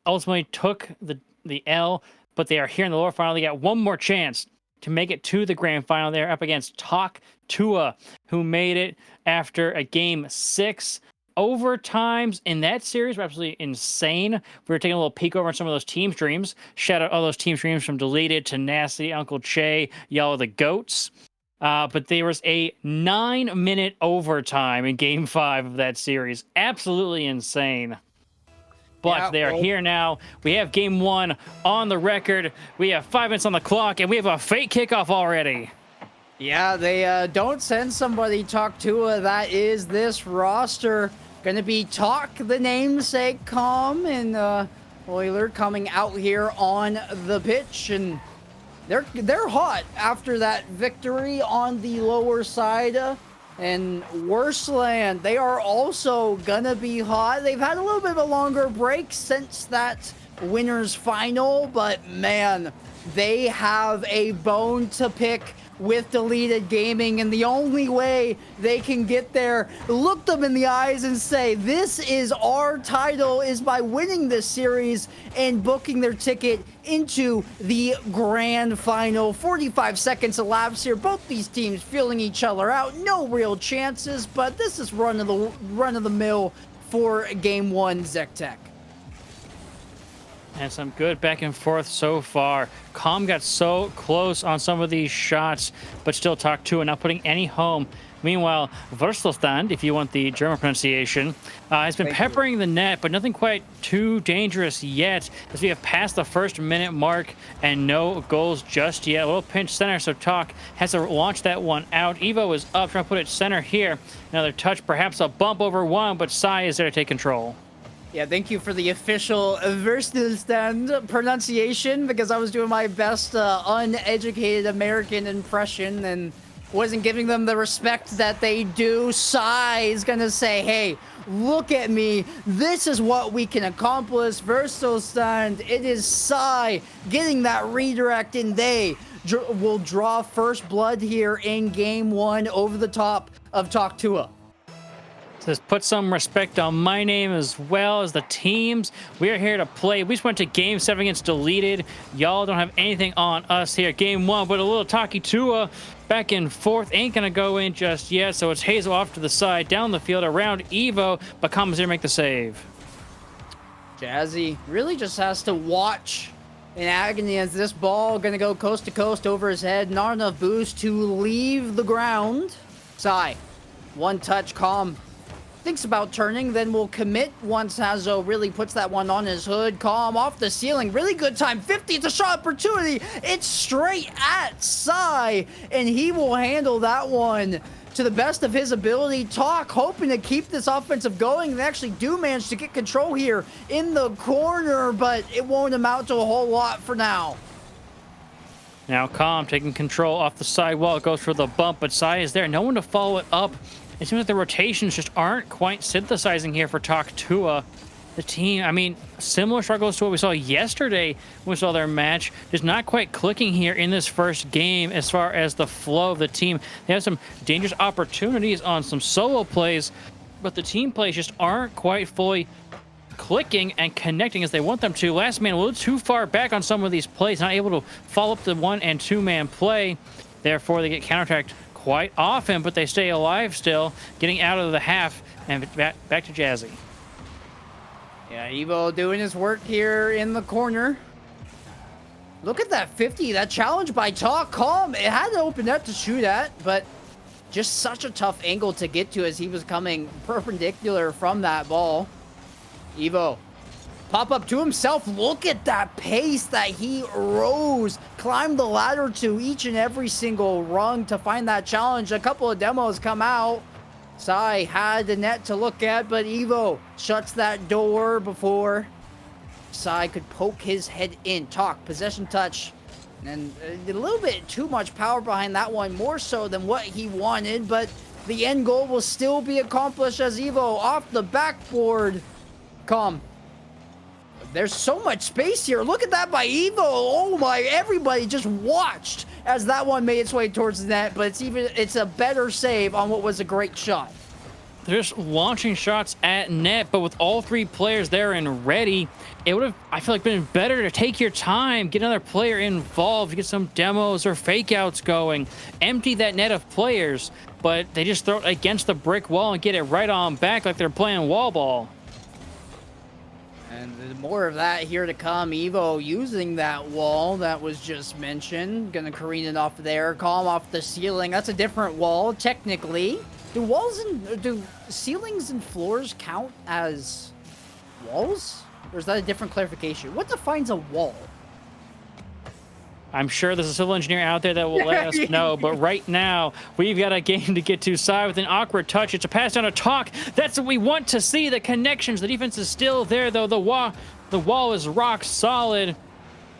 ultimately took the L, but they are here in the lower final. They got one more chance to make it to the grand final. They're up against Talk Tua, who made it after a game 6. Overtimes in that series were absolutely insane. We were taking a little peek over on some of those team streams. Shout out all those team streams from Deleted to Nasty, Uncle Che, y'all are the goats. But there was a 9-minute overtime in game 5 of that series. Absolutely insane. But they are here now. We have game 1 on the record. We have 5 minutes on the clock, and we have a fake kickoff already. Yeah, they don't send somebody Talk Tua. That is this roster. Going to be Talk, the namesake, Calm, and Euler coming out here on the pitch. And they're hot after that victory on the lower side. And Worstland, they are also going to be hot. They've had a little bit of a longer break since that winners final. But, man, they have a bone to pick with Deleted Gaming, and the only way they can get there, look them in the eyes and say, this is our title, is by winning this series and booking their ticket into the grand final. 45 seconds elapsed here. Both these teams feeling each other out. No real chances, but this is run of the mill for game 1 ZechTech. And some good back and forth so far. Calm got so close on some of these shots, but still Talk Tua not putting any home. Meanwhile, Stand, if you want the German pronunciation, has been peppering the net, but nothing quite too dangerous yet, as we have passed the first minute mark and no goals just yet. A little pinch center, so Talk has to launch that one out. Evo is up, trying to put it center here. Another touch, perhaps a bump over one, but Sai is there to take control. Yeah, thank you for the official Stand pronunciation, because I was doing my best uneducated American impression and wasn't giving them the respect that they do. Sai is going to say, hey, look at me. This is what we can accomplish. Stand, it is Sai getting that redirect, and they will draw first blood here in game 1 over the top of Talk Tua. Says, put some respect on my name as well as the teams. We are here to play. We just went to game 7 against Deleted. Y'all don't have anything on us here. Game 1, but a little Talk Tua back and forth ain't going to go in just yet. So it's Hazel off to the side, down the field, around Evo, but comes here to make the save. Jazzy really just has to watch in agony as this ball going to go coast to coast over his head. Not enough boost to leave the ground. Sai, one touch, Calm thinks about turning, then will commit once Hazo really puts that one on his hood. Calm off the ceiling. Really good time. 50, it's a shot opportunity. It's straight at Sai, and he will handle that one to the best of his ability. Talk hoping to keep this offensive going. They actually do manage to get control here in the corner, but it won't amount to a whole lot for now. Now Calm taking control off the sidewall. It goes for the bump, but Sai is there. No one to follow it up. It seems like the rotations just aren't quite synthesizing here for Talk Tua. The team, I mean, similar struggles to what we saw yesterday when we saw their match. Just not quite clicking here in this first game as far as the flow of the team. They have some dangerous opportunities on some solo plays, but the team plays just aren't quite fully clicking and connecting as they want them to. Last man a little too far back on some of these plays, not able to follow up the 1- and 2-man play. Therefore, they get counterattacked quite often, but they stay alive still, getting out of the half and back to Jazzy. Yeah, Evo doing his work here in the corner. Look at that 50, that challenge by Talk Calm. It had to open up to shoot at, but just such a tough angle to get to as he was coming perpendicular from that ball. Evo, pop up to himself. Look at that pace that he rose, climbed the ladder to each and every single rung to find that challenge. A couple of demos come out. Sai had the net to look at, but Evo shuts that door before Sai could poke his head in. Talk, possession touch, and a little bit too much power behind that one, more so than what he wanted, but the end goal will still be accomplished as Evo off the backboard. Calm. There's so much space here. Look at that by Evo. Oh my, everybody just watched as that one made its way towards the net, but it's a better save on what was a great shot. They're just launching shots at net, but with all three players there and ready, it would have, I feel like, been better to take your time, get another player involved, get some demos or fake outs going, empty that net of players, but they just throw it against the brick wall and get it right on back like they're playing wall ball. And more of that here to come. Evo using that wall that was just mentioned. Gonna careen it off there, calm off the ceiling. That's a different wall, technically. Do ceilings and floors count as walls? Or is that a different clarification? What defines a wall? I'm sure there's a civil engineer out there that will let us know, but right now, we've got a game to get to. Sai with an awkward touch. It's a pass down to Talk. That's what we want to see, the connections. The defense is still there, though. The wall is rock solid.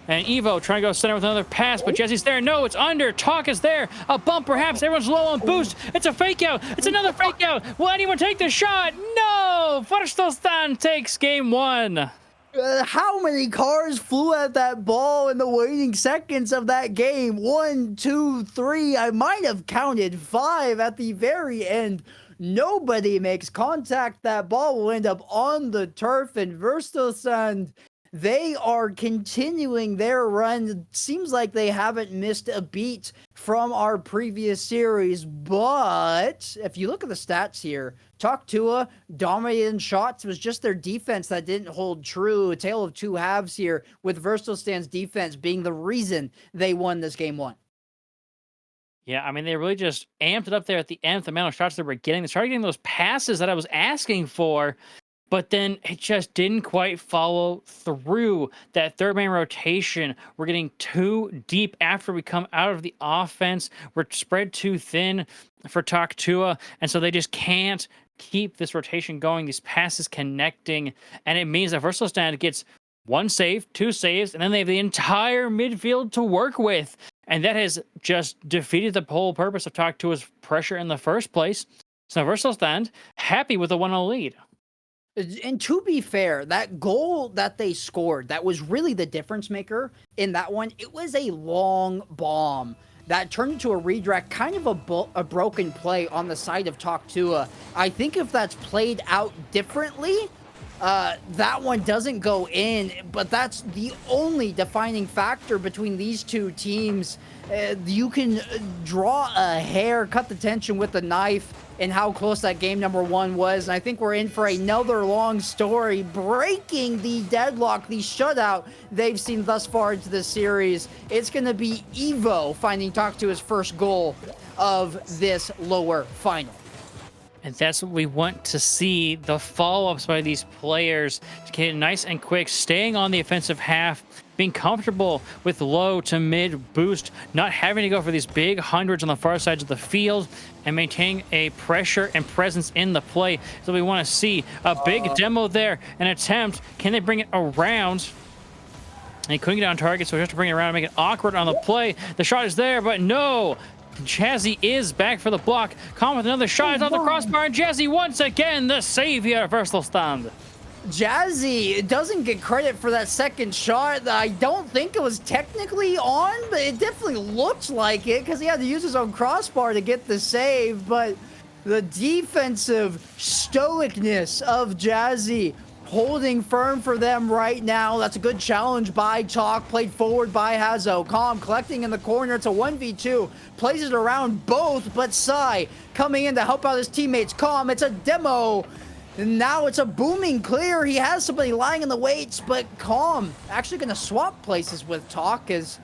And Evo trying to go center with another pass, but Jesse's there. No, it's under. Talk is there. A bump, perhaps. Everyone's low on boost. It's a fake out. It's another fake out. Will anyone take the shot? No! Verstelstand takes game one. How many cars flew at that ball in the waning seconds of that game? 1, 2, 3. I might have counted 5 at the very end. Nobody makes contact. That ball will end up on the turf, and Verstelstand, they are continuing their run. It seems like they haven't missed a beat from our previous series, but if you look at the stats here, Talk Tua dominated in shots. It was just their defense that didn't hold true. A tale of two halves here, with Verstelstand's defense being the reason they won this game one. Yeah, I mean, they really just amped it up there at the end, the amount of shots they were getting. They started getting those passes that I was asking for, but then it just didn't quite follow through. That third man rotation, we're getting too deep after we come out of the offense. We're spread too thin for Talk Tua, and so they just can't keep this rotation going, these passes connecting, and it means that Verstelstand gets 1 save, 2 saves, and then they have the entire midfield to work with. And that has just defeated the whole purpose of Talk Tua's pressure in the first place. So Verstelstand happy with a 1-0 lead. And to be fair, that goal that they scored, that was really the difference maker in that one. It was a long bomb that turned into a redirect, kind of a broken play on the side of Talk Tua. I think if that's played out differently, that one doesn't go in, but that's the only defining factor between these two teams. You can draw a hair, cut the tension with a knife, and how close that game number one was. And I think we're in for another long story, breaking the deadlock, the shutout they've seen thus far into this series. It's going to be Evo finding Talk to his first goal of this lower final. And that's what we want to see, the follow-ups by these players to get it nice and quick, staying on the offensive half, being comfortable with low to mid boost, not having to go for these big hundreds on the far sides of the field, and maintaining a pressure and presence in the play. So we want to see a big demo there, an attempt. Can they bring it around? They couldn't get on target, so we have to bring it around and make it awkward on the play. The shot is there, but no! Jazzy is back for the block. Calm with another shot. It's on the crossbar, and Jazzy once again, the save here at Verstelstand. Jazzy doesn't get credit for that second shot. I don't think it was technically on, but it definitely looked like it because he had to use his own crossbar to get the save. But the defensive stoicness of Jazzy holding firm for them right now. That's a good challenge by Talk, played forward by Hazo. Calm collecting in the corner. It's a 1v2. Plays it around both, but Sai coming in to help out his teammates. Calm, it's a demo. And now it's a booming clear. He has somebody lying in the weights, but Calm actually going to swap places with Talk as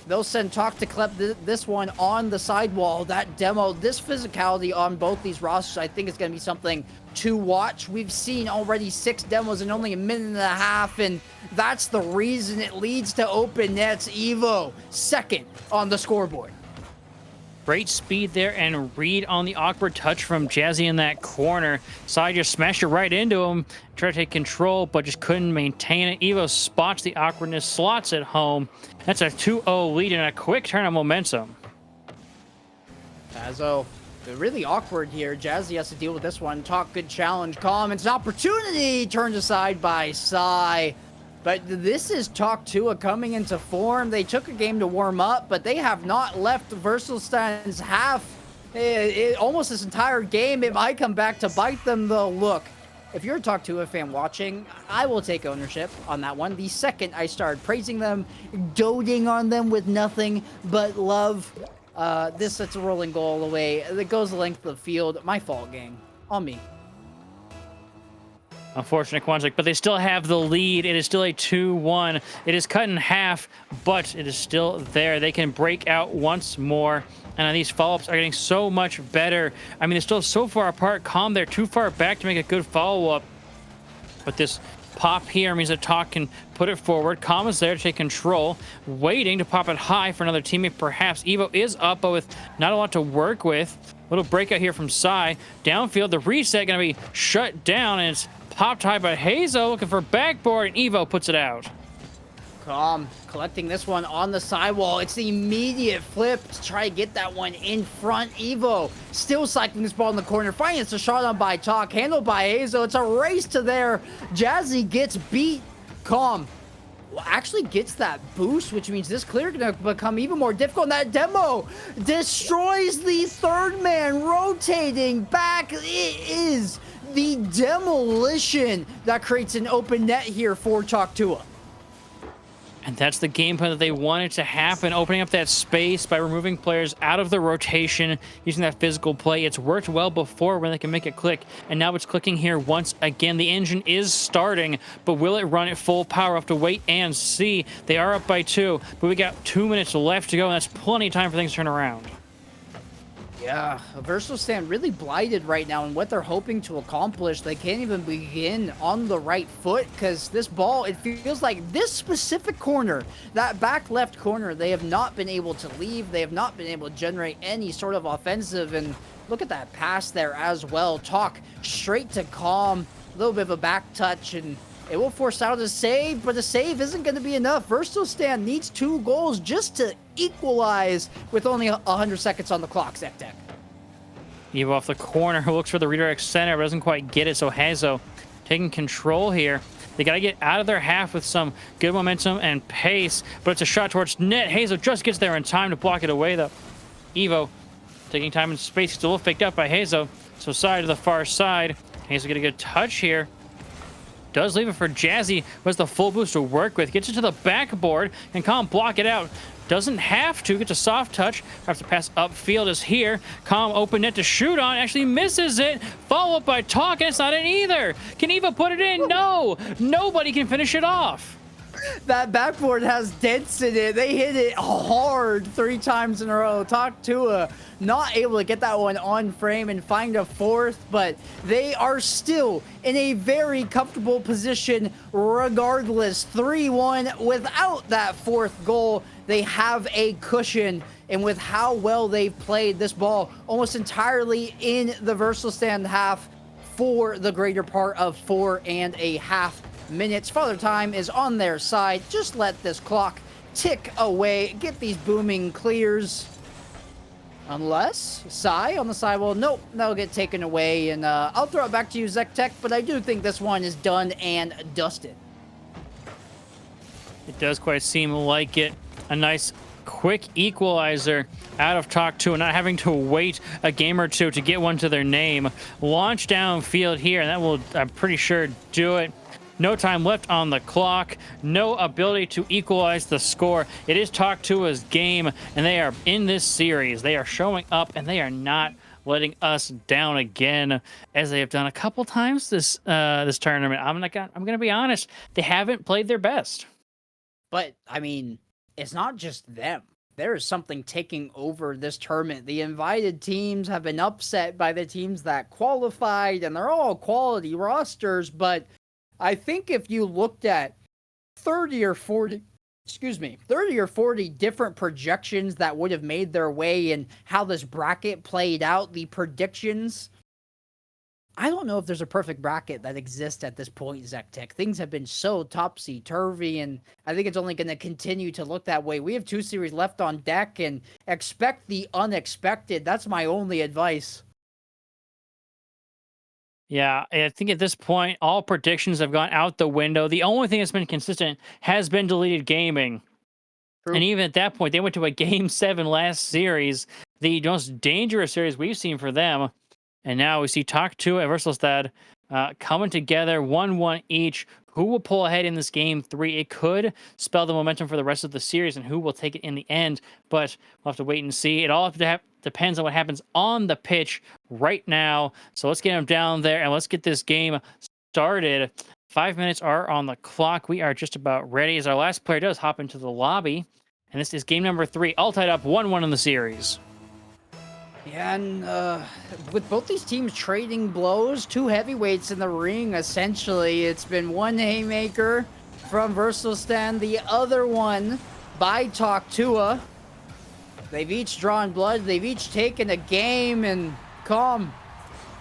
they'll send Talk to collect this one on the sidewall. That demo, this physicality on both these rosters, I think is going to be something to watch. We've seen already 6 demos in only a minute and a half, and that's the reason it leads to open nets. Evo, second on the scoreboard. Great speed there and read on the awkward touch from Jazzy in that corner. Sai just smashed it right into him. Tried to take control, but just couldn't maintain it. Evo spots the awkwardness, slots it home. That's a 2-0 lead and a quick turn of momentum. Pazzo, really awkward here. Jazzy has to deal with this one. Talk, good challenge. Calm, it's an opportunity. Turned aside by Sai. But this is Talk Tua coming into form. They took a game to warm up, but they have not left Versalstan's half almost this entire game. It might come back to bite them, though. Look, if you're a Talk Tua fan watching, I will take ownership on that one. The second I started praising them, doting on them with nothing but love, this sets a rolling goal away. That goes the length of the field. My fault, gang. On me. Unfortunate Quanzek, but they still have the lead. It is still a 2-1. It is cut in half, but it is still there. They can break out once more. And these follow-ups are getting so much better. I mean, they're still so far apart. Calm, they're too far back to make a good follow-up. But this pop here means that Talk can put it forward. Calm is there to take control, waiting to pop it high for another teammate, perhaps. Evo is up, but with not a lot to work with. Little breakout here from Sai. Downfield, the reset going to be shut down, and it's popped high by Hazo, looking for backboard, and Evo puts it out. Calm collecting this one on the sidewall. It's the immediate flip to try to get that one in front. Evo still cycling this ball in the corner. Finds a shot on by Talk, handled by Hazo. It's a race to there. Jazzy gets beat. Calm actually gets that boost, which means this clear gonna become even more difficult. And that demo destroys the third man, rotating back. It is the demolition that creates an open net here for Talk Tua. And that's the game plan that they wanted to happen, opening up that space by removing players out of the rotation, using that physical play. It's worked well before when they can make it click, and now it's clicking here once again. The engine is starting, but will it run at full power? We'll have to wait and see. They are up by 2, but we got 2 minutes left to go, and that's plenty of time for things to turn around. Yeah, Versalstan really blighted right now in what they're hoping to accomplish. They can't even begin on the right foot because this ball, it feels like this specific corner, that back left corner, they have not been able to leave. They have not been able to generate any sort of offensive. And look at that pass there as well. Talk straight to Calm, a little bit of a back touch, and it will force out a save, but a save isn't going to be enough. Versalstan needs 2 goals just to equalize with only 100 seconds on the clock, ZechTech. Evo off the corner, looks for the redirect center, but doesn't quite get it, so Hazo taking control here. They got to get out of their half with some good momentum and pace, but it's a shot towards net. Hazo just gets there in time to block it away, though. Evo taking time and space, still picked up by Hazo, so side to the far side. Hazo get a good touch here. Does leave it for Jazzy, who has the full boost to work with. Gets it to the backboard, and Calm block it out. Doesn't have to. Gets a soft touch. Have to pass upfield is here. Calm open net to shoot on. Actually misses it. Follow up by Talk, and it's not in either. Can Eva put it in? No. Nobody can finish it off. That backboard has dents in it. They hit it hard 3 times in a row. Talk Tua not able to get that one on frame and find a 4th, but they are still in a very comfortable position regardless. 3-1 without that 4th goal. They have a cushion, and with how well they've played this ball almost entirely in the Versalstan half for the greater part of 4.5 minutes. Father Time is on their side. Just let this clock tick away. Get these booming clears. Unless Sai on the sidewall, nope, that'll get taken away. And I'll throw it back to you, ZechTech, but I do think this one is done and dusted. It does quite seem like it. A nice quick equalizer out of Talk 2 and not having to wait a game or 2 to get one to their name. Launch downfield here, and that will, I'm pretty sure, do it. No time left on the clock. No ability to equalize the score. It is Talk 2's game, and they are in this series. They are showing up, and they are not letting us down again, as they have done a couple times this this tournament. I'm gonna be honest, they haven't played their best. But I mean, it's not just them. There is something taking over this tournament. The invited teams have been upset by the teams that qualified, and they're all quality rosters. But I think if you looked at 30 or 40, 30 or 40 different projections that would have made their way and how this bracket played out, the predictions, I don't know if there's a perfect bracket that exists at this point, ZechTech. Things have been so topsy-turvy, and I think it's only going to continue to look that way. We have 2 series left on deck, and expect the unexpected. That's my only advice. Yeah, I think at this point, all predictions have gone out the window. The only thing that's been consistent has been deleted gaming. True. And even at that point, they went to a Game 7 last series, the most dangerous series we've seen for them. And now we see Talk 2 and Versalstad coming together, 1-1 each. Who will pull ahead in this Game 3? It could spell the momentum for the rest of the series and who will take it in the end. But we'll have to wait and see. It all depends on what happens on the pitch right now. So let's get them down there and let's get this game started. 5 minutes are on the clock. We are just about ready as our last player does hop into the lobby. And this is game number 3, all tied up 1-1 in the series. Yeah, and with both these teams trading blows, 2 heavyweights in the ring, essentially. It's been one haymaker from Versalstad, the other one by Talk 2. They've each drawn blood, they've each taken a game, and Calm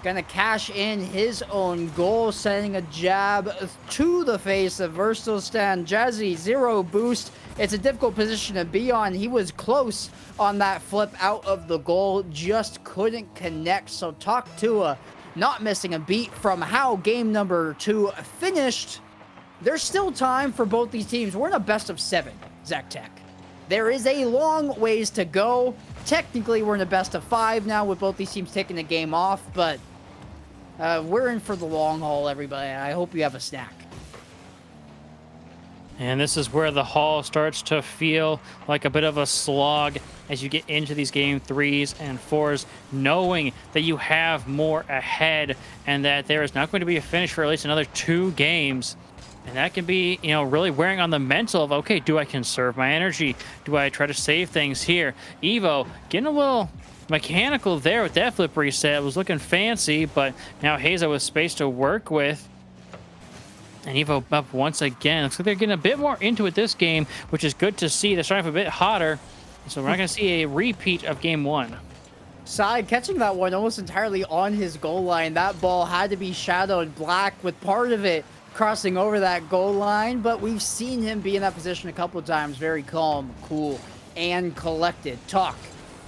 gonna cash in his own goal, sending a jab to the face of Versalstad. Jazzy, 0 boost. It's a difficult position to be on. He was close on that flip out of the goal, just couldn't connect. So Talk 2 not missing a beat from how game number 2 finished. There's still time for both these teams. We're in a best of 7, ZechTech. There is a long ways to go. Technically, we're in a best of 5 now with both these teams taking a game off, but we're in for the long haul, everybody. I hope you have a snack. And this is where the haul starts to feel like a bit of a slog as you get into these game 3s and 4s, knowing that you have more ahead and that there is not going to be a finish for at least another 2 games. And that can be, really wearing on the mental of, okay, do I conserve my energy? Do I try to save things here? Evo getting a little mechanical there with that flip reset. It was looking fancy, but now Hazo with space to work with. And Evo up once again. Looks like they're getting a bit more into it this game, which is good to see. They're starting off a bit hotter. So we're not going to see a repeat of game 1. Side catching that one almost entirely on his goal line. That ball had to be shadowed black with part of it crossing over that goal line. But we've seen him be in that position a couple of times. Very calm, cool, and collected. Talk.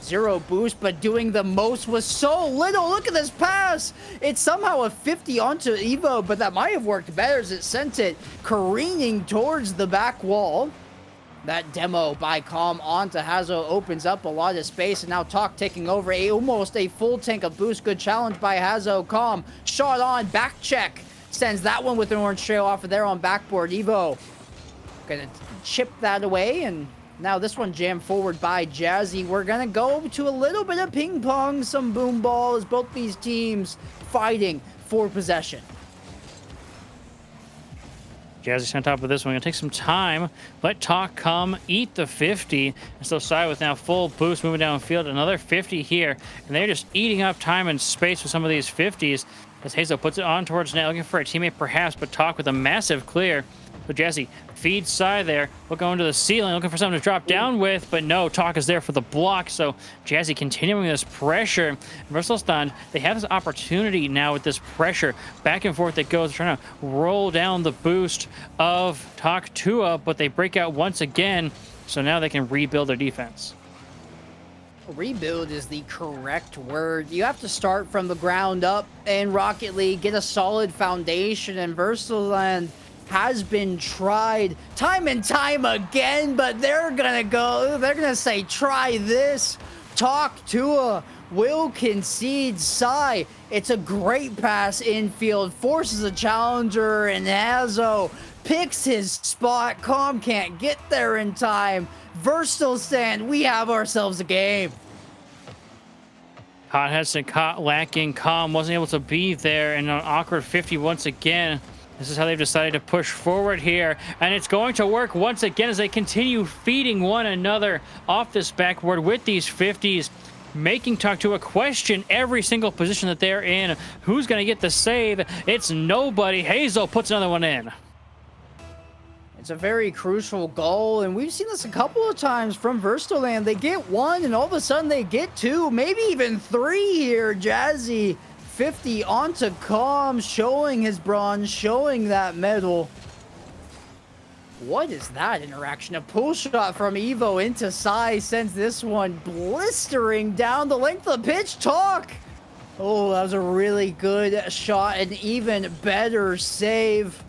0 boost, but doing the most was so little. Look at this pass. It's somehow a 50 onto Evo, but that might have worked better as it sent it careening towards the back wall. That demo by Calm onto Hazo opens up a lot of space, and now Talk taking over almost a full tank of boost. Good challenge by Hazo. Calm shot on, back check. Sends that one with an orange trail off of there on backboard. Evo gonna chip that away, and now this one jammed forward by Jazzy. We're going to go to a little bit of ping pong, some boom balls. Both these teams fighting for possession. Jazzy's on top of this one. Gonna take some time. Let Talk come eat the 50. And so Sai with now full boost moving downfield. Another 50 here. And they're just eating up time and space with some of these 50s. As Hazo puts it on towards net, looking for a teammate perhaps, but Talk with a massive clear. So Jazzy feeds Sai there. We'll go into the ceiling, looking for something to drop down with, but no, Talk is there for the block. So Jazzy continuing this pressure. Versalstad, they have this opportunity now with this pressure. Back and forth it goes, trying to roll down the boost of Talk 2, but they break out once again. So now they can rebuild their defense. Rebuild is the correct word. You have to start from the ground up in Rocket League, get a solid foundation, and Versalstad has been tried time and time again, but they're gonna say try this. Talk Tua will concede. Sai, it's a great pass infield, forces a challenger, and Hazo picks his spot. Calm can't get there in time. Versalstad, we have ourselves a game. Hot has and caught lacking. Calm wasn't able to be there, and an awkward 50 once again. This is how they've decided to push forward here, and it's going to work once again as they continue feeding one another off this backboard with these 50s, making Talk to a question every single position that they're in. Who's going to get the save? It's nobody. Hazel puts another one in. It's a very crucial goal, and we've seen this a couple of times from Verstoland. They get one, and all of a sudden they get two, maybe even three here. Jazzy 50 onto Calm, showing his bronze, showing that medal. What is that interaction? A pull shot from Evo into Sai sends this one blistering down the length of the pitch. Talk! Oh, that was a really good shot, an even better save.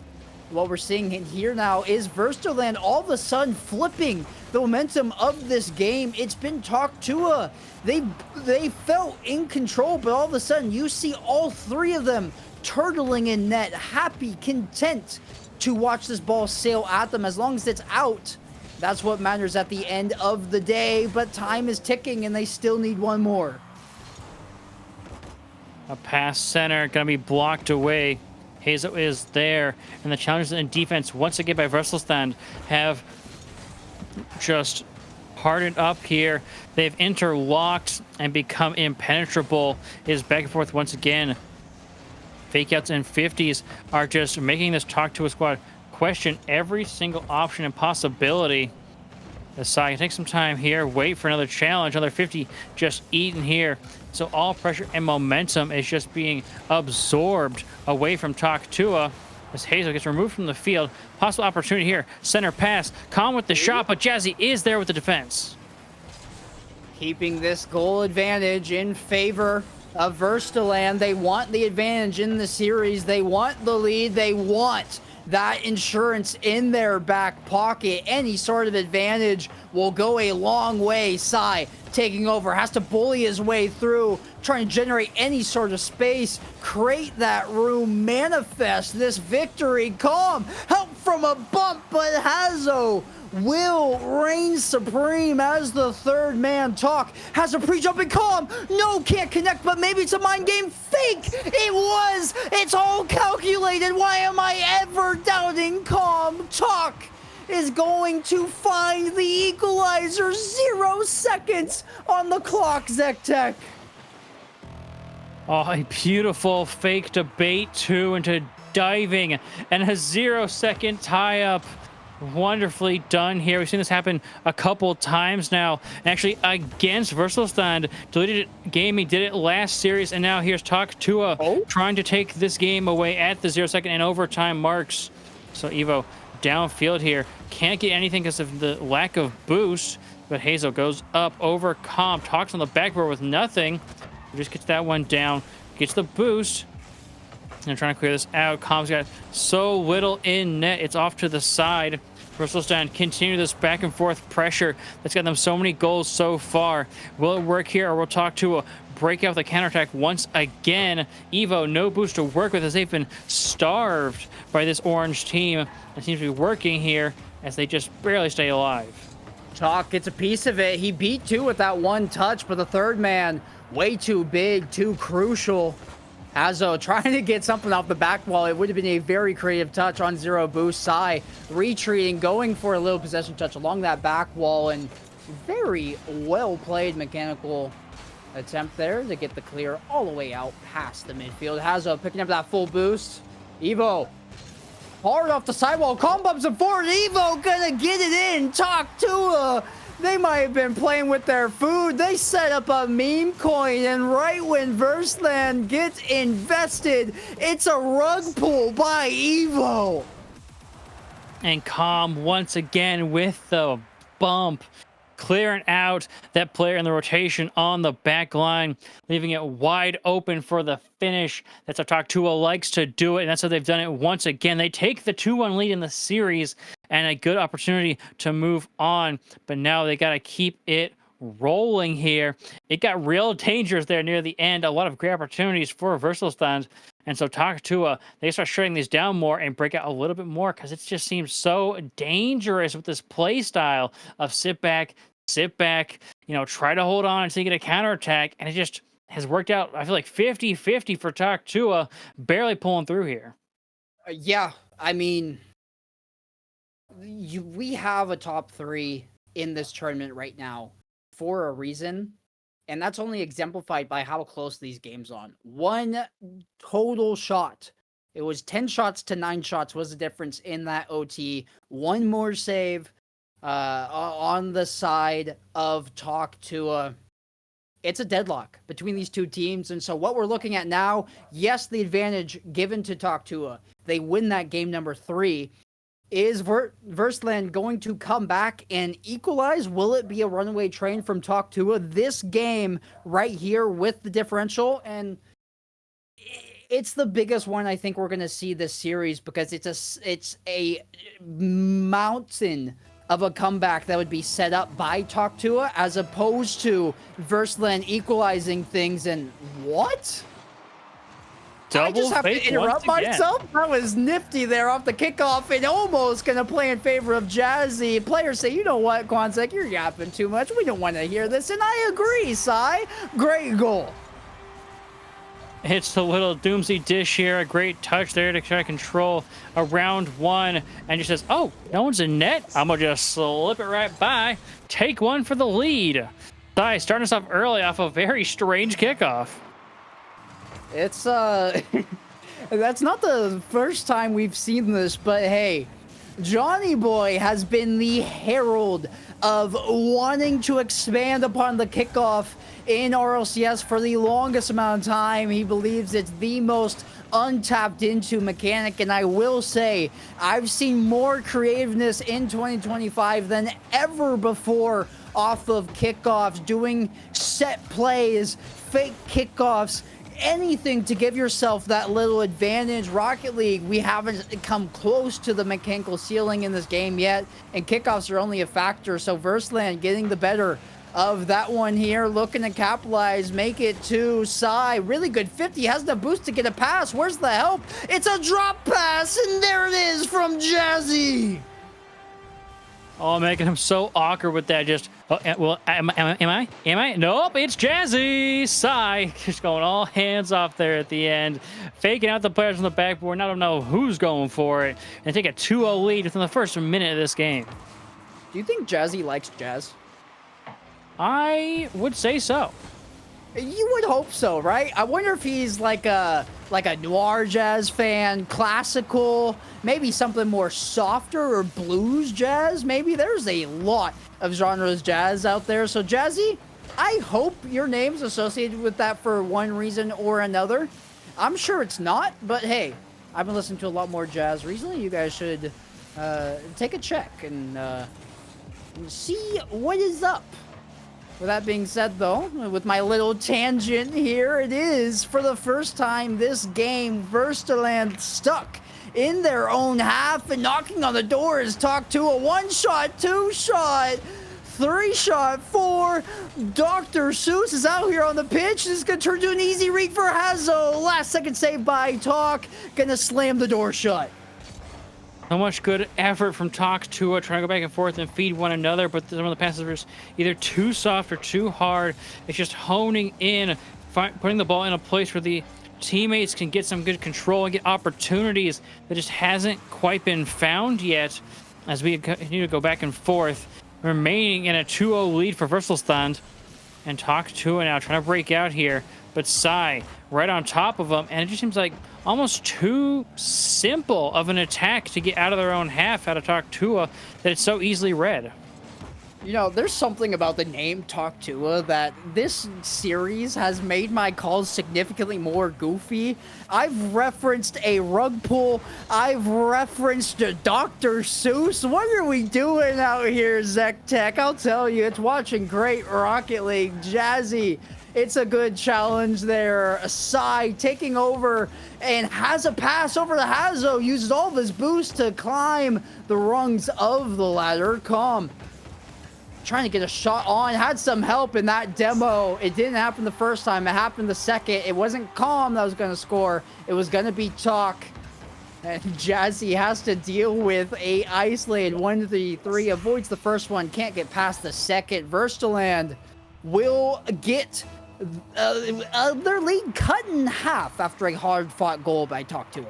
What we're seeing in here now is Verstoland all of a sudden flipping the momentum of this game. It's been Talk Tua. They felt in control, but all of a sudden you see all three of them turtling in net, happy, content to watch this ball sail at them. As long as it's out, that's what matters at the end of the day. But time is ticking and they still need one more. A pass center gonna be blocked away. Hazel is there, and the challenges in defense once again by Verstoland have just hardened up here. They've interlocked and become impenetrable. It is back and forth once again. Fake outs and 50s are just making this Talk to a squad question every single option and possibility. Asai can take some time here, wait for another challenge, another 50 just eaten here. So all pressure and momentum is just being absorbed away from Talk Tua as Hazel gets removed from the field. Possible opportunity here, center pass, Calm with the shot, but Jazzy is there with the defense. Keeping this goal advantage in favor of Verstoland. They want the advantage in the series. They want the lead. They want that insurance in their back pocket. Any sort of advantage will go a long way. Sai taking over, has to bully his way through, trying to generate any sort of space, create that room, manifest this victory. Calm, help from a bump, but Hazo will reign supreme as the third man. Talk has a pre-jumping. Calm, no, can't connect, but maybe it's a mind game. Fake, it was, it's all calculated. Why am I ever doubting Calm? Talk is going to find the equalizer. 0 seconds on the clock, ZechTech. Oh, a beautiful fake to bait two into diving, and a 0-second tie-up. Wonderfully done here. We've seen this happen a couple times now. Actually, against Verstoland, Deleted It Gaming did it last series, and now here's Talk Tua trying to take this game away at the 0-second and overtime marks. So Evo downfield here, can't get anything because of the lack of boost, but Hazel goes up over Calm, Talks on the backboard with nothing. Just gets that one down, gets the boost. And trying to clear this out. Calm's got so little in net. It's off to the side. Verstoland continue this back and forth pressure that's got them so many goals so far. Will it work here, or will Talk to break out the counterattack once again? Evo, no boost to work with as they've been starved by this orange team. It seems to be working here as they just barely stay alive. Talk gets a piece of it. He beat two with that one touch, but the third man, way too big, too crucial. Hazo trying to get something off the back wall. It would have been a very creative touch on 0 boost. Sai retreating, going for a little possession touch along that back wall, and very well played mechanical attempt there to get the clear all the way out past the midfield. Hazo picking up that full boost. Evo hard off the sidewall. Calm bumps him forward. Evo gonna get it in. Talk Tua. They might have been playing with their food. They set up a meme coin, and right when Verstoland gets invested, it's a rug pull by Evo. And Calm once again with the bump, clearing out that player in the rotation on the back line, leaving it wide open for the finish. That's how Talk Tua likes to do it, and that's how they've done it once again. They take the 2-1 lead in the series, and a good opportunity to move on, but now they got to keep it rolling here. It got real dangerous there near the end. A lot of great opportunities for Verstoland, and so Talk Tua, they start shutting these down more and break out a little bit more, because it just seems so dangerous with this play style of sit back, you know, try to hold on until you get a counterattack, and it just has worked out, I feel like 50-50 for Talk Tua, barely pulling through here. Yeah, I mean, we have a top 3 in this tournament right now for a reason, and that's only exemplified by how close these games on. One total shot. It was 10 shots to 9 shots was the difference in that OT. One more save on the side of Talk Tua. It's a deadlock between these two teams. And so what we're looking at now, yes, the advantage given to Talk Tua. They win that game number 3. Is Versland going to come back and equalize? Will it be a runaway train from Talk Tua? This game right here with the differential, and it's the biggest one I think we're going to see this series, because it's a mountain of a comeback that would be set up by Talk Tua, as opposed to Versland equalizing things. And what? I just have to interrupt myself. That was nifty there off the kickoff, and almost going to play in favor of Jazzy. Players say, you know what, Quanzek, you're yapping too much. We don't want to hear this. And I agree, Sai. Great goal. It's the little Doomsy dish here. A great touch there to try to control around 1. And just says, oh, no one's in net. I'm going to just slip it right by. Take 1 for the lead. Sai starting us off early off a very strange kickoff. It's, that's not the first time we've seen this, but hey, Johnny Boy has been the herald of wanting to expand upon the kickoff in RLCS for the longest amount of time. He believes it's the most untapped into mechanic, and I will say I've seen more creativeness in 2025 than ever before off of kickoffs, doing set plays, fake kickoffs, anything to give yourself that little advantage. Rocket League, we haven't come close to the mechanical ceiling in this game yet, and kickoffs are only a factor. So Versland getting the better of that one here, looking to capitalize, make it to Sai. Really good 50, has the boost to get a pass. Where's the help? It's a drop pass, and there it is from Jazzy. Oh, making him so awkward with that. Just, oh, well, am I? Nope, it's Jazzy. Sai just going all hands off there at the end, faking out the players on the backboard. I don't know who's going for it, and take a 2-0 lead within the first minute of this game. Do you think Jazzy likes jazz? I would say so. You would hope so, right? I wonder if he's like a noir jazz fan, classical, maybe something more softer, or blues jazz. Maybe there's a lot of genres jazz out there. So Jazzy, I hope your name's associated with that for one reason or another. I'm sure it's not, but hey, I've been listening to a lot more jazz recently. You guys should take a check and see what is up. With that being said, though, with my little tangent here, it is for the first time this game, Verstaland stuck in their own half, and knocking on the door is Talk to a 1-shot, 2-shot, 3-shot, 4. Dr. Seuss is out here on the pitch. This is going to turn to an easy read for Hazo. Last second save by Talk. Going to slam the door shut. So much good effort from Talk Tua, trying to go back and forth and feed one another, but some of the passes were either too soft or too hard. It's just honing in, putting the ball in a place where the teammates can get some good control and get opportunities that just hasn't quite been found yet, as we continue to go back and forth, remaining in a 2-0 lead for Versalstand. And Talk Tua now trying to break out here, but Sai right on top of him, and it just seems like almost too simple of an attack to get out of their own half out of Talk Tua that it's so easily read. You know, there's something about the name Talk Tua that this series has made my calls significantly more goofy. I've referenced a rug pull. I've referenced Dr. Seuss. What are we doing out here, ZechTech? I'll tell you, it's watching great Rocket League. Jazzy, it's a good challenge there. Sai taking over and has a pass over to Hazo. Uses all of his boost to climb the rungs of the ladder. Calm. Trying to get a shot on. Had some help in that demo. It didn't happen the first time. It happened the second. It wasn't Calm that was going to score. It was going to be Talk. And Jazzy has to deal with a isolated 1-3. Avoids the first one. Can't get past the second. Verstaland will get their lead cut in half after a hard-fought goal by Tok2.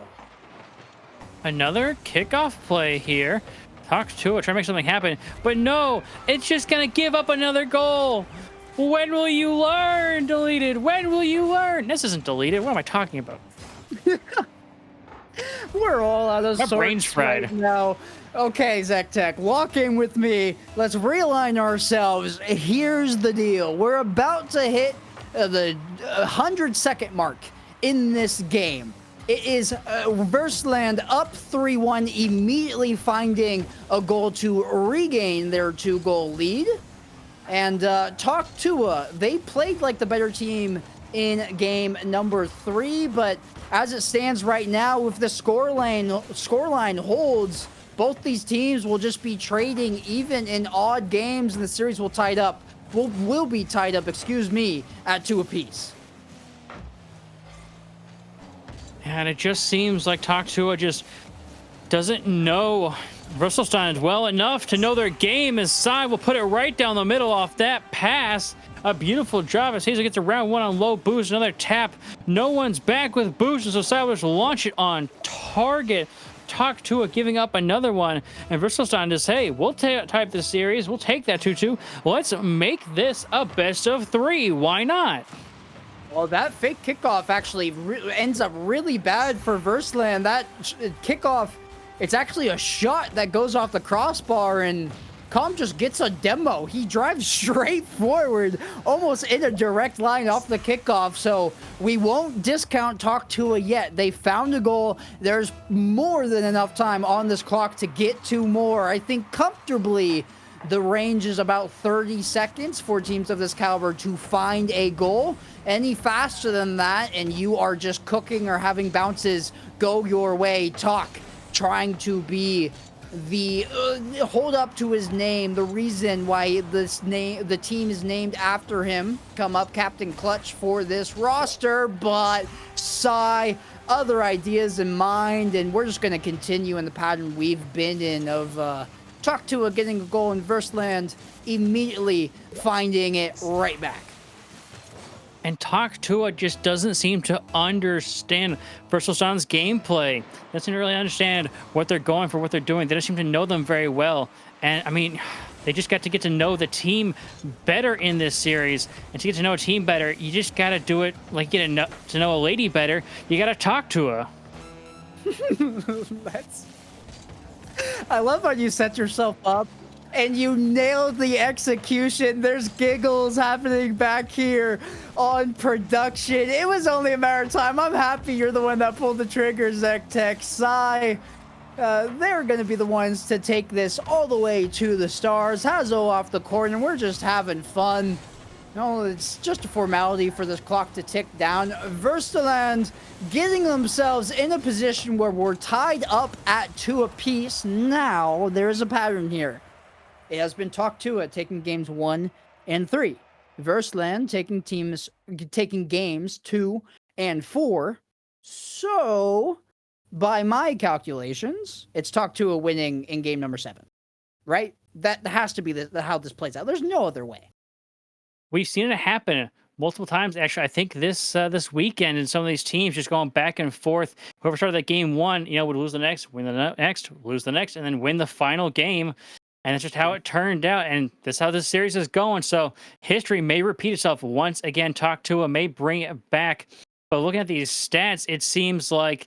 Another kickoff play here. Talk to it, try to make something happen. But no, it's just going to give up another goal. When will you learn? Deleted. When will you learn? This isn't deleted. What am I talking about? We're all out of My sorts brain's fried. right now. Okay, ZechTech, walk in with me. Let's realign ourselves. Here's the deal. We're about to hit the 100-second mark in this game. It is Versland up 3-1, immediately finding a goal to regain their 2-goal lead. And Tok2, they played like the better team in game number 3, but as it stands right now, if the scoreline holds, both these teams will just be trading even in odd games, and the series will be tied up, excuse me, at 2 apiece. And it just seems like Tok2 just doesn't know Russelstein well enough to know their game. As Sai will put it right down the middle off that pass. A beautiful job as Hazel gets a round 1 on low boost. Another tap. No one's back with boost, and so Sai will launch it on target. Tok2 giving up another one. And Russelstein just, hey, we'll type the series. We'll take that 2-2. Let's make this a best of 3. Why not? Well, that fake kickoff actually ends up really bad for Versland. That kickoff, it's actually a shot that goes off the crossbar, and Com just gets a demo. He drives straight forward, almost in a direct line off the kickoff, so we won't discount Tok2 yet. They found a goal. There's more than enough time on this clock to get 2 more. I think comfortably the range is about 30 seconds for teams of this caliber to find a goal. Any faster than that, and you are just cooking or having bounces go your way. Tok trying to be the hold up to his name, the reason why the team is named after him. Come up Captain Clutch for this roster, but Sai, other ideas in mind, and we're just going to continue in the pattern we've been in of Tok2 getting a goal in Versland, immediately finding it right back. And Tok2 just doesn't seem to understand Versselstein's gameplay. Doesn't really understand what they're going for, what they're doing. They don't seem to know them very well. And I mean, they just got to get to know the team better in this series. And to get to know a team better, you just got to do it like get to know a lady better. You got to talk to her. I love how you set yourself up and you nailed the execution. There's giggles happening back here on production. It was only a matter of time. I'm happy you're the one that pulled the trigger, ZechTech. Sai, they're going to be the ones to take this all the way to the stars. Hazo off the corner. We're just having fun. No, it's just a formality for this clock to tick down. Verstaland getting themselves in a position where we're tied up at 2 apiece. Now, there is a pattern here. It has been talked to at taking games 1 and 3. Versland taking games 2 and 4. So, by my calculations, it's talked to a winning in game number 7. Right? That has to be how this plays out. There's no other way. We've seen it happen multiple times. Actually, I think this weekend, and some of these teams just going back and forth. Whoever started that game 1, would lose the next, win the next, lose the next, and then win the final game. And that's just how it turned out. And that's how this series is going. So history may repeat itself once again. Tok2 may bring it back. But looking at these stats, it seems like,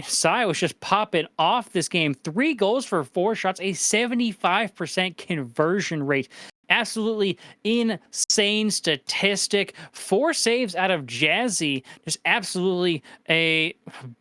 Sai was just popping off this game. 3 goals for 4 shots, a 75% conversion rate. Absolutely insane statistic. 4 saves out of Jazzy. Just absolutely a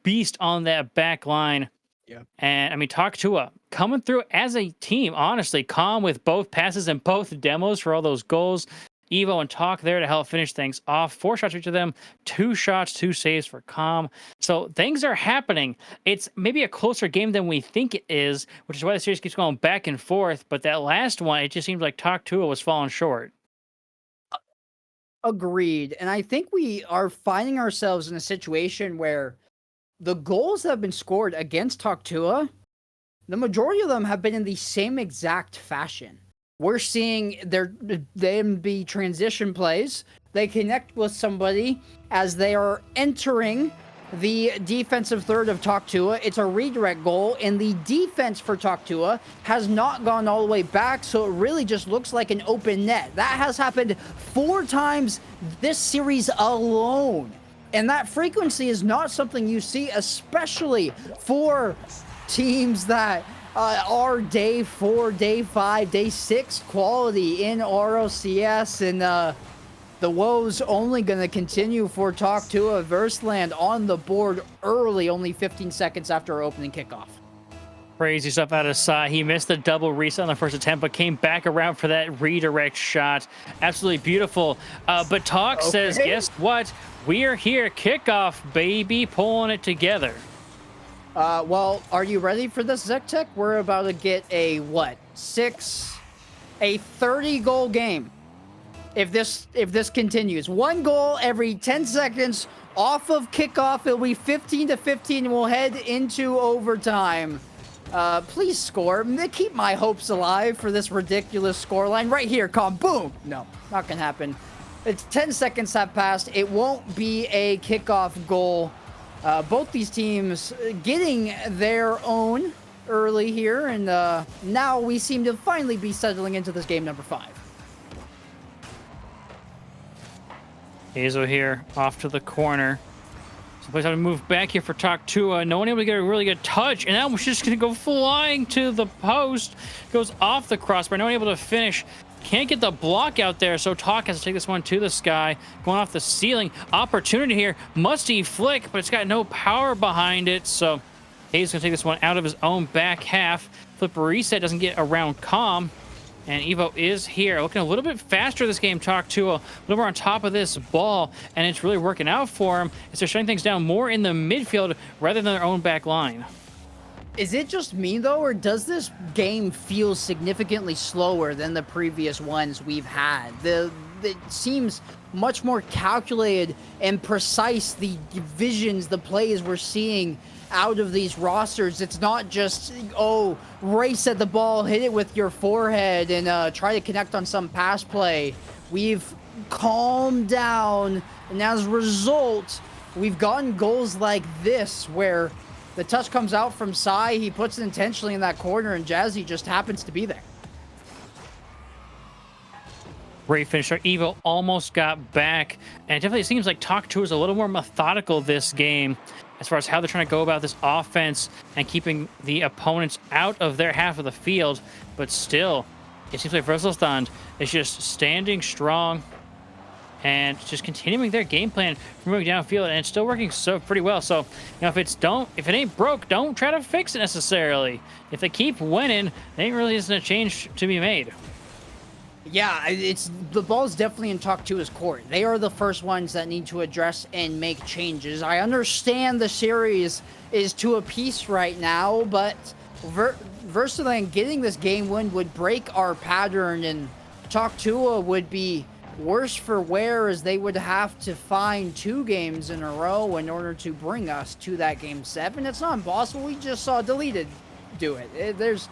beast on that back line. Yeah. And Tok2 coming through as a team, honestly, calm with both passes and both demos for all those goals. Evo and Talk there to help finish things off. 4 shots for each of them, 2 shots, 2 saves for Com. So things are happening. It's maybe a closer game than we think it is, which is why the series keeps going back and forth. But that last one, it just seems like Tok2 was falling short. Agreed. And I think we are finding ourselves in a situation where the goals that have been scored against Tok2, the majority of them have been in the same exact fashion. We're seeing them be transition plays They connect with somebody as they are entering the defensive third of Taktua. It's a redirect goal, and the defense for Taktua has not gone all the way back, so it really just looks like an open net. That has happened 4 times this series alone, and that frequency is not something you see, especially for teams that are day 4, day 5, day 6 quality in ROCS, and the woes only going to continue for Taktua. Versland on the board early, only 15 seconds after our opening kickoff. Crazy stuff out of Sai. He missed the double reset on the first attempt, but came back around for that redirect shot. Absolutely beautiful. But Talk says, guess what? We're here. Kickoff, baby. Pulling it together. Well, are you ready for this, ZechTech? We're about to get a, what, 30-goal game. If this continues, 1 goal every 10 seconds off of kickoff, it'll be 15-15, and we'll head into overtime. Please score. Keep my hopes alive for this ridiculous scoreline right here. Boom. No, not gonna happen. It's 10 seconds have passed. It won't be a kickoff goal. Both these teams getting their own early here, and now we seem to finally be settling into this game number 5. Hazel here off to the corner. So plays how to move back here for Taktua. No one able to get a really good touch, and that was just going to go flying to the post. Goes off the crossbar. No one able to finish. Can't get the block out there, so Talk has to take this one to the sky. Going off the ceiling. Opportunity here. Musty flick, but it's got no power behind it, so Hayes going to take this one out of his own back half. Flip reset doesn't get around Calm. And Evo is here, looking a little bit faster this game. Taktua a little more on top of this ball, and it's really working out for him as they're shutting things down more in the midfield rather than their own back line. Is it just me, though, or does this game feel significantly slower than the previous ones we've had? It seems much more calculated and precise, the visions, the plays we're seeing out of these rosters. It's not just, race at the ball, hit it with your forehead, and try to connect on some pass play. We've calmed down, and as a result, we've gotten goals like this, where the touch comes out from Sai, he puts it intentionally in that corner, and Jazzy just happens to be there. Great finisher. Evo almost got back, and it definitely seems like Taktua is a little more methodical this game as far as how they're trying to go about this offense and keeping the opponents out of their half of the field. But still, it seems like Versland is just standing strong and just continuing their game plan for moving downfield, and it's still working so pretty well. So, if it ain't broke, don't try to fix it necessarily. If they keep winning, there ain't really isn't a change to be made. Yeah, the ball's definitely in Taktua's court. They are the first ones that need to address and make changes. I understand the series is to a piece right now, but Versland getting this game win would break our pattern, and Taktua would be worse for wear, as they would have to find 2 games in a row in order to bring us to that game 7. It's not impossible. We just saw Deleted do it. There's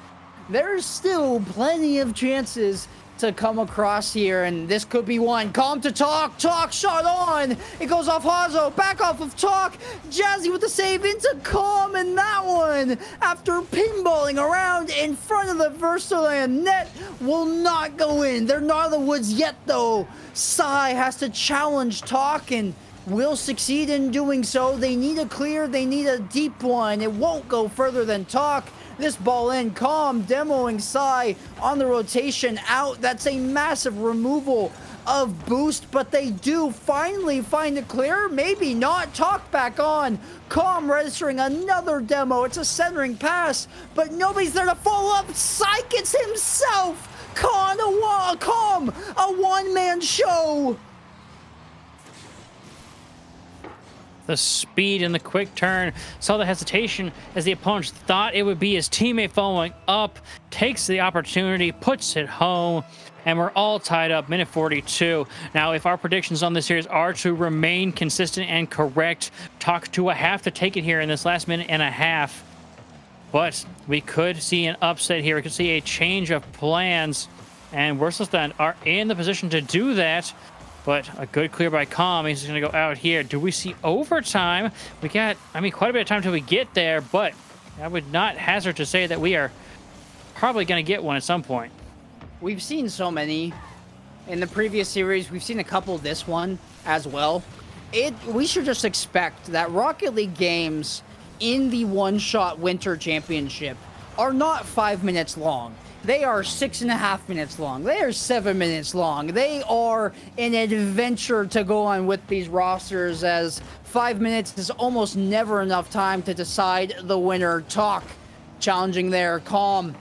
still plenty of chances to come across here, and this could be one. Calm to Talk shot on, it goes off Hazo, back off of Talk, Jazzy with the save into Calm, and that one, after pinballing around in front of the Versland net, will not go in. They're not in the woods yet, though. Sai has to challenge Talk, and will succeed in doing so. They need a clear, they need a deep one. It won't go further than Talk. This ball in, Calm demoing Sai on the rotation out. That's a massive removal of boost, but they do finally find it clear. Maybe not. Talk back on. Calm registering another demo. It's a centering pass, but nobody's there to follow up. Sai gets himself. Calm, a one-man show. The speed and the quick turn, saw the hesitation as the opponents thought it would be his teammate following up, takes the opportunity, puts it home, and we're all tied up, minute 42. Now, if our predictions on this series are to remain consistent and correct, Taktua have to take it here in this last minute and a half. But we could see an upset here. We could see a change of plans, and Versland are in the position to do that. but a good clear by Calm. He's going to go out here. Do we see overtime? We got, I mean, quite a bit of time till we get there, but I would not hazard to say that we are probably going to get one at some point. We've seen so many in the previous series. We've seen a couple this one as well. We should just expect that Rocket League games in the one-shot Winter Championship are not 5 minutes long. They are 6.5 minutes long. They are 7 minutes long. They are an adventure to go on with these rosters, as 5 minutes is almost never enough time to decide the winner. Talk challenging there. Calm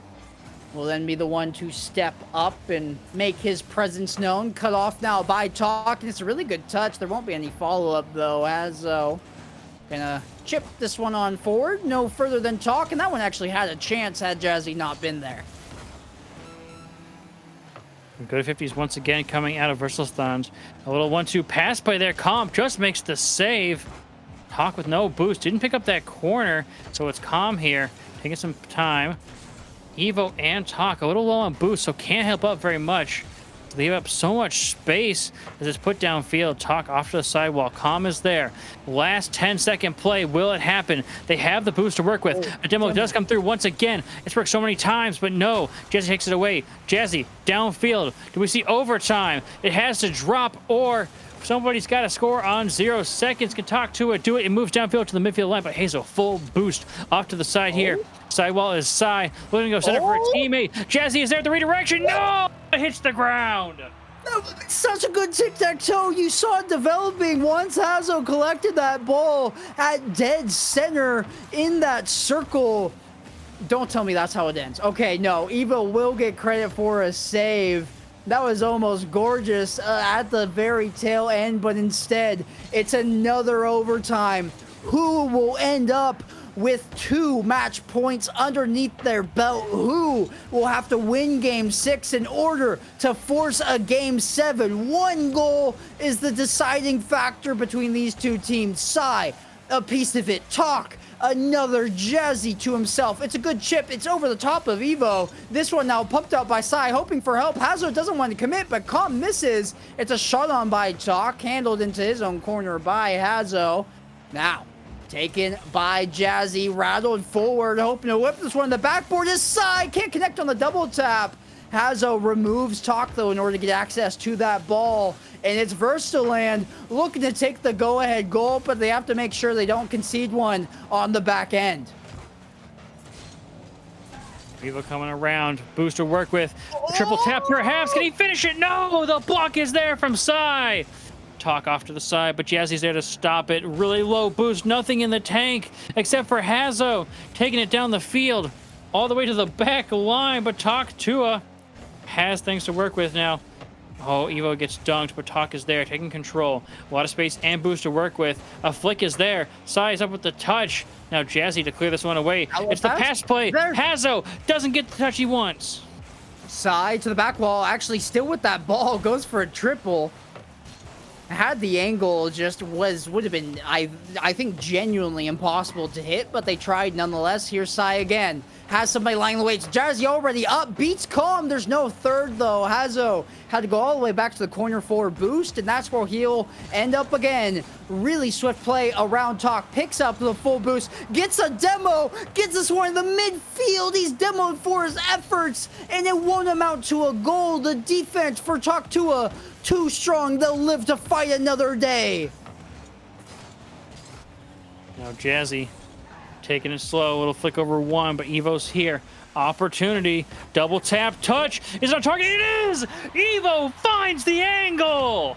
will then be the one to step up and make his presence known. Cut off now by Talk, and it's a really good touch. There won't be any follow-up though, as gonna chip this one on forward. No further than Talk, and that one actually had a chance had Jazzy not been there. Good 50s once again coming out of Versalsthons. A little 1-2 pass play there. Calm just makes the save. Talk with no boost. Didn't pick up that corner, so it's Calm here. Taking some time. Evo and Talk a little low on boost, so can't help up very much. Leave up so much space as it's put downfield. Talk off to the side while Calm is there. Last 10-second play. Will it happen? They have the boost to work with. A demo does come through once again. It's worked so many times, but no. Jazzy takes it away. Jazzy downfield. Do we see overtime? It has to drop, or somebody's got to score on 0 seconds. Can Talk to it. Do it. It moves downfield to the midfield line, but Hazel full boost off to the side here. Sidewall is Sai. Looking to go center for a teammate. Jazzy is there at the redirection. No! It hits the ground. Such a good tic-tac-toe. You saw it developing once Hazo collected that ball at dead center in that circle. Don't tell me that's how it ends. Okay, no. Evo will get credit for a save. That was almost gorgeous at the very tail end, but instead, it's another overtime. Who will end up with 2 match points underneath their belt? Who will have to win game 6 in order to force a game 7? One goal is the deciding factor between these two teams. Sai, a piece of it. Talk, another. Jazzy to himself. It's a good chip. It's over the top of Evo. This one now pumped out by Sai, hoping for help. Hazo doesn't want to commit, but Calm misses. It's a shot on by Talk, handled into his own corner by Hazo. Now, taken by Jazzy, rattled forward, hoping to whip this one. The backboard is Sai, can't connect on the double tap. Hazo removes Talk though in order to get access to that ball, and it's Versaland looking to take the go-ahead goal, but they have to make sure they don't concede one on the back end. Evo coming around, boost to work with. Triple tap perhaps, can he finish it? No, the block is there from Sai. Talk off to the side, but Jazzy's there to stop it. Really low boost, nothing in the tank except for Hazo taking it down the field all the way to the back line, but Talk Tua has things to work with now. Oh, Evo gets dunked, but Talk is there taking control. A lot of space and boost to work with. A flick is there. Sai is up with the touch. Now Jazzy to clear this one away. It's the pass play. Hazo doesn't get the touch he wants. Sai to the back wall, actually still with that ball, goes for a triple. Had the angle just would have been, I think, genuinely impossible to hit, but they tried nonetheless. Here's Sai again. Has somebody lying in the way. It's Jazzy already up. Beats Calm. There's no third, though. Hazo had to go all the way back to the corner for a boost, and that's where he'll end up again. Really swift play around Talk. Picks up the full boost. Gets a demo. Gets this one in the midfield. He's demoed for his efforts, and it won't amount to a goal. The defense for Talk Tua too strong. They'll live to fight another day. Now Jazzy taking it slow, a little flick over one, but Evo's here. Opportunity, double tap, touch, is on target, it is! Evo finds the angle!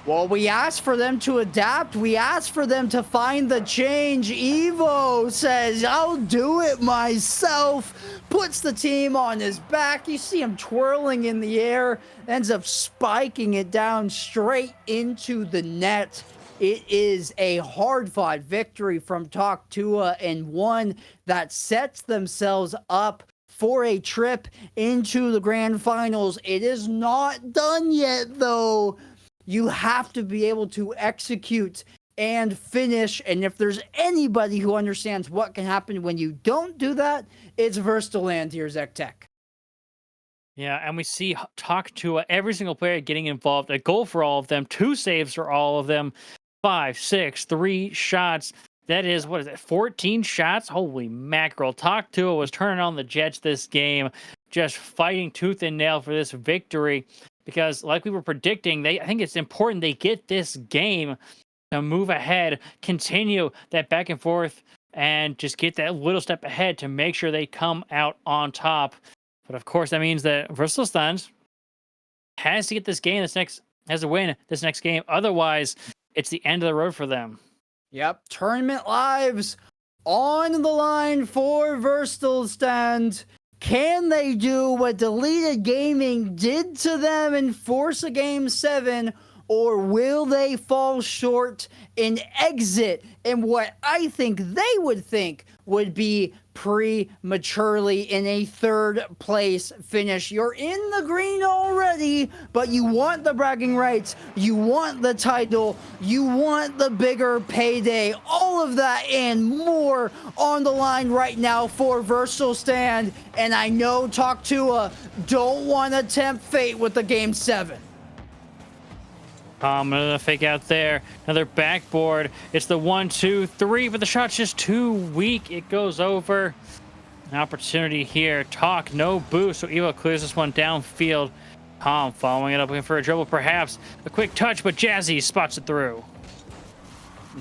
Well, we asked for them to adapt. We asked for them to find the change. Evo says, I'll do it myself. Puts the team on his back. You see him twirling in the air. Ends up spiking it down straight into the net. It is a hard-fought victory from Talk Tua, and one that sets themselves up for a trip into the grand finals. It is not done yet, though. You have to be able to execute and finish, and if there's anybody who understands what can happen when you don't do that, it's Versaland here, ZechTech. Yeah, and we see talk to every single player getting involved. A goal for all of them, 2 saves for all of them, 5, 6, 3 shots. That is, what is it, 14 shots? Holy mackerel. Talk to was turning on the Jets this game, just fighting tooth and nail for this victory. Because, like we were predicting, I think it's important they get this game to move ahead, continue that back and forth, and just get that little step ahead to make sure they come out on top. But of course, that means that Versalstand has to get this game, has to win this next game. Otherwise, it's the end of the road for them. Yep, tournament lives on the line for Versalstand. Can they do what Deleted Gaming did to them and force a Game 7? Or will they fall short and exit in what I think they would think would be prematurely in a 3rd place finish? You're in the green already, but you want the bragging rights, you want the title, you want the bigger payday, all of that and more on the line right now for Versalstand. And I know Talk Tua don't want to tempt fate with the Game 7. Another fake out there. Another backboard. It's the 1, 2, 3, but the shot's just too weak. It goes over. An opportunity here. Talk, no boost. So Evo clears this one downfield. Following it up, looking for a dribble, perhaps. A quick touch, but Jazzy spots it through.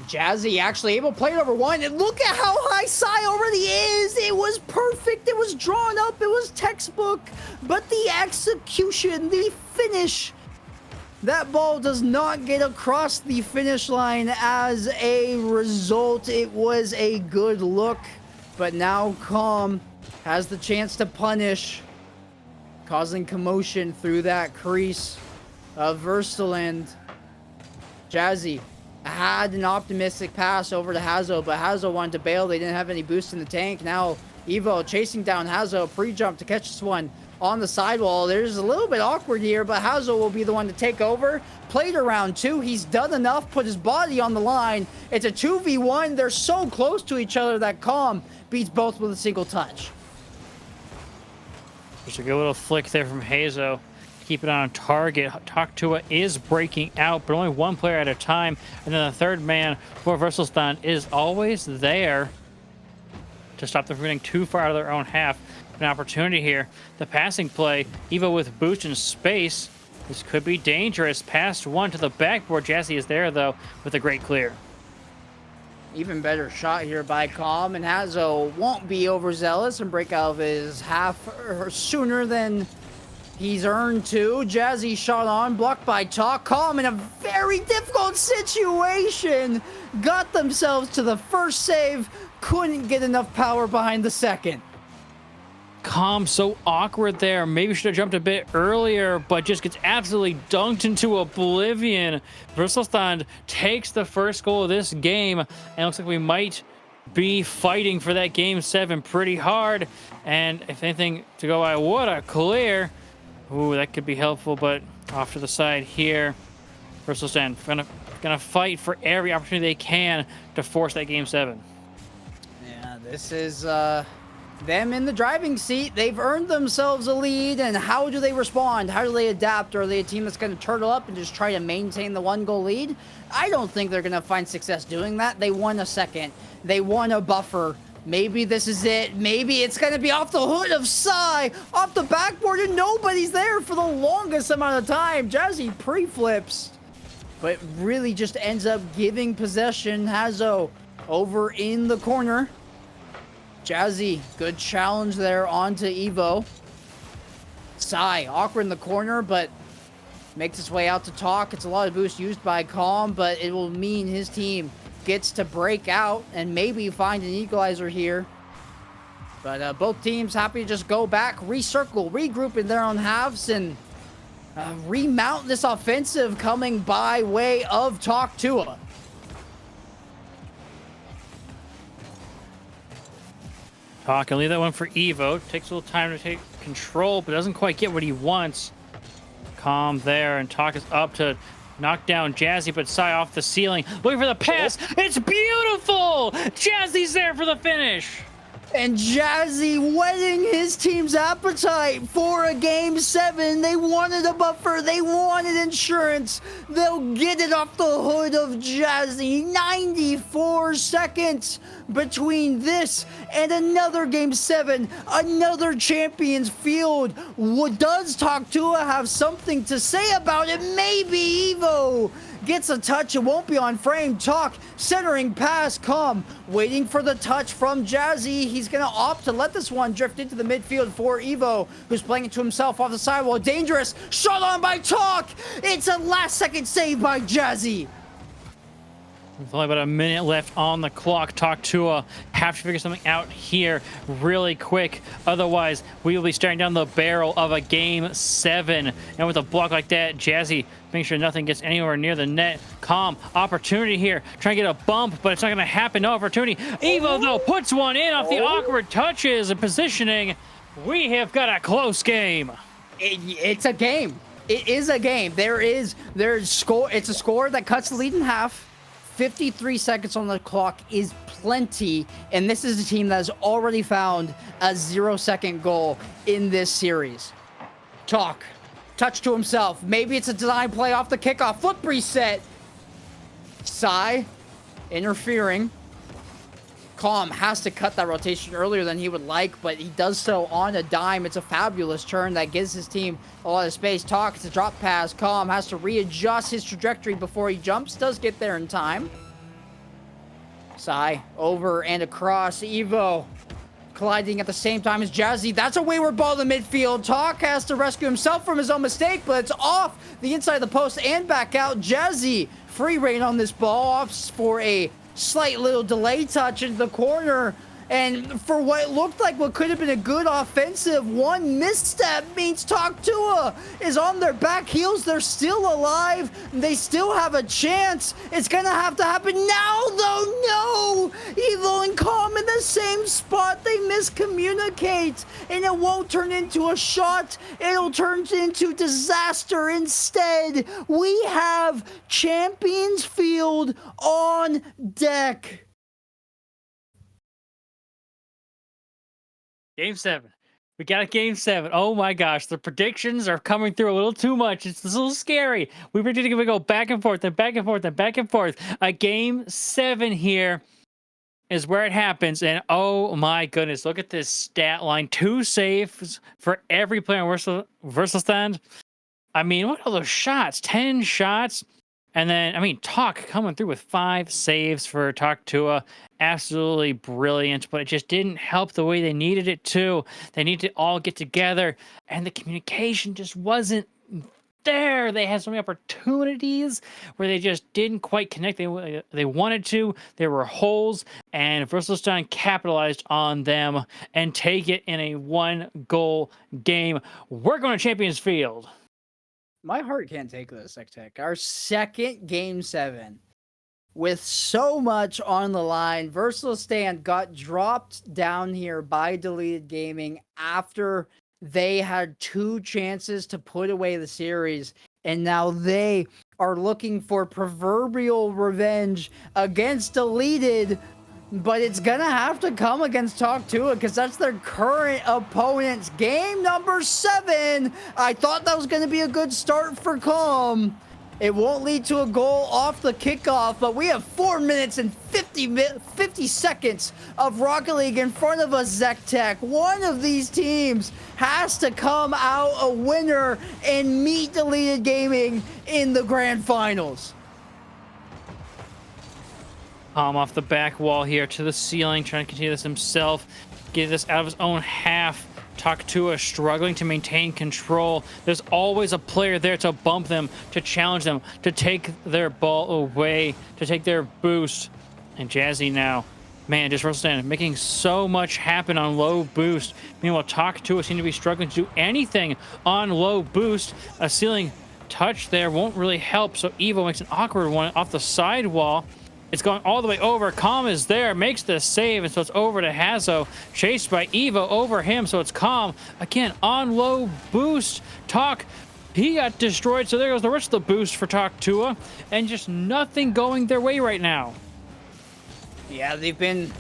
Jazzy actually able to play it over one. And look at how high Sai already is. It was perfect. It was drawn up. It was textbook. But the execution, the finish, that ball does not get across the finish line. As a result, it was a good look. But now Calm has the chance to punish, causing commotion through that crease of Versaland. Jazzy had an optimistic pass over to Hazo, but Hazo wanted to bail. They didn't have any boost in the tank. Now Evo chasing down Hazo, pre-jump to catch this one on the sidewall. There's a little bit awkward here, but Hazo will be the one to take over. Played around 2. He's done enough, put his body on the line. It's a 2v1. They're so close to each other that Calm beats both with a single touch. Just a good little flick there from Hazo. Keep it on target. Talk Tua is breaking out, but only one player at a time. And then the third man for Versalstand is always there to stop them from getting too far out of their own half. An opportunity here. The passing play, Evo with boost in space. This could be dangerous. Past one to the backboard. Jazzy is there, though, with a great clear. Even better shot here by Calm, and Hazo won't be overzealous and break out of his half sooner than he's earned to. Jazzy shot on, blocked by Talk. Calm in a very difficult situation. Got themselves to the first save. Couldn't get enough power behind the second. Calm so awkward there. Maybe should have jumped a bit earlier, but just gets absolutely dunked into oblivion. Versalstand takes the first goal of this game, and it looks like we might be fighting for that Game 7 pretty hard. And if anything to go by, what a clear. Ooh, that could be helpful, but off to the side here. Versalstand gonna fight for every opportunity they can to force that Game 7. Yeah, this is them in the driving seat. They've earned themselves a lead, and how do they respond? How do they adapt? Are they a team that's going to turtle up and just try to maintain the 1-goal lead? I don't think they're going to find success doing that. They won a second. They won a buffer. Maybe this is it. Maybe it's going to be off the hood of Sai, off the backboard, and nobody's there for the longest amount of time. Jazzy pre-flips, but really just ends up giving possession. Hazo over in the corner. Jazzy, good challenge there onto Evo. Sai, awkward in the corner, but makes its way out to Talk. It's a lot of boost used by Calm, but it will mean his team gets to break out and maybe find an equalizer here. But both teams happy to just go back, recircle, regroup in their own halves, and remount this offensive coming by way of Talk Tua. Talk and leave that one for Evo. Takes a little time to take control, but doesn't quite get what he wants. Calm there, and Talk is up to knock down Jazzy, but Sai off the ceiling. Looking for the pass. It's beautiful! Jazzy's there for the finish. And Jazzy whetting his team's appetite for a game 7. They wanted a buffer. They wanted insurance. They'll get it off the hood of Jazzy. 94 seconds between this and another game 7. Another Champions Field. Does Talk2a have something to say about it? Maybe Evo gets a touch. It won't be on frame. Talk centering pass. Calm waiting for the touch from Jazzy. He's gonna opt to let this one drift into the midfield for Evo, who's playing it to himself off the sidewall. Dangerous shot on by Talk. It's a last second save by Jazzy. With only about a minute left on the clock, Talk2a have to figure something out here really quick. Otherwise, we will be staring down the barrel of a game 7. And with a block like that, Jazzy making sure nothing gets anywhere near the net. Calm opportunity here, trying to get a bump, but it's not going to happen. No opportunity. Evo though puts one in off the awkward touches and positioning. We have got a close game. It's a game. It is a game. There's score. It's a score that cuts the lead in half. 53 seconds on the clock is plenty, and this is a team that has already found a 0-second goal in this series. Talk, touch to himself. Maybe it's a design play off the kickoff. Flip reset. Sai interfering. Calm has to cut that rotation earlier than he would like, but he does so on a dime. It's a fabulous turn that gives his team a lot of space. Talk, it's a drop pass. Calm has to readjust his trajectory before he jumps. Does get there in time. Sai over and across. Evo colliding at the same time as Jazzy. That's a wayward ball in the midfield. Talk has to rescue himself from his own mistake, but it's off the inside of the post and back out. Jazzy free reign on this ball, opts for a slight little delay touch into the corner, and for what looked like what could have been a good offensive, one misstep means Talk2a is on their back heels. They're still alive. They still have a chance. It's gonna have to happen now, though. No! Evo and Calm in the same spot. They miscommunicate, and it won't turn into a shot. It'll turn into disaster instead. We have Champions Field on deck. Game 7. We got a game 7. Oh my gosh, the predictions are coming through a little too much. It's a little scary. We predicted we go back and forth and back and forth and back and forth. A game 7 here is where it happens. And oh my goodness, look at this stat line. 2 saves for every player on Versal Stand. I mean, look at all those shots. 10 shots. And then, I mean, Talk coming through with 5 saves for Talk2a. Absolutely brilliant, but it just didn't help the way they needed it to. They need to all get together, and the communication just wasn't there. They had so many opportunities where they just didn't quite connect. They wanted to. There were holes, and Versalstein capitalized on them and take it in a 1-goal game. We're going to Champions Field. My heart can't take this, ZechTech. Our second game 7. With so much on the line, Versal Stand got dropped down here by Deleted Gaming after they had 2 chances to put away the series. And now they are looking for proverbial revenge against Deleted. But it's going to have to come against Talk2a because that's their current opponent's game number 7. I thought that was going to be a good start for Calm. It won't lead to a goal off the kickoff, but we have 4 minutes and 50 seconds of Rocket League in front of us, ZechTech. One of these teams has to come out a winner and meet Deleted Gaming in the grand finals. Calm off the back wall here to the ceiling, trying to continue this himself, get this out of his own half. Talk2a struggling to maintain control. There's always a player there to bump them, to challenge them, to take their ball away, to take their boost. And Jazzy now, man, just making so much happen on low boost. Meanwhile, Talk2a seem to be struggling to do anything on low boost. A ceiling touch there won't really help, so Evo makes an awkward one off the sidewall. It's going all the way over. Calm is there, makes the save, and so it's over to Hazo. Chased by Evo over him, so it's Calm. Again, on low boost. Talk, he got destroyed, so there goes the rest of the boost for Talk2a. And just nothing going their way right now. Yeah, they've been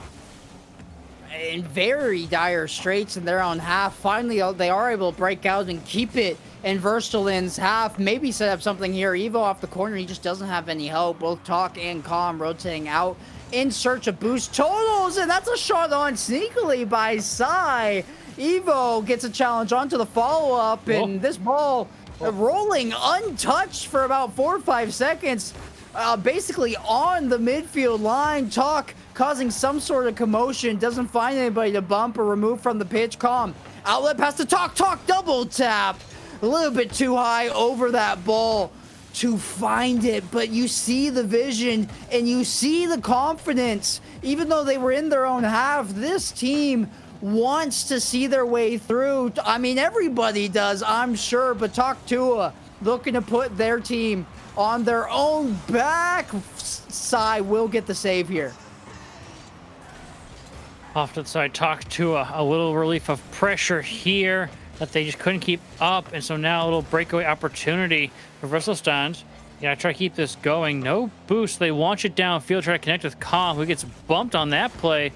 in very dire straits in their own half. Finally, they are able to break out and keep it in Verstalin's half. Maybe set up something here. Evo off the corner, he just doesn't have any help. Both Talk and Calm rotating out in search of boost totals, and that's a shot on sneakily by Sai. Evo gets a challenge onto the follow-up, and this ball rolling untouched for about 4 or 5 seconds, basically on the midfield line. Talk causing some sort of commotion, doesn't find anybody to bump or remove from the pitch. Calm outlet pass to Talk. Talk double tap, a little bit too high over that ball to find it, but you see the vision and you see the confidence. Even though they were in their own half, this team wants to see their way through. I mean, everybody does, I'm sure, but Talk Tua looking to put their team on their own back. Sai will get the save here. Off to the side, Talk to a little relief of pressure here that they just couldn't keep up, and so now a little breakaway opportunity for Verselstand. Yeah, try to keep this going. No boost. They launch it downfield, try to connect with Calm, who gets bumped on that play.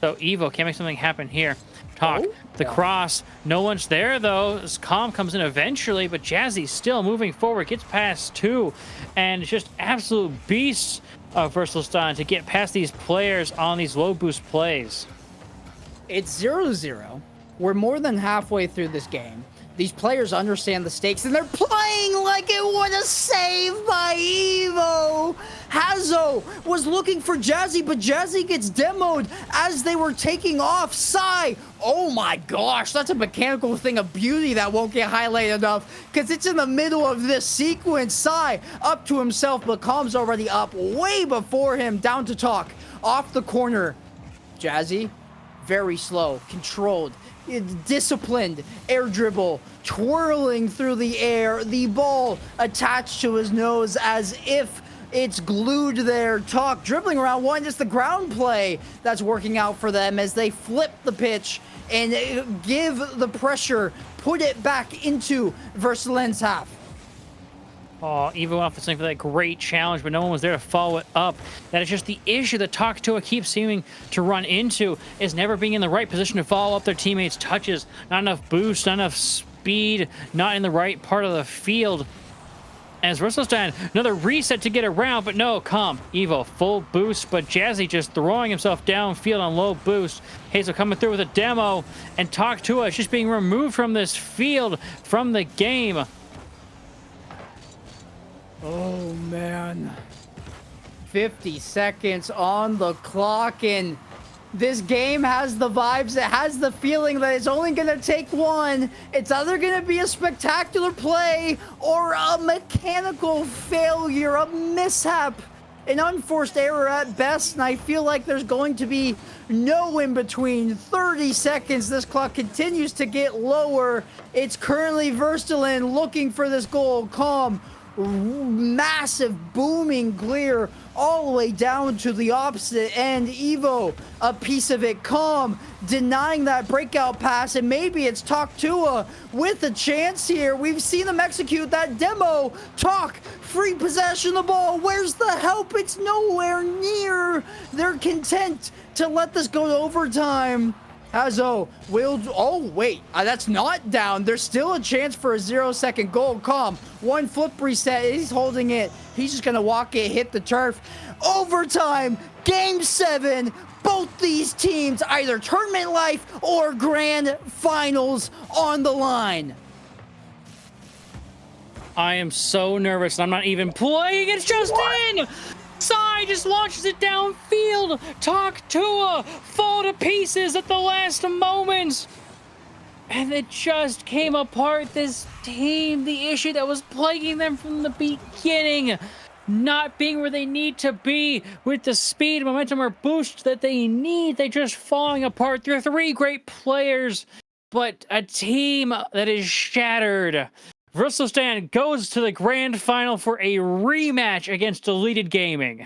So Evo can't make something happen here. Talk, the cross. No one's there, though. As Calm comes in eventually, but Jazzy still moving forward, gets past 2, and it's just absolute beasts of Verselstand to get past these players on these low boost plays. It's 0-0. We're more than halfway through this game. These players understand the stakes, and they're playing like it was a save by Evo. Hazo was looking for Jazzy, but Jazzy gets demoed as they were taking off. Sai, oh my gosh, that's a mechanical thing of beauty that won't get highlighted enough because it's in the middle of this sequence. Sai up to himself, but Calm's already up way before him. Down to Talk, off the corner. Jazzy, very slow, controlled, disciplined air dribble, twirling through the air, the ball attached to his nose as if it's glued there. Talk dribbling around one, just the ground play that's working out for them as they flip the pitch and give the pressure, put it back into Versalin's half. Oh, Evo went off for that great challenge, but no one was there to follow it up. That is just the issue that Talk Tua keeps seeming to run into, is never being in the right position to follow up their teammates' touches. Not enough boost, not enough speed, not in the right part of the field. As Verselstand, another reset to get around, but no, Calm. Evo, full boost, but Jazzy just throwing himself downfield on low boost. Hazel coming through with a demo, and Talk Tua is just being removed from this field, from the game. Oh man, 50 seconds on the clock, and this game has the vibes, it has the feeling that it's only gonna take one. It's either gonna be a spectacular play or a mechanical failure, a mishap, an unforced error at best, and I feel like there's going to be no in between. 30 seconds, this clock continues to get lower. It's currently Verstalin looking for this goal. Calm, massive booming clear all the way down to the opposite end. Evo, a piece of it. Calm denying that breakout pass, and maybe it's Talk Tua with a chance here. We've seen them execute that demo. Talk, free possession of the ball. Where's the help? It's nowhere near. They're content to let this go to overtime. Hazo will, oh wait, that's not down. There's still a chance for a 0-second goal. Calm, one flip reset, he's holding it. He's just gonna walk it, hit the turf. Overtime, game 7. Both these teams, either tournament life or grand finals on the line. I am so nervous, and I'm not even playing. It's just in! Sai just launches it downfield. Talk Tua fall to pieces at the last moment. And it just came apart. This team, the issue that was plaguing them from the beginning, not being where they need to be with the speed, momentum, or boost that they need. They're just falling apart. They're 3 great players, but a team that is shattered. Verselstand goes to the grand final for a rematch against Deleted Gaming.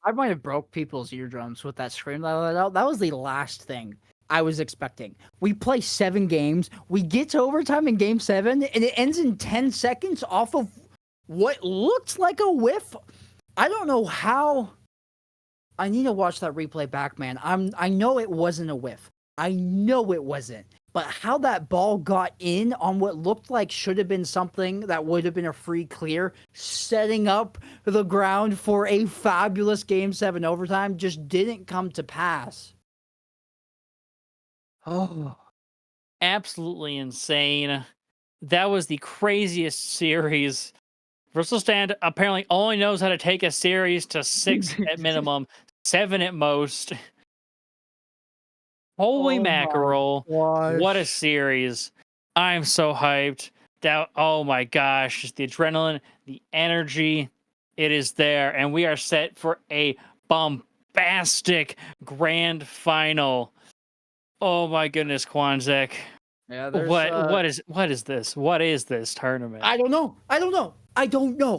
I might have broke people's eardrums with that scream. That was the last thing I was expecting. We play 7 games. We get to overtime in game 7, and it ends in 10 seconds off of what looked like a whiff. I don't know how I need to watch that replay back, man. I know it wasn't a whiff. I know it wasn't. But how that ball got in on what looked like should have been something that would have been a free clear, setting up the ground for a fabulous Game 7 overtime, just didn't come to pass. Oh, absolutely insane. That was the craziest series. Bristol Stand apparently only knows how to take a series to 6 at minimum, 7 at most. Holy Oh my mackerel. What a gosh. series. I'm so hyped. That, oh my gosh, just the adrenaline, the energy, it is there. And we are set for a bombastic grand final. Oh my goodness, Quanzek. Yeah, there's What is this? What is this tournament? I don't know.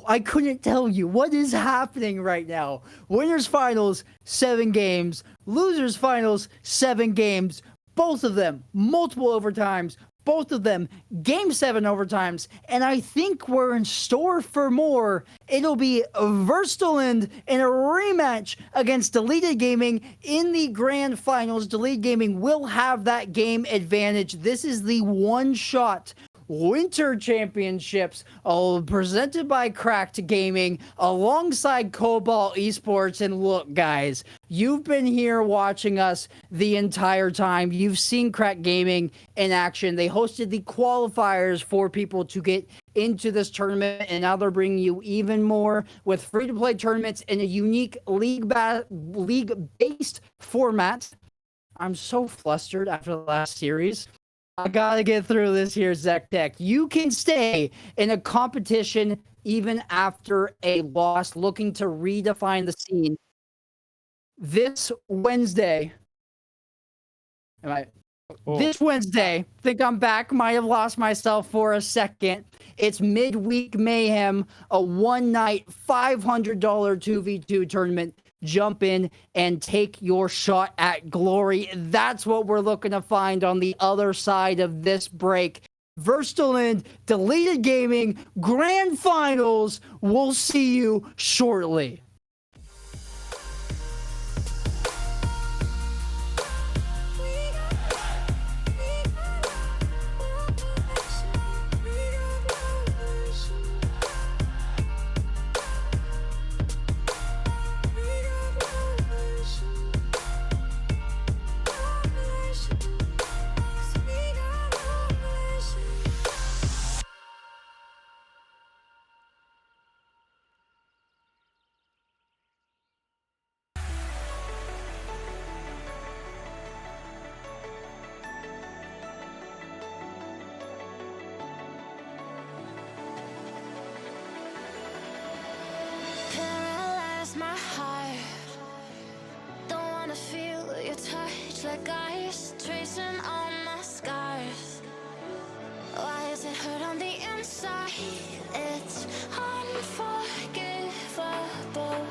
I couldn't tell you what is happening right now. Winners finals, 7 games. Losers finals, 7 games. Both of them multiple overtimes. Both of them Game 7 overtimes. And I think we're in store for more. It'll be Verstaland in a rematch against Deleted Gaming in the grand finals. Deleted Gaming will have that game advantage. This is the one-shot Winter Championships, presented by Cracked Gaming alongside Cobalt Esports. And look, guys, you've been here watching us the entire time. You've seen Cracked Gaming in action. They hosted the qualifiers for people to get into this tournament, and now they're bringing you even more with free-to-play tournaments in a unique league-based format. I'm so flustered after the last series. I gotta get through this here, ZechTech. You can stay in a competition even after a loss, looking to redefine the scene. This Wednesday, this Wednesday, think I'm back, might have lost myself for a second. It's Midweek Mayhem, a one-night $500 2v2 tournament. Jump in and take your shot at glory. That's what we're looking to find on the other side of this break. Verstaland, Deleted Gaming, Grand Finals. We'll see you shortly. Paralyze my heart. Don't wanna feel your touch like ice, tracing all my scars. Why is it hurt on the inside? It's unforgivable,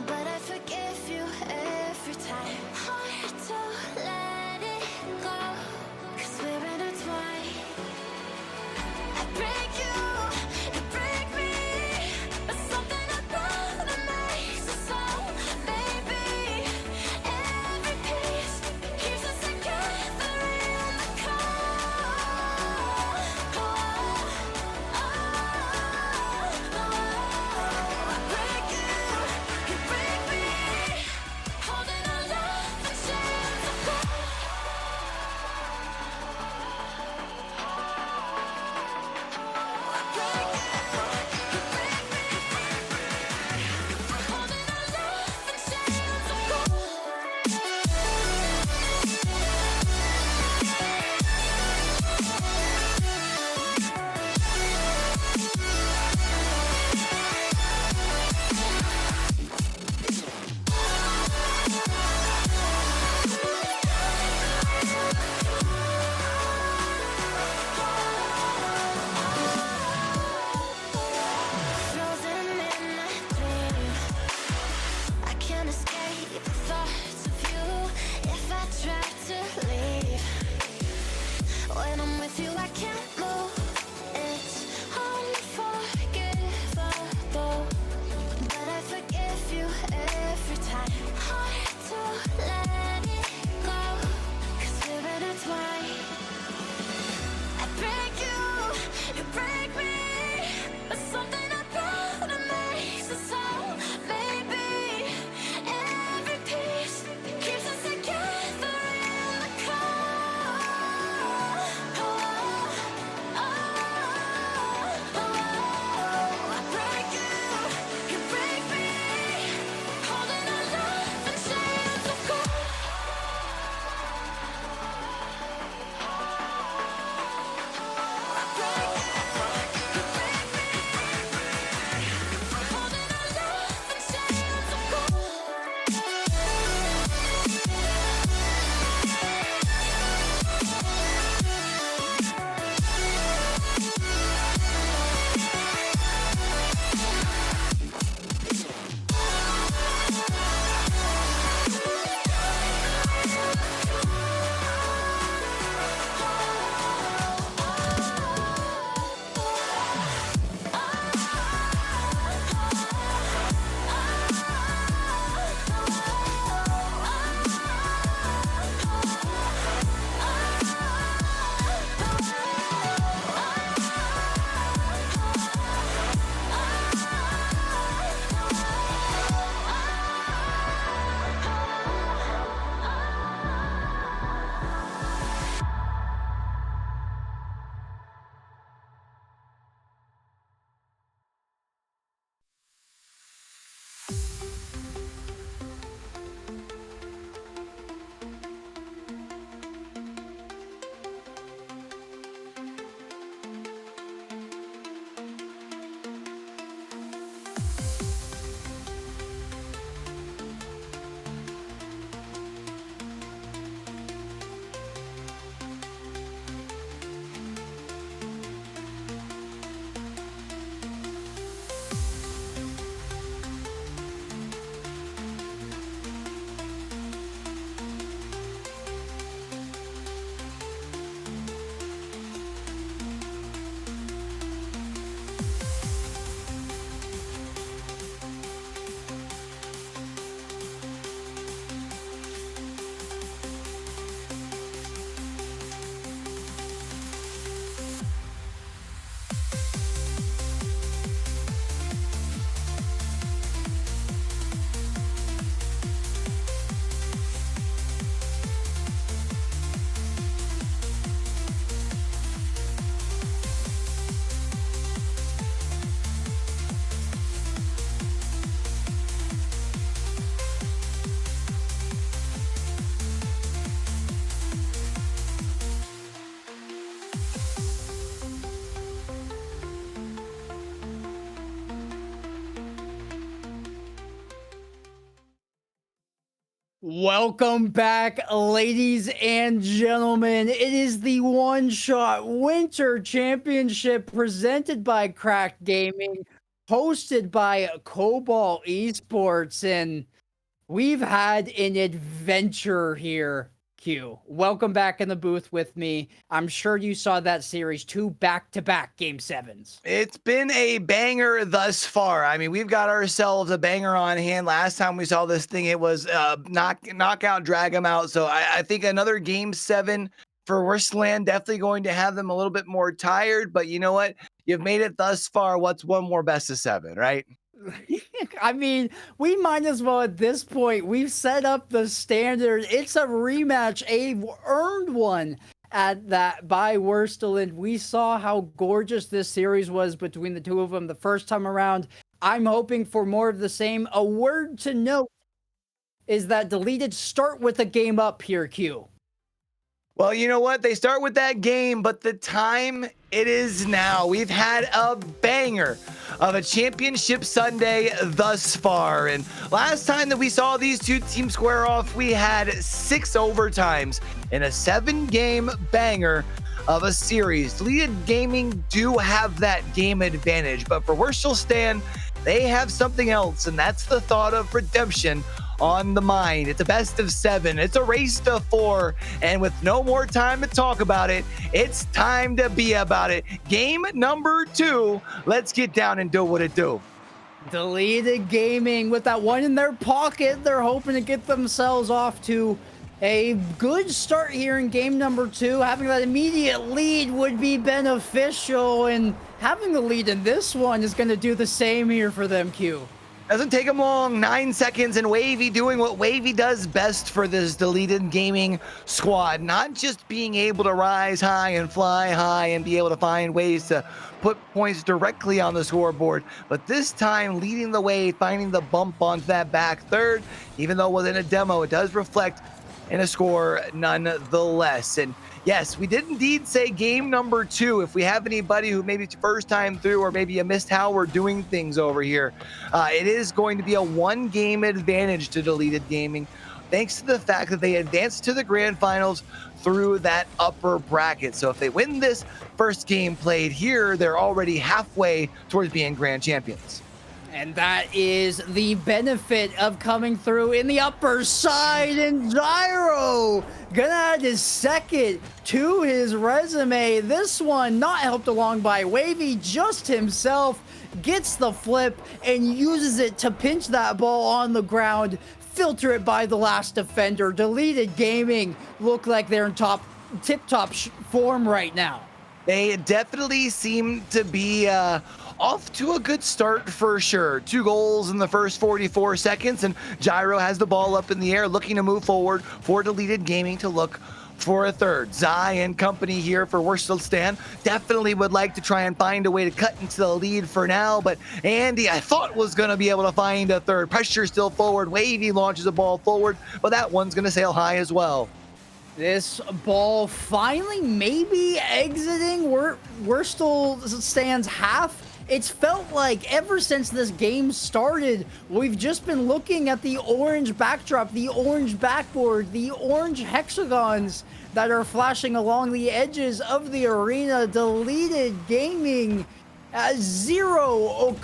but I forgive you every time. Hard to let it go, 'cause we're intertwined. I break you break me, but something about it makes us whole, baby. Every piece keeps us together in the cold. Oh, oh, oh. Welcome back, ladies and gentlemen. It is the One Shot Winter Championship presented by Cracked Gaming, hosted by Cobalt Esports, and we've had an adventure here, Q. Welcome back in the booth with me. I'm sure you saw that series, 2 back-to-back Game 7s. It's been a banger thus far. I mean, we've got ourselves a banger on hand. Last time we saw this thing, it was knockout, drag them out. So I think another Game 7 for Worstland, definitely going to have them a little bit more tired. But you know what? You've made it thus far. What's one more best of 7, right? I mean, we might as well at this point. We've set up the standard. It's a rematch, a earned one at that by Worstland. We saw how gorgeous this series was between the two of them the first time around. I'm hoping for more of the same. A word to note is that Deleted start with a game up here, Q. Well, you know what? They start with that game, but the time it is now. We've had a banger of a championship Sunday thus far. And last time that we saw these two teams square off, we had 6 overtimes in a 7-game banger of a series. Deleted Gaming do have that game advantage, but for Worstland, they have something else, and that's the thought of redemption on the mind. It's a best of 7. It's a race to 4. And with no more time to talk about it, it's time to be about it. Game number 2. Let's get down and do what it do. Deleted Gaming with that one in their pocket. They're hoping to get themselves off to a good start here in game number 2. Having that immediate lead would be beneficial, and having the lead in this one is going to do the same here for them, Q. Doesn't take him long, 9 seconds, and Wavy doing what Wavy does best for this Deleted Gaming squad. Not just being able to rise high and fly high and be able to find ways to put points directly on the scoreboard, but this time leading the way, finding the bump onto that back third. Even though it wasn't a demo, it does reflect in a score nonetheless. And yes, we did indeed say game number 2. If we have anybody who maybe it's your first time through, or maybe you missed how we're doing things over here, it is going to be a 1-game advantage to Deleted Gaming, thanks to the fact that they advanced to the grand finals through that upper bracket. So if they win this first game played here, they're already halfway towards being grand champions. And that is the benefit of coming through in the upper side, and Gyro gonna add his second to his resume. This one not helped along by Wavy, just himself gets the flip and uses it to pinch that ball on the ground, filter it by the last defender. Deleted Gaming look like they're in tip-top form right now. They definitely seem to be off to a good start for sure. 2 goals in the first 44 seconds, and Gyro has the ball up in the air, looking to move forward for Deleted Gaming to look for a third. Zai and company here for Worstland definitely would like to try and find a way to cut into the lead for now, but Andy, I thought, was going to be able to find a third. Pressure still forward. Wavy launches a ball forward, but that one's going to sail high as well. This ball finally maybe exiting Worstland's half. It's felt like ever since this game started, we've just been looking at the orange backdrop, the orange backboard, the orange hexagons that are flashing along the edges of the arena. Deleted Gaming zero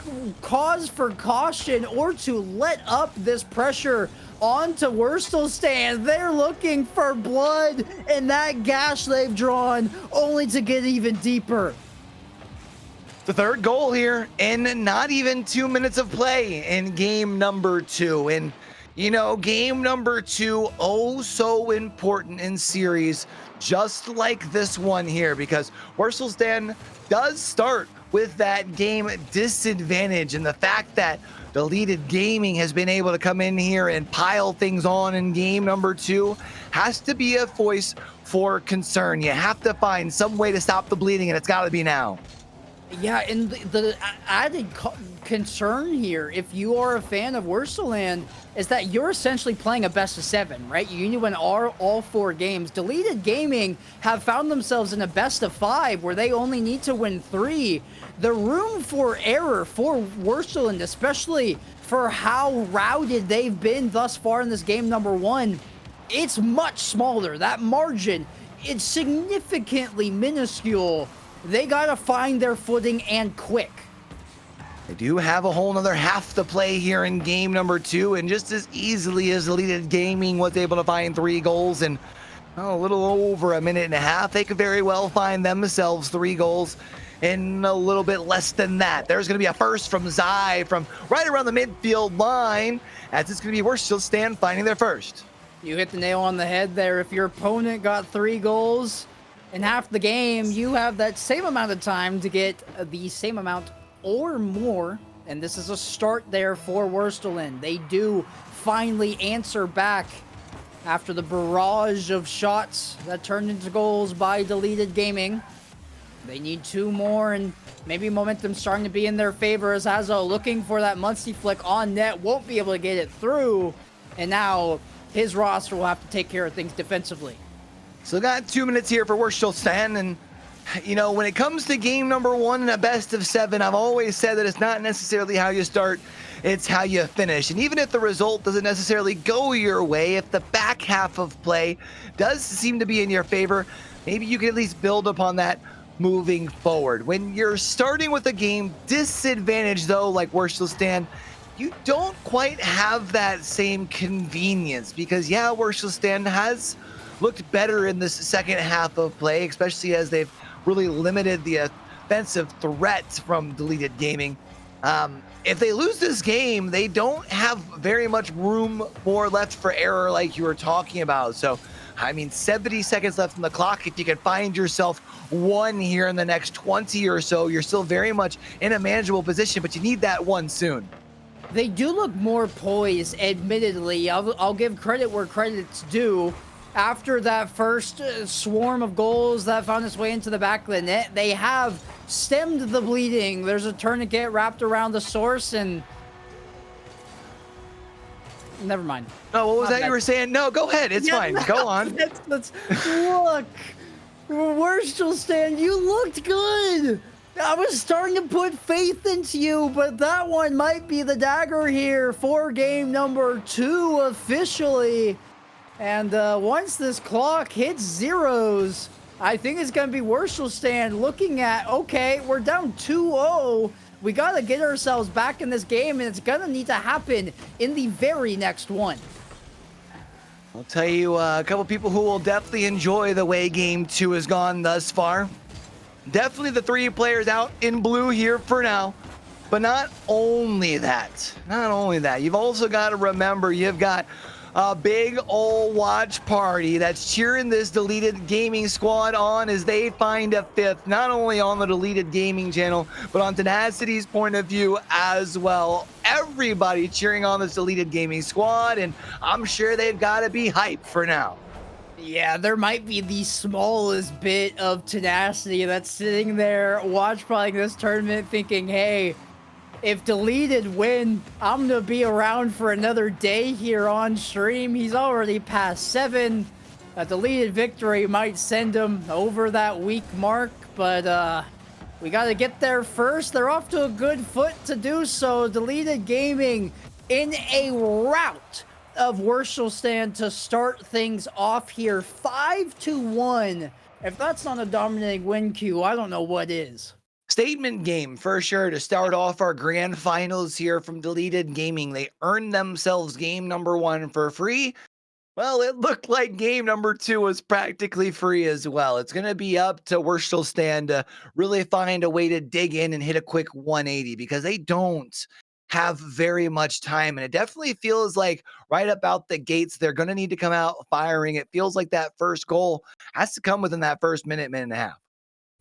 cause for caution or to let up this pressure onto Worstland. They're looking for blood, and that gash they've drawn only to get even deeper. The third goal here in not even 2 minutes of play in game number 2. And, you know, game number 2, oh so important in series, just like this one here, because Worstland does start with that game disadvantage, and the fact that Deleted Gaming has been able to come in here and pile things on in game number 2 has to be a voice for concern. You have to find some way to stop the bleeding, and it's got to be now. Yeah, and the added concern here, if you are a fan of Worstland, is that you're essentially playing a best of 7, right? You need to win all 4 games. Deleted Gaming have found themselves in a best of 5 where they only need to win 3. The room for error for Worstland, especially for how routed they've been thus far in this game number one, it's much smaller. That margin, it's significantly minuscule. They gotta find their footing and quick. They do have a whole nother half to play here in game number two, and just as easily as Deleted Gaming was able to find 3 goals in a little over a minute and a half, they could very well find themselves 3 goals in a little bit less than that. There's going to be a first from Zai from right around the midfield line, as it's going to be Worcester Stand finding their first. You hit the nail on the head there. If your opponent got 3 goals in half the game, you have that same amount of time to get the same amount or more. And this is a start there for Worstelin. They do finally answer back after the barrage of shots that turned into goals by Deleted Gaming. They need 2 more, and maybe momentum's starting to be in their favor as Hazo looking for that Muncie flick on net, won't be able to get it through, and now his roster will have to take care of things defensively. So got 2 minutes here for Worcester Stand, and you know, when it comes to game number one in a best of 7, I've always said that it's not necessarily how you start, it's how you finish. And even if the result doesn't necessarily go your way, if the back half of play does seem to be in your favor, maybe you can at least build upon that moving forward. When you're starting with a game disadvantage, though, like Worcester Stand, you don't quite have that same convenience, because yeah, Worcester Stand has looked better in this second half of play, especially as they've really limited the offensive threat from Deleted Gaming. If they lose this game, they don't have very much room more left for error like you were talking about. So, I mean, 70 seconds left on the clock. If you can find yourself 1 here in the next 20 or so, you're still very much in a manageable position, but you need that 1 soon. They do look more poised, admittedly. I'll give credit where credit's due. After that first swarm of goals that found its way into the back of the net, they have stemmed the bleeding. There's a tourniquet wrapped around the source, and never mind. Oh, what was that you were saying? No, go ahead. It's fine. Go on. Let's look. Worcester Stand, you looked good. I was starting to put faith into you, but that one might be the dagger here for game number 2 officially. And once this clock hits zeros, I think it's going to be Worcester Stand looking at, okay, we're down 2-0. We got to get ourselves back in this game, and it's going to need to happen in the very next one. I'll tell you a couple people who will definitely enjoy the way game 2 has gone thus far. Definitely the 3 players out in blue here for now. But not only that, you've also got to remember you've got a big old watch party that's cheering this Deleted Gaming squad on as they find a 5th, not only on the Deleted Gaming channel, but on Tenacity's point of view as well. Everybody cheering on this Deleted Gaming squad, and I'm sure they've got to be hyped for now. Yeah, there might be the smallest bit of tenacity that's sitting there watch playing this tournament thinking, hey, if Deleted win, I'm going to be around for another day here on stream. He's already past 7. A Deleted victory might send him over that week mark, but we got to get there first. They're off to a good foot to do so. Deleted Gaming in a rout of Worcester Stand to start things off here. 5-1. If that's not a dominating win queue, I don't know what is. Statement game for sure to start off our grand finals here from Deleted Gaming. They earned themselves game number 1 for free. Well, it looked like game number 2 was practically free as well. It's going to be up to Worcester Stand to really find a way to dig in and hit a quick 180, because they don't have very much time. And it definitely feels like right about the gates, they're going to need to come out firing. It feels like that first goal has to come within that first minute and a half.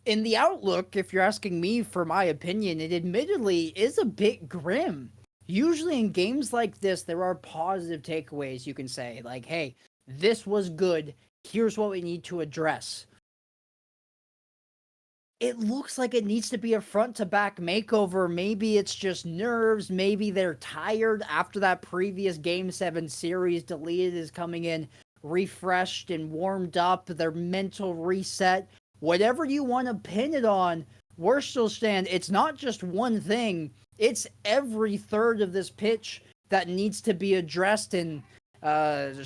In the outlook, if you're asking me for my opinion, it admittedly is a bit grim. Usually in games like this, there are positive takeaways you can say, like, hey, this was good. Here's what we need to address. It looks like it needs to be a front-to-back makeover. Maybe it's just nerves. Maybe they're tired after that previous Game 7 series. Deleted is coming in refreshed and warmed up. Their mental reset. Whatever you want to pin it on, Worcester Stand, it's not just one thing. It's every third of this pitch that needs to be addressed, and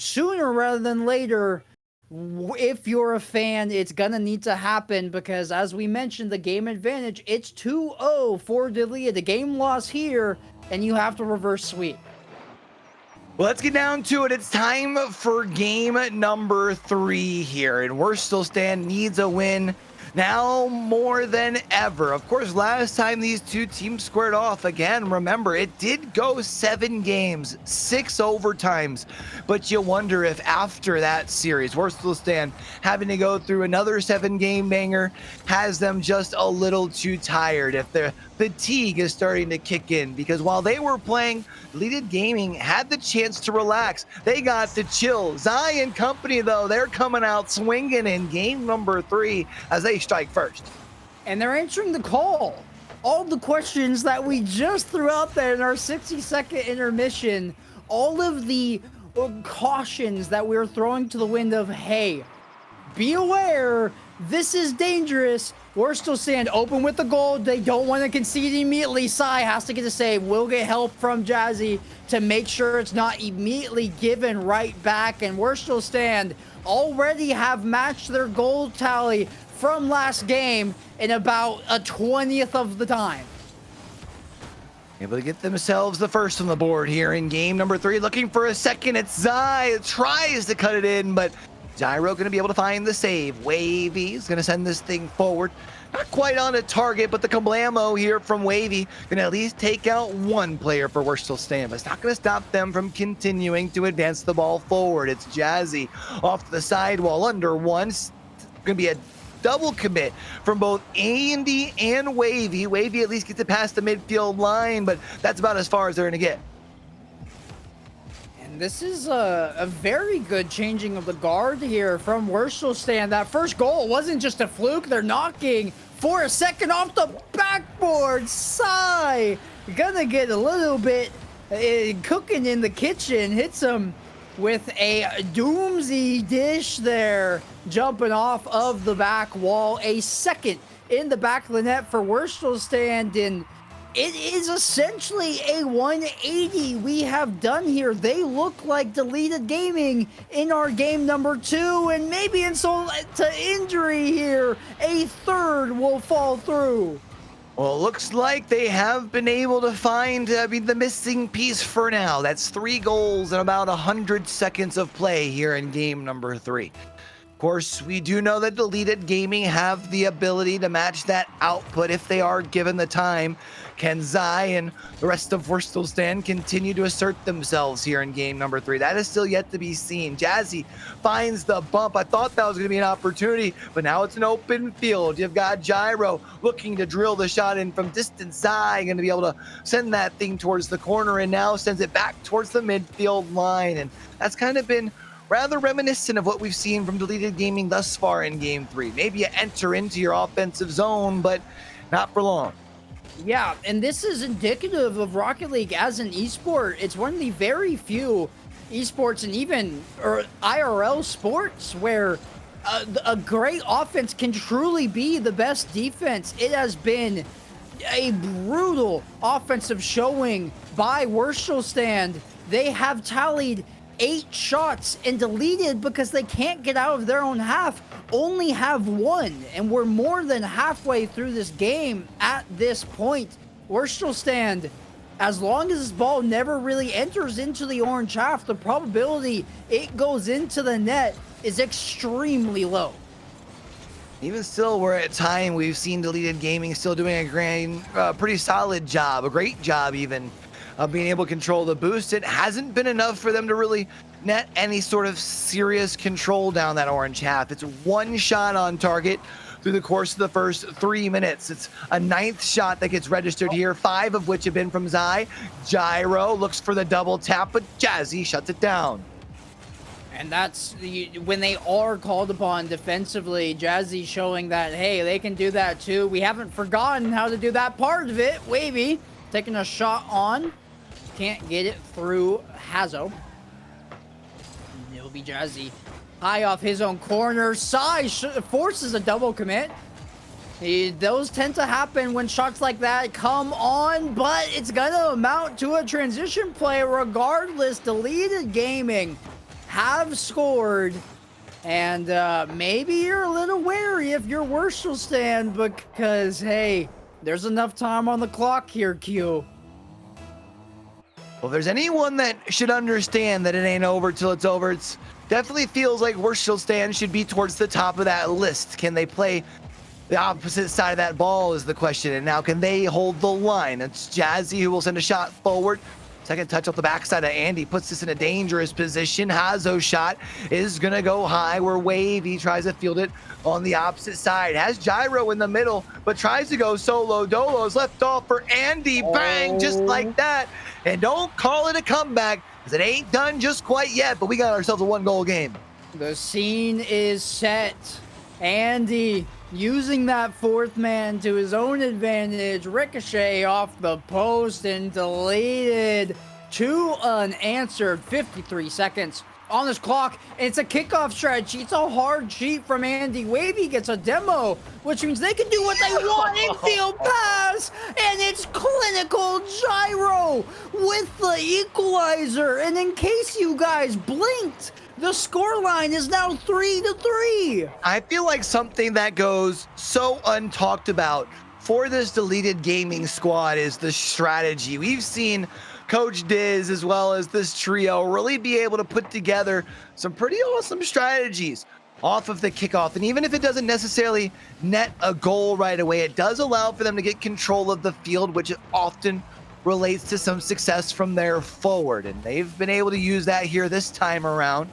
sooner rather than later. If you're a fan, it's gonna need to happen because, as we mentioned, the game advantage, it's 2-0 for Delia. The game loss here, and you have to reverse sweep. Well, let's get down to it. It's time for game number 3 here, and We're Still Stand needs a win now more than ever. Of course, last time these two teams squared off, again, remember, it did go 7 games, 6 overtimes, but you wonder if after that series, We're Still Stand having to go through another 7-game banger has them just a little too tired, if the fatigue is starting to kick in, because while they were playing, Deleted Gaming had the chance to relax. They got to chill. Zai and company, though, they're coming out swinging in game number 3 as they strike first. And they're answering the call. All the questions that we just threw out there in our 60-second intermission, all of the cautions that we were throwing to the wind of, hey, be aware, this is dangerous. We're Still Stand open with the gold. They don't want to concede immediately. Sai has to get a save. We'll get help from Jazzy to make sure it's not immediately given right back. And We're Still Stand already have matched their gold tally from last game in about a 20th of the time. Able to get themselves the first on the board here in game number 3. Looking for a second. It's Zai. Tries to cut it in, but Gyro going to be able to find the save. Wavy is going to send this thing forward. Not quite on a target, but the Kablamo here from Wavy going to at least take out one player for We're Still Stand. But it's not going to stop them from continuing to advance the ball forward. It's Jazzy off to the sidewall under one. It's going to be a double commit from both Andy and Wavy. Wavy at least gets it past the midfield line, but that's about as far as they're going to get. This is a very good changing of the guard here from We're Still Stand. That first goal wasn't just a fluke. They're knocking for a second off the backboard. Sai gonna get a little bit cooking in the kitchen. Hits him with a doomsy dish there. Jumping off of the back wall. A second in the back of the net for We're Still Stand. And it is essentially a 180 we have done here. They look like Deleted Gaming in our game number 2, and maybe insult to injury here, a third will fall through. Well, it looks like they have been able to find the missing piece for now. That's 3 goals in about 100 seconds of play here in game number 3. Of course, we do know that Deleted Gaming have the ability to match that output if they are given the time. Can Zai and the rest of We're Still Stand continue to assert themselves here in game number 3? That is still yet to be seen. Jazzy finds the bump. I thought that was going to be an opportunity, but now it's an open field. You've got Gyro looking to drill the shot in from distance. Zai going to be able to send that thing towards the corner and now sends it back towards the midfield line. And that's kind of been rather reminiscent of what we've seen from Deleted Gaming thus far in game 3. Maybe you enter into your offensive zone, but not for long. Yeah, and this is indicative of Rocket League as an esport. It's one of the very few esports and even IRL sports where a great offense can truly be the best defense. It has been a brutal offensive showing by We're Still Stand. They have tallied 8 shots and Deleted, because they can't get out of their own half, only have 1, and we're more than halfway through this game at this point. We're Still Stand, as long as this ball never really enters into the orange half, the probability it goes into the net is extremely low. Even still, we're at time, we've seen Deleted Gaming still doing a pretty solid job, a great job even, of being able to control the boost. It hasn't been enough for them to really net any sort of serious control down that orange half. It's 1 shot on target through the course of the first 3 minutes. It's a 9th shot that gets registered here, 5 of which have been from Zai. Gyro looks for the double tap, but Jazzy shuts it down. And that's when they are called upon defensively. Jazzy showing that, hey, they can do that too. We haven't forgotten how to do that part of it. Wavy taking a shot on. Can't get it through Hazo. It'll be Jazzy high off his own corner. Sai forces a double commit. Those tend to happen when shots like that come on, but it's going to amount to a transition play regardless. Deleted Gaming have scored, and maybe you're a little wary if you're Worshel stand because, hey, there's enough time on the clock here, Q. Well, if there's anyone that should understand that it ain't over till it's over, it's definitely feels like Worshel stand should be towards the top of that list. Can they play the opposite side of that ball is the question. And now can they hold the line? It's Jazzy who will send a shot forward. Second touch off the backside of Andy puts this in a dangerous position. Hazo's shot is going to go high where Wavy tries to field it on the opposite side. Has Gyro in the middle, but tries to go solo. Dolo's left off for Andy. Bang, just like that. And don't call it a comeback because it ain't done just quite yet, but we got ourselves a 1-goal game. The scene is set. Andy using that fourth man to his own advantage. Ricochet off the post and deleted. 2 unanswered. 53 seconds on this clock. It's a kickoff strategy. It's a hard cheat from Andy. Wavy gets a demo, which means they can do what they want. Infield pass, and it's clinical Gyro with the equalizer. And in case you guys blinked, the scoreline is now 3-3. I feel like something that goes so untalked about for this Deleted Gaming squad is the strategy. We've seen Coach Diz as well as this trio really be able to put together some pretty awesome strategies off of the kickoff. And even if it doesn't necessarily net a goal right away, it does allow for them to get control of the field, which often relates to some success from their forward. And they've been able to use that here this time around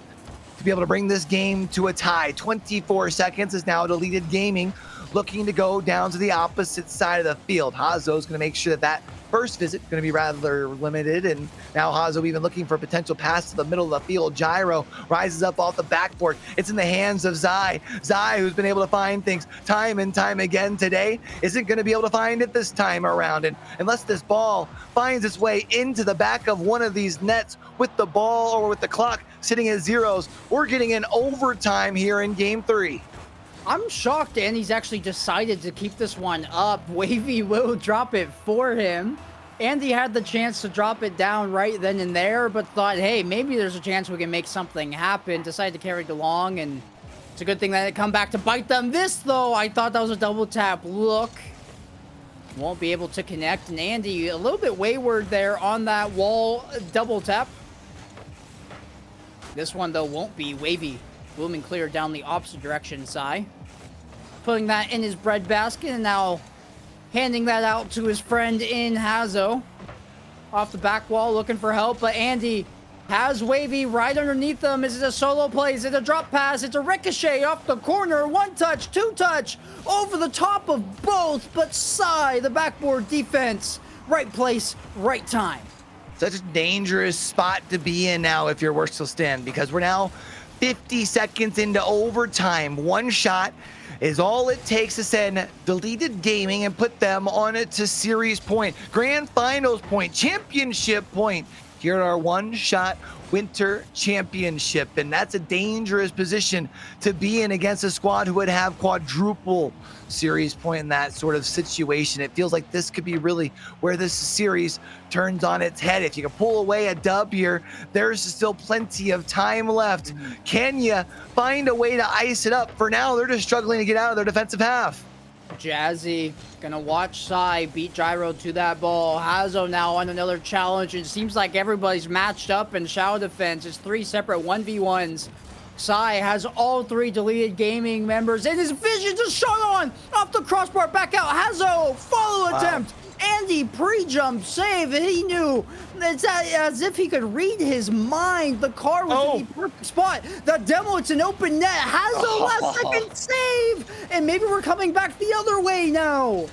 to be able to bring this game to a tie. 24 seconds is now Deleted Gaming looking to go down to the opposite side of the field. Hazo's going to make sure that that first visit is going to be rather limited, and now Hazo even looking for a potential pass to the middle of the field. Gyro rises up off the backboard. It's in the hands of Zai. Zai, who's been able to find things time and time again today, isn't going to be able to find it this time around. And unless this ball finds its way into the back of one of these nets with the ball or with the clock sitting at zeros, we're getting an overtime here in game 3. I'm shocked Andy's actually decided to keep this one up. Wavy will drop it for him. Andy had the chance to drop it down right then and there, but thought, hey, maybe there's a chance we can make something happen. Decided to carry it along, and it's a good thing that it come back to bite them. This, though, I thought that was a double tap look. Won't be able to connect, and Andy a little bit wayward there on that wall double tap. This one, though, won't be. Wavy booming clear down the opposite direction, Sai. Putting that in his breadbasket and now handing that out to his friend in Hazo. Off the back wall looking for help, but Andy has Wavy right underneath them. Is it a solo play? Is it a drop pass? It's a ricochet off the corner. 1 touch, 2 touch, over the top of both, but Sai, the backboard defense, right place, right time. Such a dangerous spot to be in now if you're Worcester stand, because we're now 50 seconds into overtime. 1 shot is all it takes to send Deleted Gaming and put them on it to series point, grand finals point, championship point here at our 1-shot winter championship. And that's a dangerous position to be in against a squad who would have quadruple series point in that sort of situation. It feels like this could be really where this series turns on its head. If you can pull away a dub here, there's still plenty of time left. Can you find a way to ice it up? For now, they're just struggling to get out of their defensive half. Jazzy gonna watch Sai beat Gyro to that ball. Hazo now on another challenge. It seems like everybody's matched up in shower defense. It's 3 separate 1v1s. Sai has all 3 Deleted Gaming members in his vision. Just shot on off the crossbar, back out. Hazo follow attempt. Andy pre-jump save, and he knew it's as if he could read his mind. The car was in the perfect spot. The demo, it's an open net. Hazo last second save, and maybe we're coming back the other way now.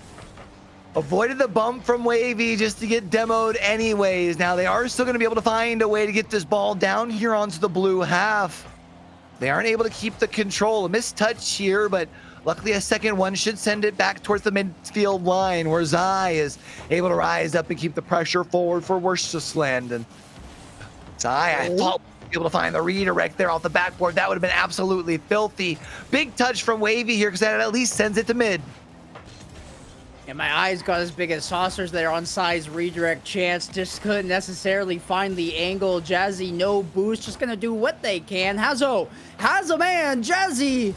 Avoided the bump from Wavy just to get demoed anyways. Now they are still going to be able to find a way to get this ball down here onto the blue half. They aren't able to keep the control. A missed touch here, but luckily a second one should send it back towards the midfield line where Zai is able to rise up and keep the pressure forward for Worcesterland. And Zai, I thought would be able to find the redirect there off the backboard. That would have been absolutely filthy. Big touch from Wavy here because that at least sends it to mid. And my eyes got as big as saucers there on Psy's redirect chance. Just couldn't necessarily find the angle. Jazzy, no boost. Just gonna do what they can. Hazo has a man. Jazzy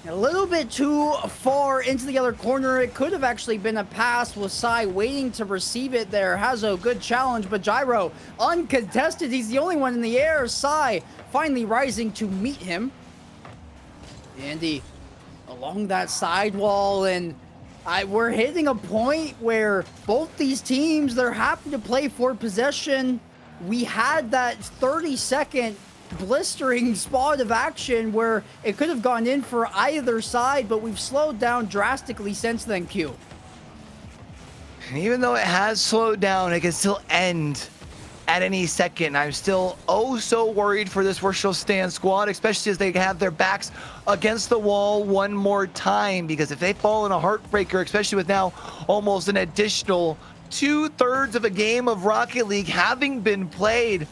a little bit too far into the other corner. It could have actually been a pass with Psy waiting to receive it there. Hazo, good challenge, but Gyro uncontested. He's the only one in the air. Psy finally rising to meet him. Andy along that sidewall, and we're hitting a point where both these teams, they're happy to play for possession. We had that 30-second blistering spot of action where it could have gone in for either side, but we've slowed down drastically since then, Q. And even though it has slowed down, it can still end at any second. I'm still so worried for this Worship Stand squad, especially as they have their backs against the wall one more time, because if they fall in a heartbreaker, especially with now almost an additional 2/3 of a game of Rocket League having been played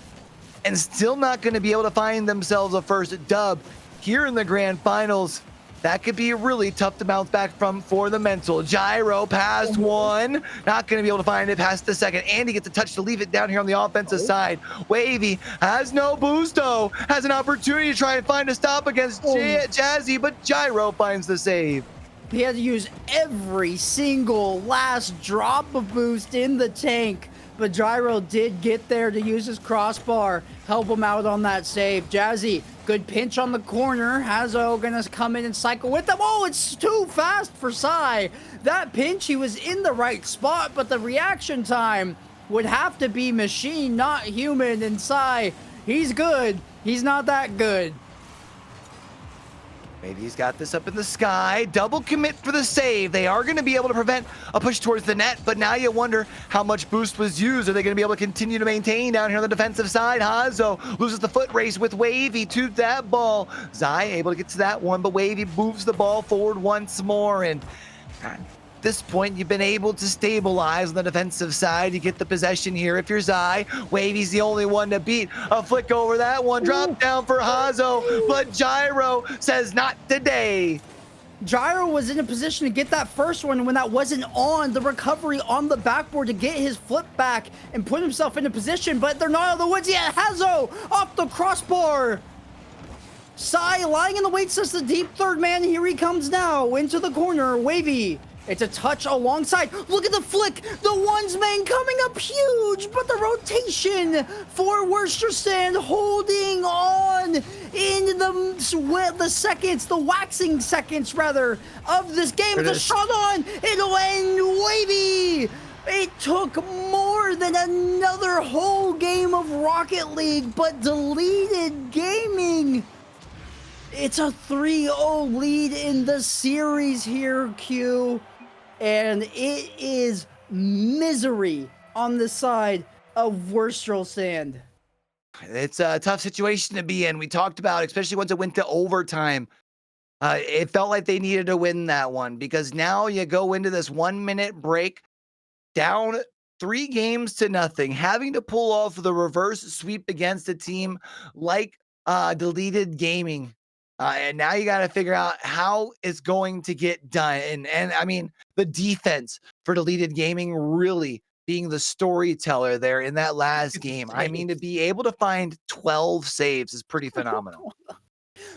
and still not going to be able to find themselves a first dub here in the grand finals, that could be really tough to bounce back from for the mental. Gyro past one, not going to be able to find it past the second. Andy gets a touch to leave it down here on the offensive side. Wavy has no boosto, has an opportunity to try and find a stop against Jazzy, but Gyro finds the save. He had to use every single last drop of boost in the tank, but Gyro did get there to use his crossbar, help him out on that save. Jazzy, good pinch on the corner. Hazo gonna come in and cycle with them. Oh, it's too fast for Psy. That pinch, he was in the right spot, but the reaction time would have to be machine, not human. And Psy, he's good. He's not that good. Maybe he's got this up in the sky. Double commit for the save. They are going to be able to prevent a push towards the net, but now you wonder how much boost was used. Are they going to be able to continue to maintain down here on the defensive side? Hazo loses the foot race with Wavy to that ball. Zai able to get to that one, but Wavy moves the ball forward once more. And at this point, you've been able to stabilize on the defensive side. You get the possession here if you're Zai. Wavy's the only one to beat. A flick over that one. Drop down for Hazo, but Gyro says not today. Gyro was in a position to get that first one when that wasn't on. The recovery on the backboard to get his flip back and put himself in a position, but they're not out of the woods yet. Hazo off the crossbar. Psy lying in the wait, says the deep third man. Here he comes now into the corner. Wavy. It's a touch alongside. Look at the flick. The one's main coming up huge, but the rotation for Worcester holding on in the seconds, the waxing seconds rather, of this game. It's a shot on. It'll end Wavy. It took more than another whole game of Rocket League, but Deleted Gaming. It's a 3-0 lead in the series here, Q. And it is misery on the side of Worstrel Sand. It's a tough situation to be in. We talked about, especially once it went to overtime. It felt like they needed to win that one, because now you go into this 1-minute break down 3 games to nothing, having to pull off the reverse sweep against a team like Deleted Gaming. And now you got to figure out how it's going to get done. And I mean, the defense for Deleted Gaming really being the storyteller there in that last game. I mean, to be able to find 12 saves is pretty phenomenal.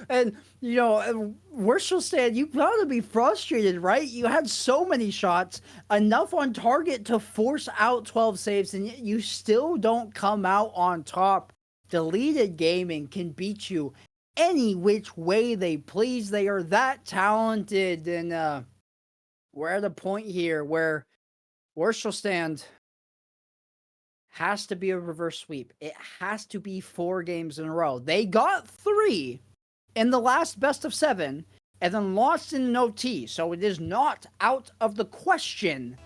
And, you know, Worcester Sand, you got to be frustrated, right? You had so many shots, enough on target to force out 12 saves, and yet you still don't come out on top. Deleted Gaming can beat you any which way they please. They are that talented, and we're at a point here where Worcester Stand has to be a reverse sweep. It has to be 4 games in a row. They got 3 in the last best of 7 and then lost in an OT, so it is not out of the question.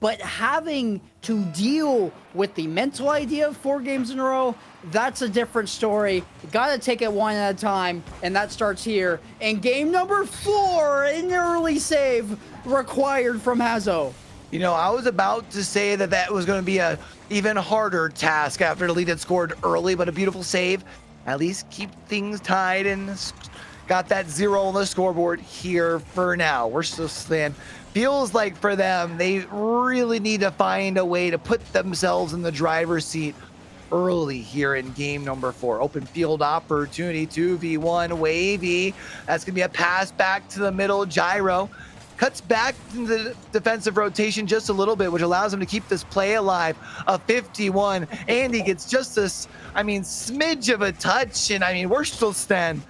But having to deal with the mental idea of 4 games in a row, that's a different story. You gotta take it one at a time, and that starts here in game number 4, an early save required from Hazo. You know, I was about to say that that was going to be a even harder task after Deleted scored early, but a beautiful save. At least keep things tied and got that 0 on the scoreboard here for now. We're still staying feels like for them, they really need to find a way to put themselves in the driver's seat early here in game number 4. Open field opportunity, 2v1 Wavy. That's gonna be a pass back to the middle. Gyro cuts back into the defensive rotation just a little bit, which allows him to keep this play alive. A 51. Andy gets just this, smidge of a touch, and Wurstelsten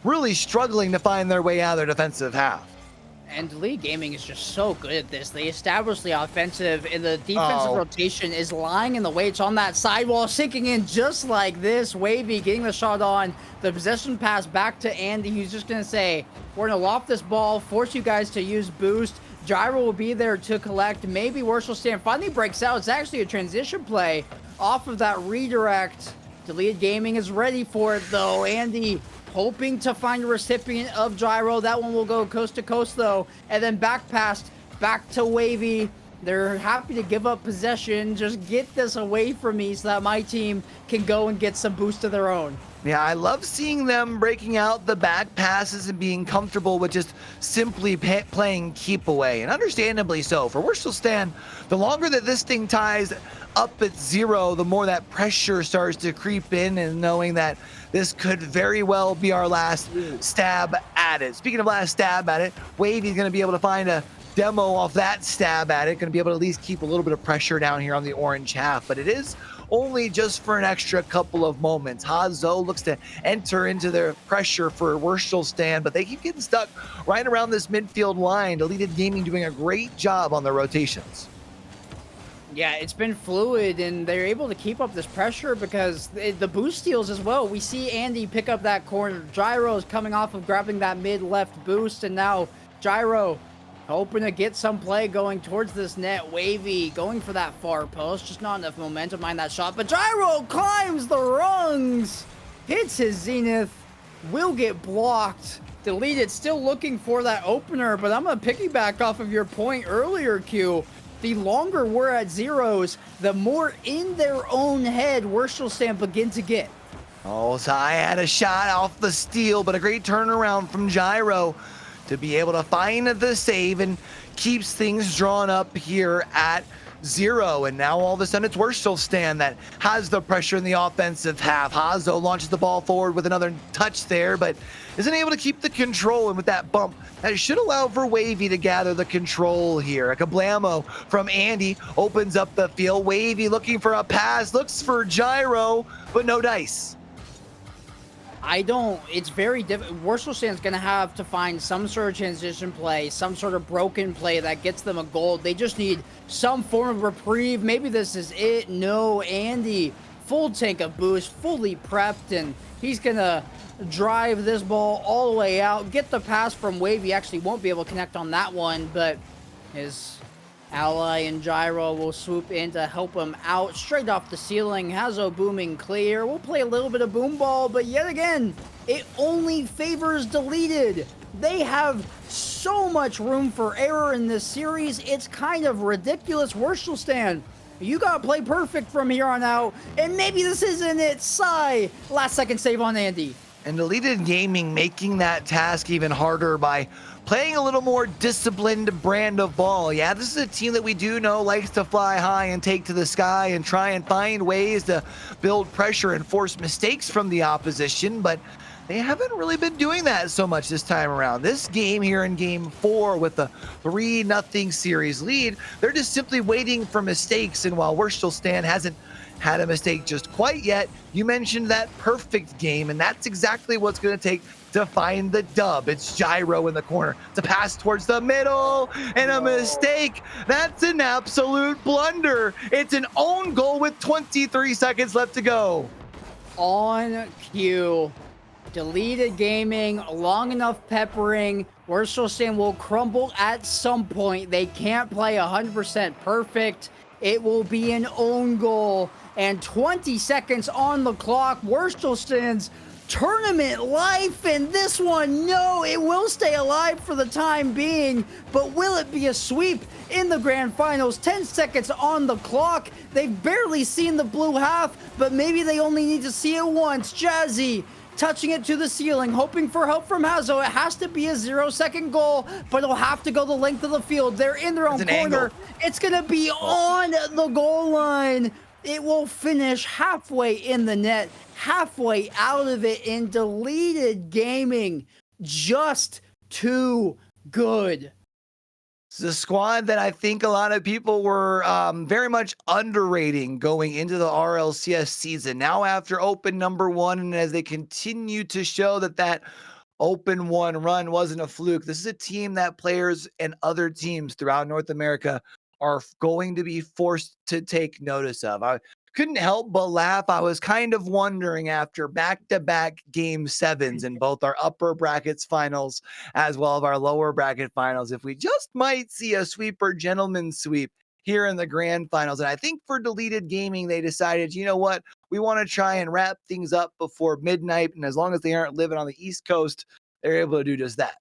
really struggling to find their way out of their defensive half. And League Gaming is just so good at this. They establish the offensive, and the defensive rotation is lying in the way. It's on that sidewall, sinking in just like this. Wavy getting the shot on. The possession pass back to Andy, who's just going to say, we're going to loft this ball, force you guys to use boost. Gyro will be there to collect. Maybe Wurstelsten finally breaks out. It's actually a transition play off of that redirect. Deleted Gaming is ready for it, though. Andy hoping to find a recipient of Gyro. That one will go coast to coast, though. And then back past, back to Wavy. They're happy to give up possession. Just get this away from me so that my team can go and get some boost of their own. Yeah, I love seeing them breaking out the back passes and being comfortable with just simply playing keep away, and understandably so. For Wurstelsten, the longer that this thing ties up at 0, the more that pressure starts to creep in, and knowing that this could very well be our last stab at it. Speaking of last stab at it, Wavy's going to be able to find a demo off that stab at it. Going to be able to at least keep a little bit of pressure down here on the orange half, but it is only just for an extra couple of moments. Hazo looks to enter into their pressure for Wurstelsten, but they keep getting stuck right around this midfield line. Deleted Gaming doing a great job on their rotations. Yeah, it's been fluid, and they're able to keep up this pressure because the boost steals as well. We see Andy pick up that corner. Gyro is coming off of grabbing that mid-left boost, and now Gyro hoping to get some play going towards this net. Wavy going for that far post. Just not enough momentum behind that shot, but Gyro climbs the rungs, hits his zenith, will get blocked. Deleted still looking for that opener, but I'm going to piggyback off of your point earlier, Q. The longer we're at zeros, the more in their own head Wurstelsten begin to get. Oh, Zai had a shot off the steal, but a great turnaround from Gyro to be able to find the save and keeps things drawn up here at 0. And now all of a sudden it's Wurstelsten that has the pressure in the offensive half. Hazo launches the ball forward with another touch there, but isn't able to keep the control, and with that bump, that should allow for Wavy to gather the control here. A kablamo from Andy opens up the field. Wavy looking for a pass, looks for Gyro, but no dice. It's very difficult. Wurstelsten's going to have to find some sort of transition play, some sort of broken play that gets them a goal. They just need some form of reprieve. Maybe this is it. No, Andy, full tank of boost, fully prepped, and he's going to drive this ball all the way out. Get the pass from Wavy. Actually won't be able to connect on that one, but his ally and Gyro will swoop in to help him out. Straight off the ceiling, Hazo booming clear. We'll play a little bit of boom ball, but yet again, it only favors Deleted. They have so much room for error in this series. It's kind of ridiculous. Wurstelsten, you gotta play perfect from here on out, and maybe this isn't it. Sai, last second save on Andy. And Deleted Gaming making that task even harder by playing a little more disciplined brand of ball. Yeah, this is a team that we do know likes to fly high and take to the sky and try and find ways to build pressure and force mistakes from the opposition, but they haven't really been doing that so much this time around. This game here in game 4 with a 3-0 series lead, they're just simply waiting for mistakes, and while Wurstelsten hasn't had a mistake just quite yet, you mentioned that perfect game, and that's exactly what's going to take to find the dub. It's Gyro in the corner. It's a pass towards the middle, and a mistake. That's an absolute blunder. It's an own goal with 23 seconds left to go. On cue. Deleted Gaming, long enough peppering. Wurstelsten will crumble at some point. They can't play 100% perfect. It will be an own goal. And 20 seconds on the clock. Wurstelsten's tournament life, and this one, no, it will stay alive for the time being, but will it be a sweep in the grand finals? 10 seconds on the clock. They've barely seen the blue half, but maybe they only need to see it once. Jazzy touching it to the ceiling, hoping for help from Hazo. It has to be a 0-second goal, but it'll have to go the length of the field. They're in their own corner. It's going to be on the goal line. It will finish halfway in the net, halfway out of it in Deleted Gaming. Just too good. It's a squad that I think a lot of people were very much underrating going into the RLCS season. Now after open number 1, and as they continue to show that open 1 run wasn't a fluke, this is a team that players and other teams throughout North America are going to be forced to take notice of. I couldn't help but laugh. I was kind of wondering after back-to-back game 7s in both our upper brackets finals as well as our lower bracket finals, if we just might see a sweep or gentleman's sweep here in the grand finals. And I think for Deleted Gaming, they decided, you know what, we want to try and wrap things up before midnight. And as long as they aren't living on the East Coast, they're able to do just that.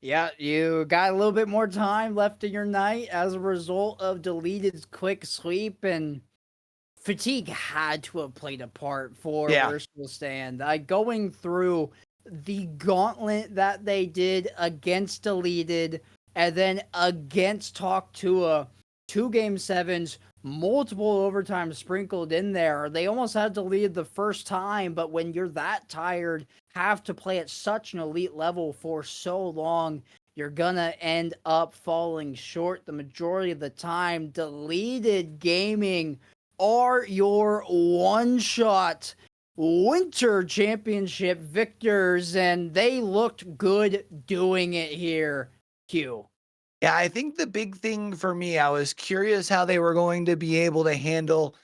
Yeah, you got a little bit more time left in your night as a result of Deleted's quick sweep, and fatigue had to have played a part for where she'll stand. Going through the gauntlet that they did against Deleted and then against Talk Tua, 2 game 7s, multiple overtime sprinkled in there. They almost had to lead the first time, but when you're that tired, have to play at such an elite level for so long, you're gonna end up falling short the majority of the time. Deleted Gaming are your one-shot Winter Championship victors, and they looked good doing it here, Q. Yeah, I think the big thing for me, I was curious how they were going to be able to handle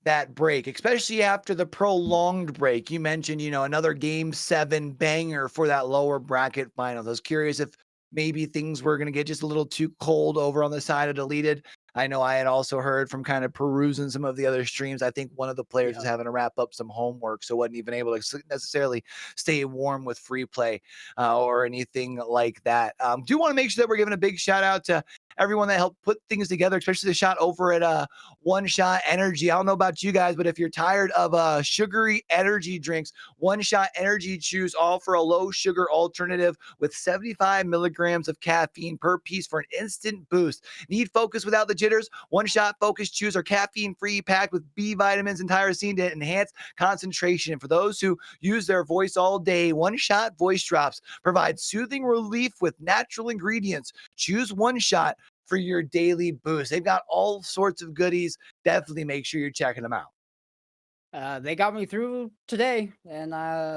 that break, especially after the prolonged break. You mentioned, another game 7 banger for that lower bracket finals. I was curious if maybe things were going to get just a little too cold over on the side of Deleted. I know I had also heard from kind of perusing some of the other streams. I think one of the players was having to wrap up some homework, so wasn't even able to necessarily stay warm with free play or anything like that. Do want to make sure that we're giving a big shout out to everyone that helped put things together, especially the shot over at One Shot Energy. I don't know about you guys, but if you're tired of sugary energy drinks, One Shot Energy Chews offer a low sugar alternative with 75 milligrams of caffeine per piece for an instant boost. Need focus without the jitters? One Shot Focus Chews are caffeine-free, packed with B vitamins and tyrosine to enhance concentration. For those who use their voice all day, One Shot Voice Drops provide soothing relief with natural ingredients. Choose One Shot for your daily boost. They've got all sorts of goodies. Definitely make sure you're checking them out. They got me through today, and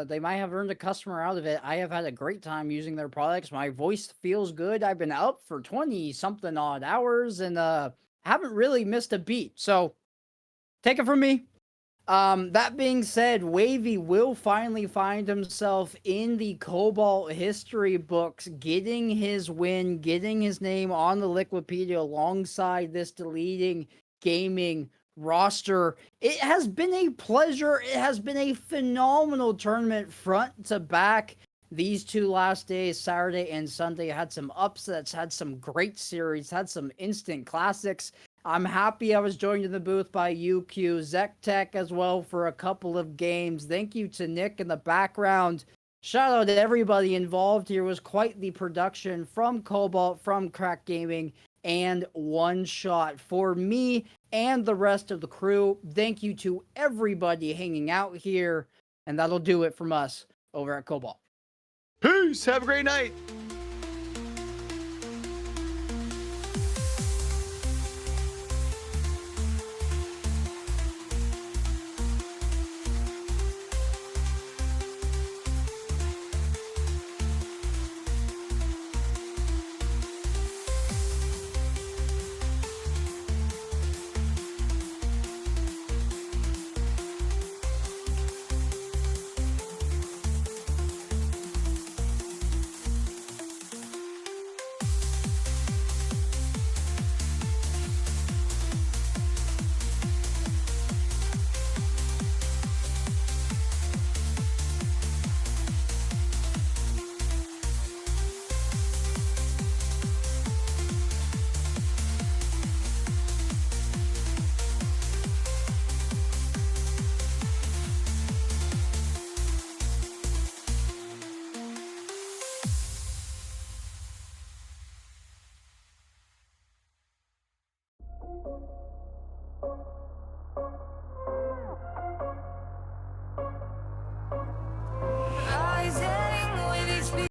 they might have earned a customer out of it. I have had a great time using their products. My voice feels good. I've been up for 20-something odd hours, and haven't really missed a beat. So take it from me. That being said, Wavy will finally find himself in the Cobalt history books, getting his win, getting his name on the Liquipedia alongside this Deleting Gaming roster. It has been a pleasure. It has been a phenomenal tournament front to back. These 2 last days, Saturday and Sunday, had some upsets, had some great series, had some instant classics. I'm happy I was joined in the booth by YaBoyCue, ZechTech as well for a couple of games. Thank you to Nick in the background. Shout out to everybody involved here. It was quite the production from Cobalt, from Crack Gaming, and One Shot. For me and the rest of the crew, thank you to everybody hanging out here. And that'll do it from us over at Cobalt. Peace. Have a great night.